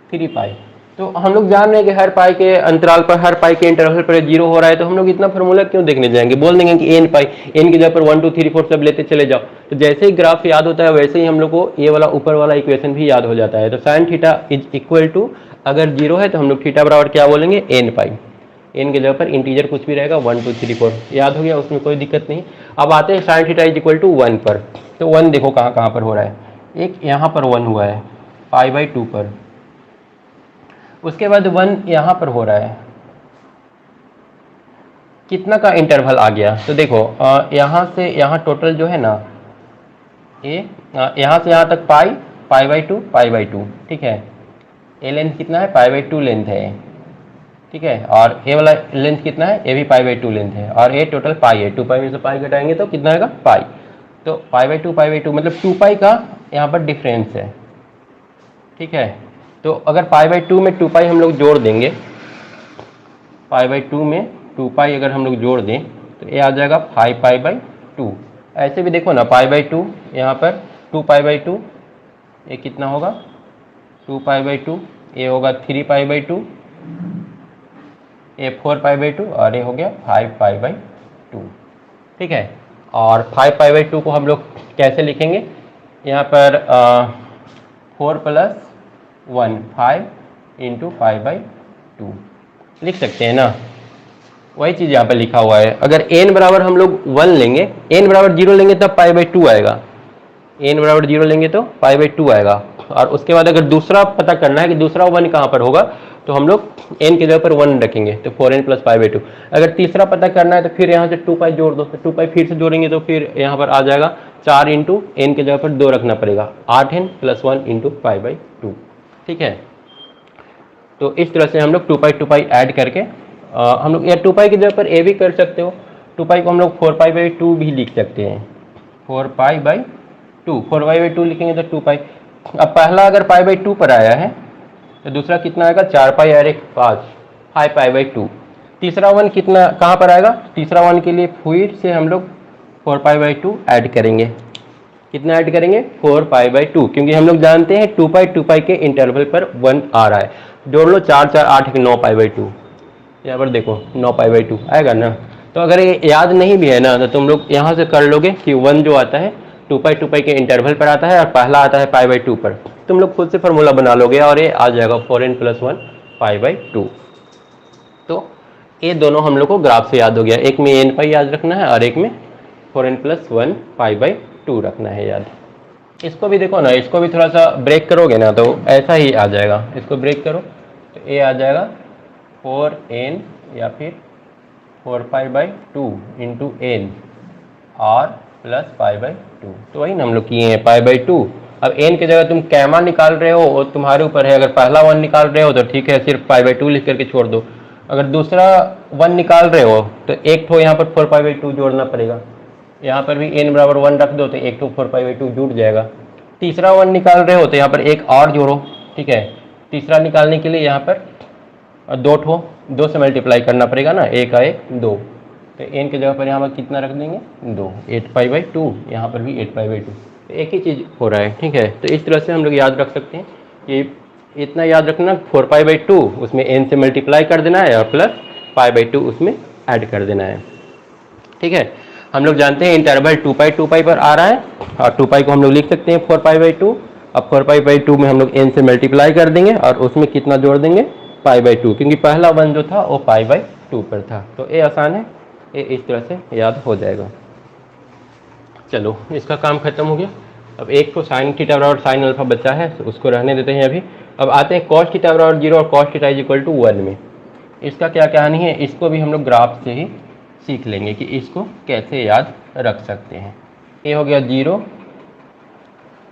3 पाई। तो हम लोग जान रहे हैं कि हर पाई के अंतराल पर, हर पाई के इंटरवल पर 0 हो रहा है, तो हम लोग इतना फार्मूला क्यों देखने जाएंगे, बोल देंगे कि एन पाई, एन की जगह पर 1 2 3 4 सब लेते चले जाओ। तो जैसे ही ग्राफ याद होता है वैसे ही हम लोग को ये वाला ऊपर वाला इक्वेशन भी याद हो जाता है। तो sine theta is equal to, अगर 0 है तो हम लोग थीटा बराबर क्या बोलेंगे, एन पाई, एन की जगह पर इंटीजर कुछ भी रहेगा 1 2 3 4, याद हो गया, उसमें कोई दिक्कत नहीं। अब आते हैं sine theta is equal to 1 पर। तो 1 देखो कहाँ कहाँ पर हो रहा है, एक यहाँ पर 1 हुआ है पाई बाई 2 पर, उसके बाद 1 यहाँ पर हो रहा है, कितना का इंटरवल आ गया, तो देखो यहाँ से यहाँ टोटल जो है ना, ये यहाँ से यहाँ तक पाई, पाई बाई 2, पाई बाई 2, ठीक है। ए लेंथ कितना है, पाई बाई 2 लेंथ है, ठीक है, और ए वाला लेंथ कितना है, ए भी पाई बाई 2 लेंथ है, और ए टोटल पाई है, 2 पाई में से पाई घटाएंगे तो कितना आएगा, पाई। तो पाई बाई 2 मतलब 2 पाई का यहाँ पर डिफरेंस है, ठीक है। तो अगर पाई बाई 2 में 2 पाई हम लोग जोड़ देंगे, पाई बाई 2 में 2 पाई अगर हम लोग जोड़ दें तो ये आ जाएगा 5 पाई बाई 2। ऐसे भी देखो ना, पाई बाई 2 यहाँ पर 2 पाई बाई 2, ये कितना होगा 2 पाई बाई 2, ये होगा 3 पाई बाई 2, ये 4 पाई बाई 2, और ये हो गया 5 पाई बाई 2, ठीक है। और 5 पाई बाई 2 को हम लोग कैसे लिखेंगे, यहाँ पर 4 प्लस 1 5 इंटू 5 बाई 2 लिख सकते हैं ना। वही चीज़ यहाँ पे लिखा हुआ है। अगर n बराबर हम लोग 1 लेंगे, n बराबर 0 लेंगे तब पाई बाई 2 आएगा, n बराबर 0 लेंगे तो पाई बाई 2 आएगा। और उसके बाद अगर दूसरा पता करना है कि दूसरा 1 कहाँ पर होगा, तो हम लोग n की जगह पर 1 रखेंगे तो 4n प्लस पाई बाई 2। अगर तीसरा पता करना है तो फिर यहाँ से 2 पाई जोड़ दो, तो 2 पाई फिर से जोड़ेंगे तो फिर यहाँ पर आ जाएगा 4 इंटू एन की जगह पर 2 रखना पड़ेगा, 8n plus 1 into pi by 2। ठीक है, तो इस तरह से हम लोग 2 पाई ऐड करके हम लोग या 2 पाई की जगह पर ए भी कर सकते हो, 2 पाई को हम लोग 4 पाई बाई 2 भी लिख सकते हैं, 4 पाई बाई 2, 4 पाई बाई 2 लिखेंगे तो 2 पाई। अब पहला अगर पाई बाई 2 पर आया है तो दूसरा कितना आएगा, 4 पाई और 1 5 पाई बाई 2। तीसरा 1 कितना कहाँ पर आएगा, तीसरा 1 के लिए फिर से हम लोग 4 पाई बाई 2 ऐड करेंगे। कितना ऐड करेंगे, 4 पाई बाई 2, क्योंकि हम लोग जानते हैं 2 पाई के इंटरवल पर 1 आ रहा है। जोड़ लो 4 4 8 9 पाई बाई 2, यहाँ पर देखो 9 पाई बाई 2 आएगा ना। तो अगर ये याद नहीं भी है ना तो तुम लोग यहाँ से कर लोगे कि 1 जो आता है 2 पाई के इंटरवल पर आता है और पहला आता है पाई बाई 2 पर, तुम लोग खुद से फार्मूला बना लोगे और ये आ जाएगा 4n प्लस 1 पाई बाई 2। तो ये दोनों हम लोग को ग्राफ से याद हो गया, एक में n पाई याद रखना है और एक में 4n प्लस 1 पाई बाई 2 रखना है याद। इसको भी देखो ना, इसको भी थोड़ा सा ब्रेक करोगे ना तो ऐसा ही आ जाएगा, इसको ब्रेक करो तो ये आ जाएगा 4n या फिर 4 पाई बाई 2 इंटू एन और प्लस पाई बाई 2। तो वही ना हम लोग किए हैं पाई बाई 2। अब n की जगह तुम कैमा निकाल रहे हो और तुम्हारे ऊपर है, अगर पहला 1 निकाल रहे हो तो ठीक है सिर्फ पाई बाई 2 लिख करके छोड़ दो, अगर दूसरा 1 निकाल रहे हो तो एक ठो यहाँ पर 4 पाई बाई 2 जोड़ना पड़ेगा, यहाँ पर भी n बराबर 1 रख दो तो एक ठो 4 पाई बाई 2 जुड़ जाएगा। तीसरा 1 निकाल रहे हो तो यहाँ पर एक और जोड़ो, ठीक है, तीसरा निकालने के लिए यहाँ पर 2 से मल्टीप्लाई करना पड़ेगा ना, एक का 1 2, तो n की जगह पर यहाँ पर कितना रख देंगे 2, 8 पाई बाई 2, यहाँ पर भी 8 पाई बाई 2, तो एक ही चीज़ हो रहा है। ठीक है, तो इस तरह से हम लोग याद रख सकते हैं कि इतना याद रखना 4 पाई बाई 2 उसमें n से मल्टीप्लाई कर देना है और प्लस पाई बाई 2 उसमें ऐड कर देना है। ठीक है, हम लोग जानते हैं इंटरवल 2 पाई पर आ रहा है और 2 पाई को हम लोग लिख सकते हैं 4 पाई बाई 2। अब 4 पाई बाई 2 में हम लोग n से मल्टीप्लाई कर देंगे और उसमें कितना जोड़ देंगे, पाई बाई 2, क्योंकि पहला 1 जो था वो पाई बाई 2 पर था। तो ये आसान है, ये इस तरह से याद हो जाएगा। चलो इसका काम खत्म हो गया। अब एक को साइन थीटा बराबर साइन अल्फा बचा है तो उसको रहने देते हैं अभी। अब आते हैं कॉस थीटा बराबर 0 और cos theta is equal to 1 में। इसका क्या कहानी है, इसको भी हम लोग ग्राफ से ही सीख लेंगे कि इसको कैसे याद रख सकते हैं। ये हो गया 0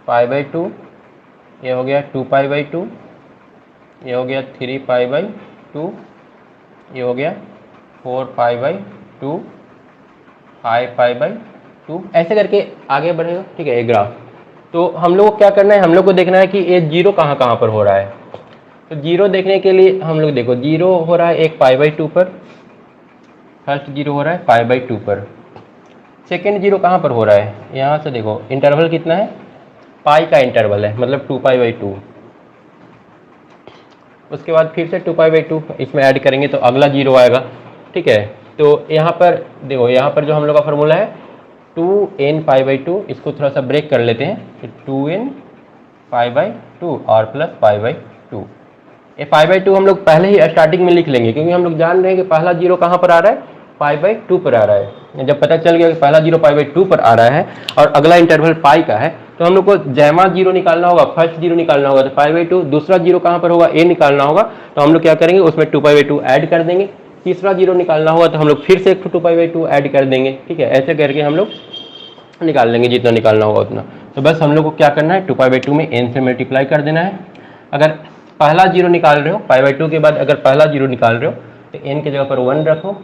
पाई बाई 2, ये हो गया 2 पाई बाई 2, ये हो गया 3 पाई बाई 2, ये हो गया 4 पाई बाई 2, 5 पाई बाई 2, ऐसे करके आगे बढ़ेगा। ठीक है, ये ग्राफ। तो हम लोग को क्या करना है, हम लोग को देखना है कि ये 0 कहाँ कहाँ पर हो रहा है। तो 0 देखने के लिए हम लोग देखो 0 हो रहा है एक पाई बाई 2 पर, फर्स्ट 0 हो रहा है पाई बाई 2 पर, सेकेंड 0 कहाँ पर हो रहा है, यहाँ से देखो इंटरवल कितना है, पाई का इंटरवल है, मतलब 2 पाई बाई 2। उसके बाद फिर से 2 पाई बाई 2 इसमें ऐड करेंगे तो अगला 0 आएगा। ठीक है, तो यहाँ पर देखो, यहाँ पर जो हम लोग का फॉर्मूला है 2n पाई बाई 2, इसको थोड़ा सा ब्रेक कर लेते हैं, तो 2n पाई बाई 2 और प्लस पाई बाई 2। ये पाई बाई 2 हम लोग पहले ही स्टार्टिंग में लिख लेंगे, क्योंकि हम लोग जान रहे हैं कि पहला 0 कहाँ पर आ रहा है, पाई बाई 2 पर आ रहा है। जब पता चल गया कि पहला 0 पाई बाई 2 पर आ रहा है और अगला इंटरवल पाई का है, तो हम लोग को जैमा 0 निकालना होगा, फर्स्ट 0 निकालना होगा तो पाई बाई 2, दूसरा 0 कहाँ पर होगा, ए निकालना होगा, तो हम लोग क्या करेंगे उसमें 2 पाई बाई 2 ऐड कर देंगे। तीसरा 0 निकालना होगा तो हम लोग फिर से एक 2 पाई बाई 2 ऐड कर देंगे। ठीक है, ऐसे करके हम लोग निकाल लेंगे जितना निकालना होगा उतना। तो बस हम लोग को क्या करना है, 2 पाई बाई 2 में n से मल्टीप्लाई कर देना है। अगर पहला 0 निकाल रहे हो, पाई बाई 2 के बाद अगर पहला 0 निकाल रहे हो तो n की जगह पर 1 रखो,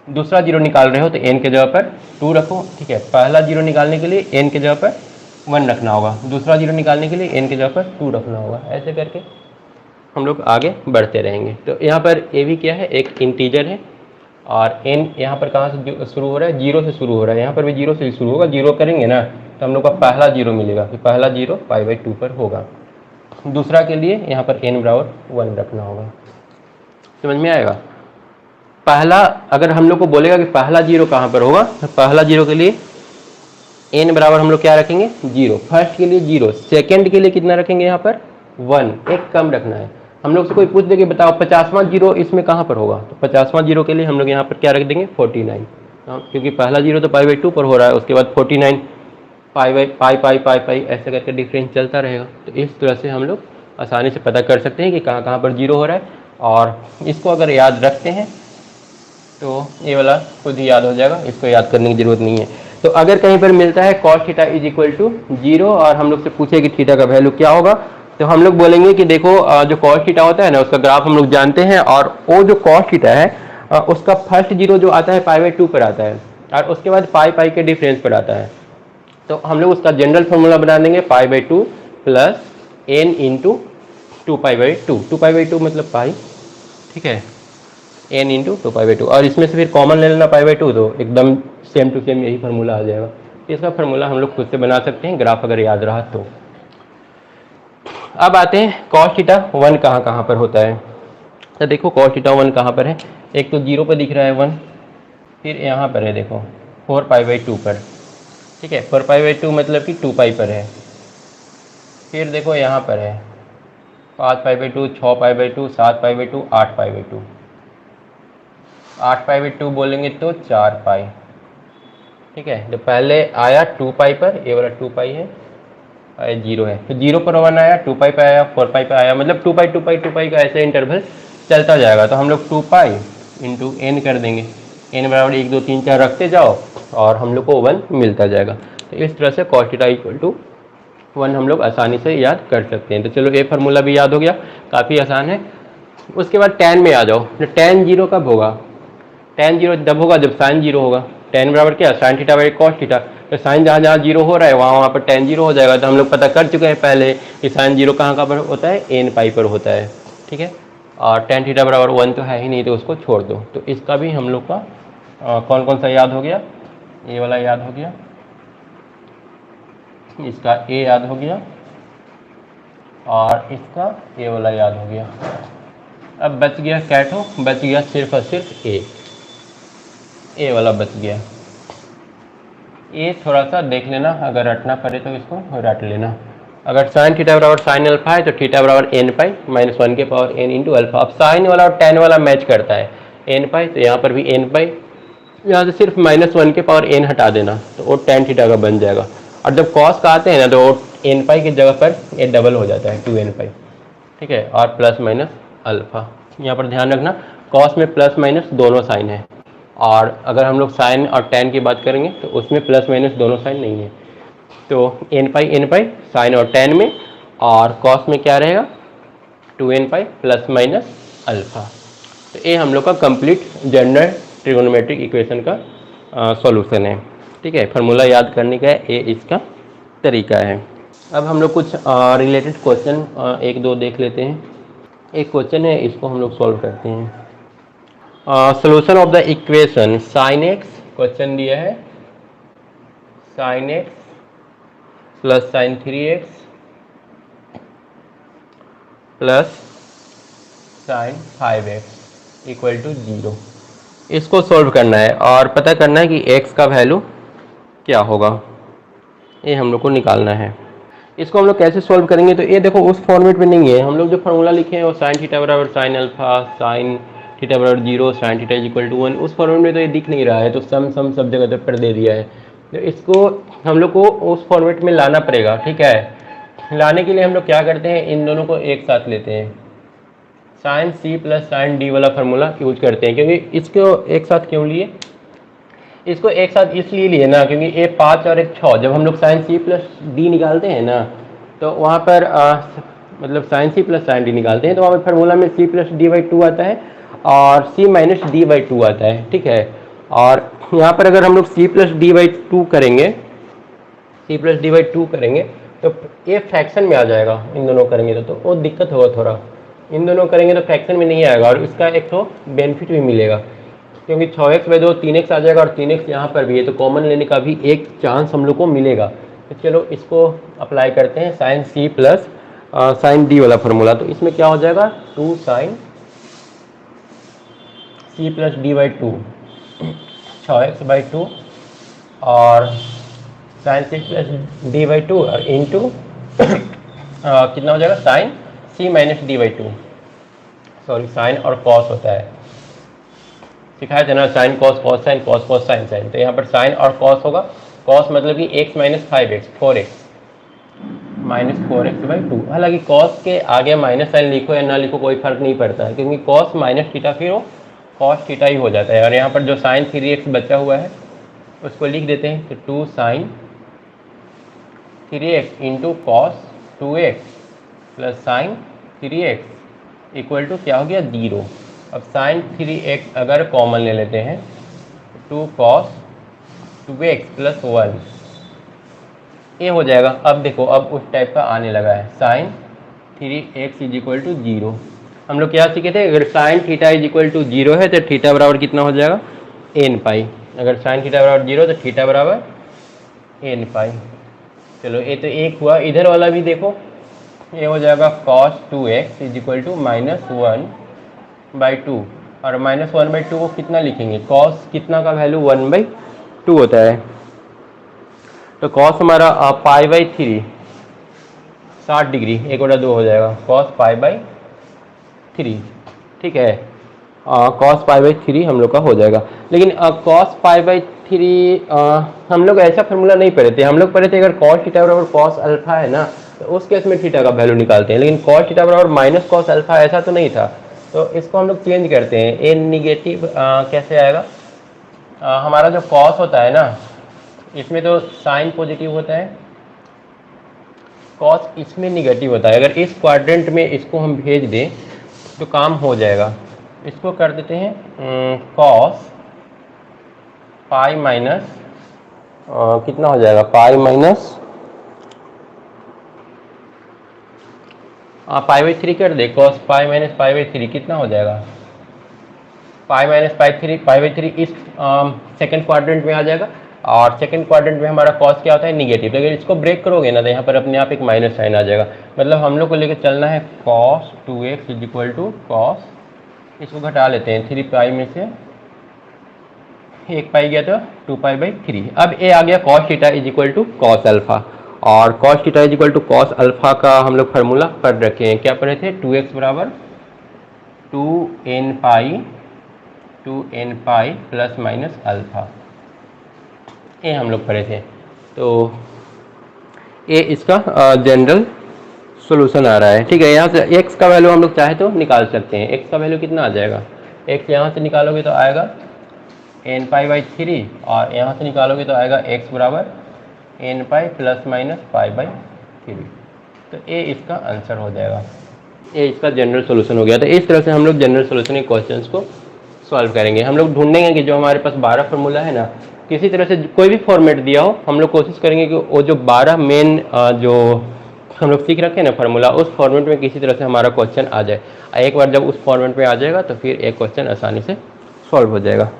दूसरा 0 निकाल रहे हो तो n की जगह पर 2 रखो। ठीक है, पहला 0 निकालने के लिए n की जगह पर 1 रखना होगा, दूसरा 0 निकालने के लिए n की जगह पर 2 रखना होगा। ऐसे करके हम लोग आगे बढ़ते रहेंगे। तो यहाँ पर a भी क्या है, एक इंटीजर है और n यहाँ पर कहाँ से शुरू हो रहा है, 0 से शुरू हो रहा है, यहाँ पर भी 0 से ही शुरू होगा। 0 करेंगे ना तो हम लोग का पहला 0 मिलेगा, कि पहला 0 पाई बाई 2 पर होगा। दूसरा के लिए यहाँ पर n बराबर 1 रखना होगा। समझ में आएगा। पहला अगर हम लोग को बोलेगा कि पहला 0 कहाँ पर होगा, तो पहला 0 के लिए n बराबर हम लोग क्या रखेंगे 0, फर्स्ट के लिए 0, सेकेंड के लिए कितना रखेंगे यहाँ पर 1, एक कम रखना है। हम लोग से कोई पूछ दे कि बताओ 50वां जीरो इसमें कहाँ पर होगा, तो 50वां जीरो के लिए हम लोग यहाँ पर क्या रख देंगे 49, क्योंकि पहला जीरो तो π/2 पर हो रहा है, उसके बाद 49 पाई ऐसे करके डिफरेंस चलता रहेगा। तो इस तरह से हम लोग आसानी से पता कर सकते हैं कि कहाँ कहाँ पर जीरो हो रहा है, और इसको अगर याद रखते हैं तो ये वाला खुद ही याद हो जाएगा, इसको याद करने की जरूरत नहीं है। तो अगर कहीं पर मिलता है cos theta is equal to 0 और हम लोग से पूछे कि थीटा का वैल्यू क्या होगा, तो हम लोग बोलेंगे कि देखो जो cos थीटा होता है ना उसका ग्राफ हम लोग जानते हैं, और वो जो cos थीटा है उसका फर्स्ट जीरो जो आता है π/2 पर आता है, और उसके बाद पाई के डिफरेंस पर आता है। तो हम लोग उसका जनरल फॉर्मूला बना देंगे π/2 प्लस n इंटू 2π/2, 2π/2 मतलब पाई, ठीक है, n इंटू 2π/2, और इसमें से फिर कॉमन ले लेना π/2, तो एकदम सेम टू सेम यही फार्मूला आ जाएगा। इसका फार्मूला हम लोग खुद से बना सकते हैं ग्राफ अगर याद रहा तो। अब आते हैं cos थीटा 1 कहाँ कहाँ पर होता है। तो देखो cos थीटा 1 कहाँ पर है, एक तो 0 पर दिख रहा है 1, फिर यहाँ पर है देखो 4π/2 पर, ठीक है, 4π/2 मतलब कि 2π पर है, फिर देखो यहाँ पर है 5π/2, 6π/2, 7π/2, 8π/2, 8π/2 बोलेंगे तो 4π, ठीक है। जो पहले आया 2π पर, ये वाला 2π है, 0 है, तो 0 पर 1 आया, 2π पे आया, 4π पे आया, मतलब 2π का ऐसे इंटरवल चलता जाएगा। तो हम लोग 2π इंटू n कर देंगे, n बराबर 1 2 3 4 रखते जाओ और हम लोग को 1 मिलता जाएगा। तो इस तरह से cos थीटा इक्वल टू 1 हम लोग आसानी से याद कर सकते हैं। तो चलो ये फार्मूला भी याद हो गया, काफ़ी आसान है। उसके बाद tan में आ जाओ, तो tan 0 कब होगा, tan 0 जब होगा जब sin 0 होगा। tan बराबर क्या, sin theta by cos theta, तो साइन जहाँ जहाँ 0 हो रहा है वहाँ पर tan 0 हो जाएगा। तो हम लोग पता कर चुके हैं पहले कि sin 0 कहाँ कहाँ पर होता है, n पर होता है, ठीक है। और tan थीटा बराबर 1 तो है ही नहीं, तो उसको छोड़ दो। तो इसका भी हम लोग का कौन कौन सा याद हो गया, ये वाला याद हो गया, इसका a याद हो गया, और इसका ये वाला याद हो गया। अब बच गया कैठो, बच गया सिर्फ और सिर्फ ए वाला बच गया। ये थोड़ा सा देख लेना, अगर रटना पड़े तो इसको रट लेना। अगर साइन थीटा बराबर साइन अल्फा है तो थीटा बराबर n पाई माइनस 1 के पावर n इंटू अल्फा। अब साइन वाला और tan वाला मैच करता है, n पाई, तो यहाँ पर भी n पाई, यहाँ से सिर्फ माइनस 1 के पावर n हटा देना तो वो tan थीटा का बन जाएगा। और जब कॉस का आते हैं ना तो n पाई की जगह पर ये डबल हो जाता है 2n पाई, ठीक है, और प्लस माइनस अल्फा। यहाँ पर ध्यान रखना कॉस में प्लस माइनस दोनों साइन है, और अगर हम लोग साइन और tan की बात करेंगे तो उसमें प्लस माइनस दोनों साइन नहीं है। तो n पाई साइन और tan में, और कॉस में क्या रहेगा 2n पाई प्लस माइनस अल्फा। तो ये हम लोग का कंप्लीट जनरल ट्रिगोनोमेट्रिक इक्वेशन का सॉल्यूशन है, ठीक है। फार्मूला याद करने का ये इसका तरीका है। अब हम लोग कुछ रिलेटेड क्वेश्चन एक दो देख लेते हैं। एक क्वेश्चन है, इसको हम लोग सॉल्व करते हैं। Solution of the equation sine x, question दिया है sine x plus sine 3x plus sine 5x equal to 0। इसको सॉल्व करना है और पता करना है कि x का वैल्यू क्या होगा, ये हम लोग को निकालना है। इसको हम लोग कैसे सॉल्व करेंगे, तो ये देखो उस फॉर्मेट में नहीं है। हम लोग जो फार्मूला लिखे हैं वो साइन थीटा बराबर साइन अल्फा, साइन थीटा बराबर 0, साइन थीटा इक्वल टू 1, उस फॉर्मेट में तो ये दिख नहीं रहा है, तो सम सब जगह पर दे दिया है। तो इसको हम लोग को उस फॉर्मेट में लाना पड़ेगा, ठीक है। लाने के लिए हम लोग क्या करते हैं, इन दोनों को एक साथ लेते हैं, sine C plus sine D वाला फार्मूला यूज करते हैं। क्योंकि इसको एक साथ क्यों लिए, इसको एक साथ इसलिए लिए ना क्योंकि ये 5 और एक 6, जब हम लोग साइन सी प्लस डी निकालते हैं ना तो वहाँ पर मतलब sine C plus sine D निकालते हैं तो वहाँ पर फार्मूला में सी प्लस डी बाई 2 आता है और सी माइनस डी बाई 2 आता है, ठीक है। और यहाँ पर अगर हम लोग सी प्लस डी बाई 2 करेंगे, सी प्लस डी बाई 2 करेंगे तो ये फ्रैक्शन में आ जाएगा। इन दोनों करेंगे तो वो दिक्कत होगा थोड़ा, इन दोनों करेंगे तो फ्रैक्शन में नहीं आएगा। और इसका एक तो बेनिफिट भी मिलेगा क्योंकि 6x/2 3x आ जाएगा और 3x यहाँ पर भी है, तो कॉमन लेने का भी एक चांस हम लोग को मिलेगा। तो चलो इसको अप्लाई करते हैं, sine C plus sine D वाला फार्मूला। तो इसमें क्या हो जाएगा 2 sine C plus D by 2 6x/2 और sine C plus D by 2 और इंटू कितना हो जाएगा sine C minus D by 2, sorry sine और कॉस होता है, सिखाया था ना, sine cos cos sine cos cos sine sine. तो यहाँ पर साइन और कॉस होगा। कॉस मतलब कि x minus 5x 4x minus 4x/2। हालांकि कॉस के आगे माइनस साइन लिखो या ना लिखो कोई फर्क नहीं पड़ता है, क्योंकि कॉस माइनस थीटा फिर वो कॉस थीटा ही हो जाता है। और यहाँ पर जो साइन 3x बचा हुआ है उसको लिख देते हैं, तो 2 sign 3x into cos 2x plus sine 3x equal to क्या हो गया 0। अब साइन 3x अगर कॉमन ले लेते हैं, 2 कॉस 2x प्लस 1 ये हो जाएगा। अब देखो अब उस टाइप का आने लगा है, sign 3x is equal to 0। हम लोग क्या सीखे थे, अगर sine theta is equal to 0 है तो थीटा बराबर कितना हो जाएगा n पाई। अगर साइन थीटा बराबर 0 तो थीटा बराबर n पाई। चलो ये तो एक हुआ। इधर वाला भी देखो, ये हो जाएगा cos 2x is equal to -1/2। और -1/2 को कितना लिखेंगे, cos कितना का वैल्यू 1/2 होता है। तो cos हमारा π/3 60 डिग्री 1/2 हो जाएगा, cos π/3। ठीक है, cos π/3 हम लोग का हो जाएगा। लेकिन cos π/3 हम लोग ऐसा फॉर्मूला नहीं पढ़े थे। हम लोग पढ़े थे अगर cos थीटा बराबर cos अल्फा है ना, तो उस केस में थीटा का वैल्यू निकालते हैं। लेकिन cos थीटा बराबर माइनस cos अल्फा ऐसा तो नहीं था, तो इसको हम लोग चेंज करते हैं। ए निगेटिव कैसे आएगा, हमारा जो cos होता है ना, इसमें तो साइन पॉजिटिव होता है, cos इसमें निगेटिव होता है। अगर इस क्वाड्रेंट में इसको हम भेज दें तो काम हो जाएगा। इसको कर देते हैं cos पाई माइनस कितना हो जाएगा, पाई माइनस π/3 कर दे। cos पाई माइनस π/3 कितना हो जाएगा, पाई माइनस π/3 इस सेकंड क्वाड्रेंट में आ जाएगा। और सेकंड क्वाड्रेंट में हमारा cos क्या होता है निगेटिव। अगर इसको ब्रेक करोगे ना तो यहाँ पर अपने आप एक माइनस साइन आ जाएगा। मतलब हम लोग को लेकर चलना है cos 2x is equal to cos, इसको घटा लेते हैं 3 पाई में से 1 पाई गया तो 2 पाई/3। अब ये आ गया cos theta is equal to cos अल्फा। और cos theta is equal to cos अल्फा का हम लोग फार्मूला पढ़ रखे हैं। क्या पढ़े थे, 2x बराबर 2n पाई प्लस माइनस अल्फा, ये हम लोग पढ़े थे। तो ये इसका जनरल सॉल्यूशन आ रहा है। ठीक है, यहाँ से x का वैल्यू हम लोग चाहे तो निकाल सकते हैं। x का वैल्यू कितना आ जाएगा, x यहाँ से निकालोगे तो आएगा n पाई/3 और यहाँ से निकालोगे तो आएगा x बराबर n पाई प्लस माइनस π/3। तो ये इसका आंसर हो जाएगा, ये इसका जनरल सॉल्यूशन हो गया। तो इस तरह से हम लोग जनरल सॉल्यूशन के क्वेश्चंस को सॉल्व करेंगे। हम लोग ढूंढेंगे कि जो हमारे पास 12 फार्मूला है ना, किसी तरह से कोई भी फॉर्मेट दिया हो, हम लोग कोशिश करेंगे कि वो जो 12 मेन जो हम लोग सीख रखे हैं ना फार्मूला, उस फॉर्मेट में किसी तरह से हमारा क्वेश्चन आ जाए। एक बार जब उस फॉर्मेट में आ जाएगा तो फिर एक क्वेश्चन आसानी से सॉल्व हो जाएगा।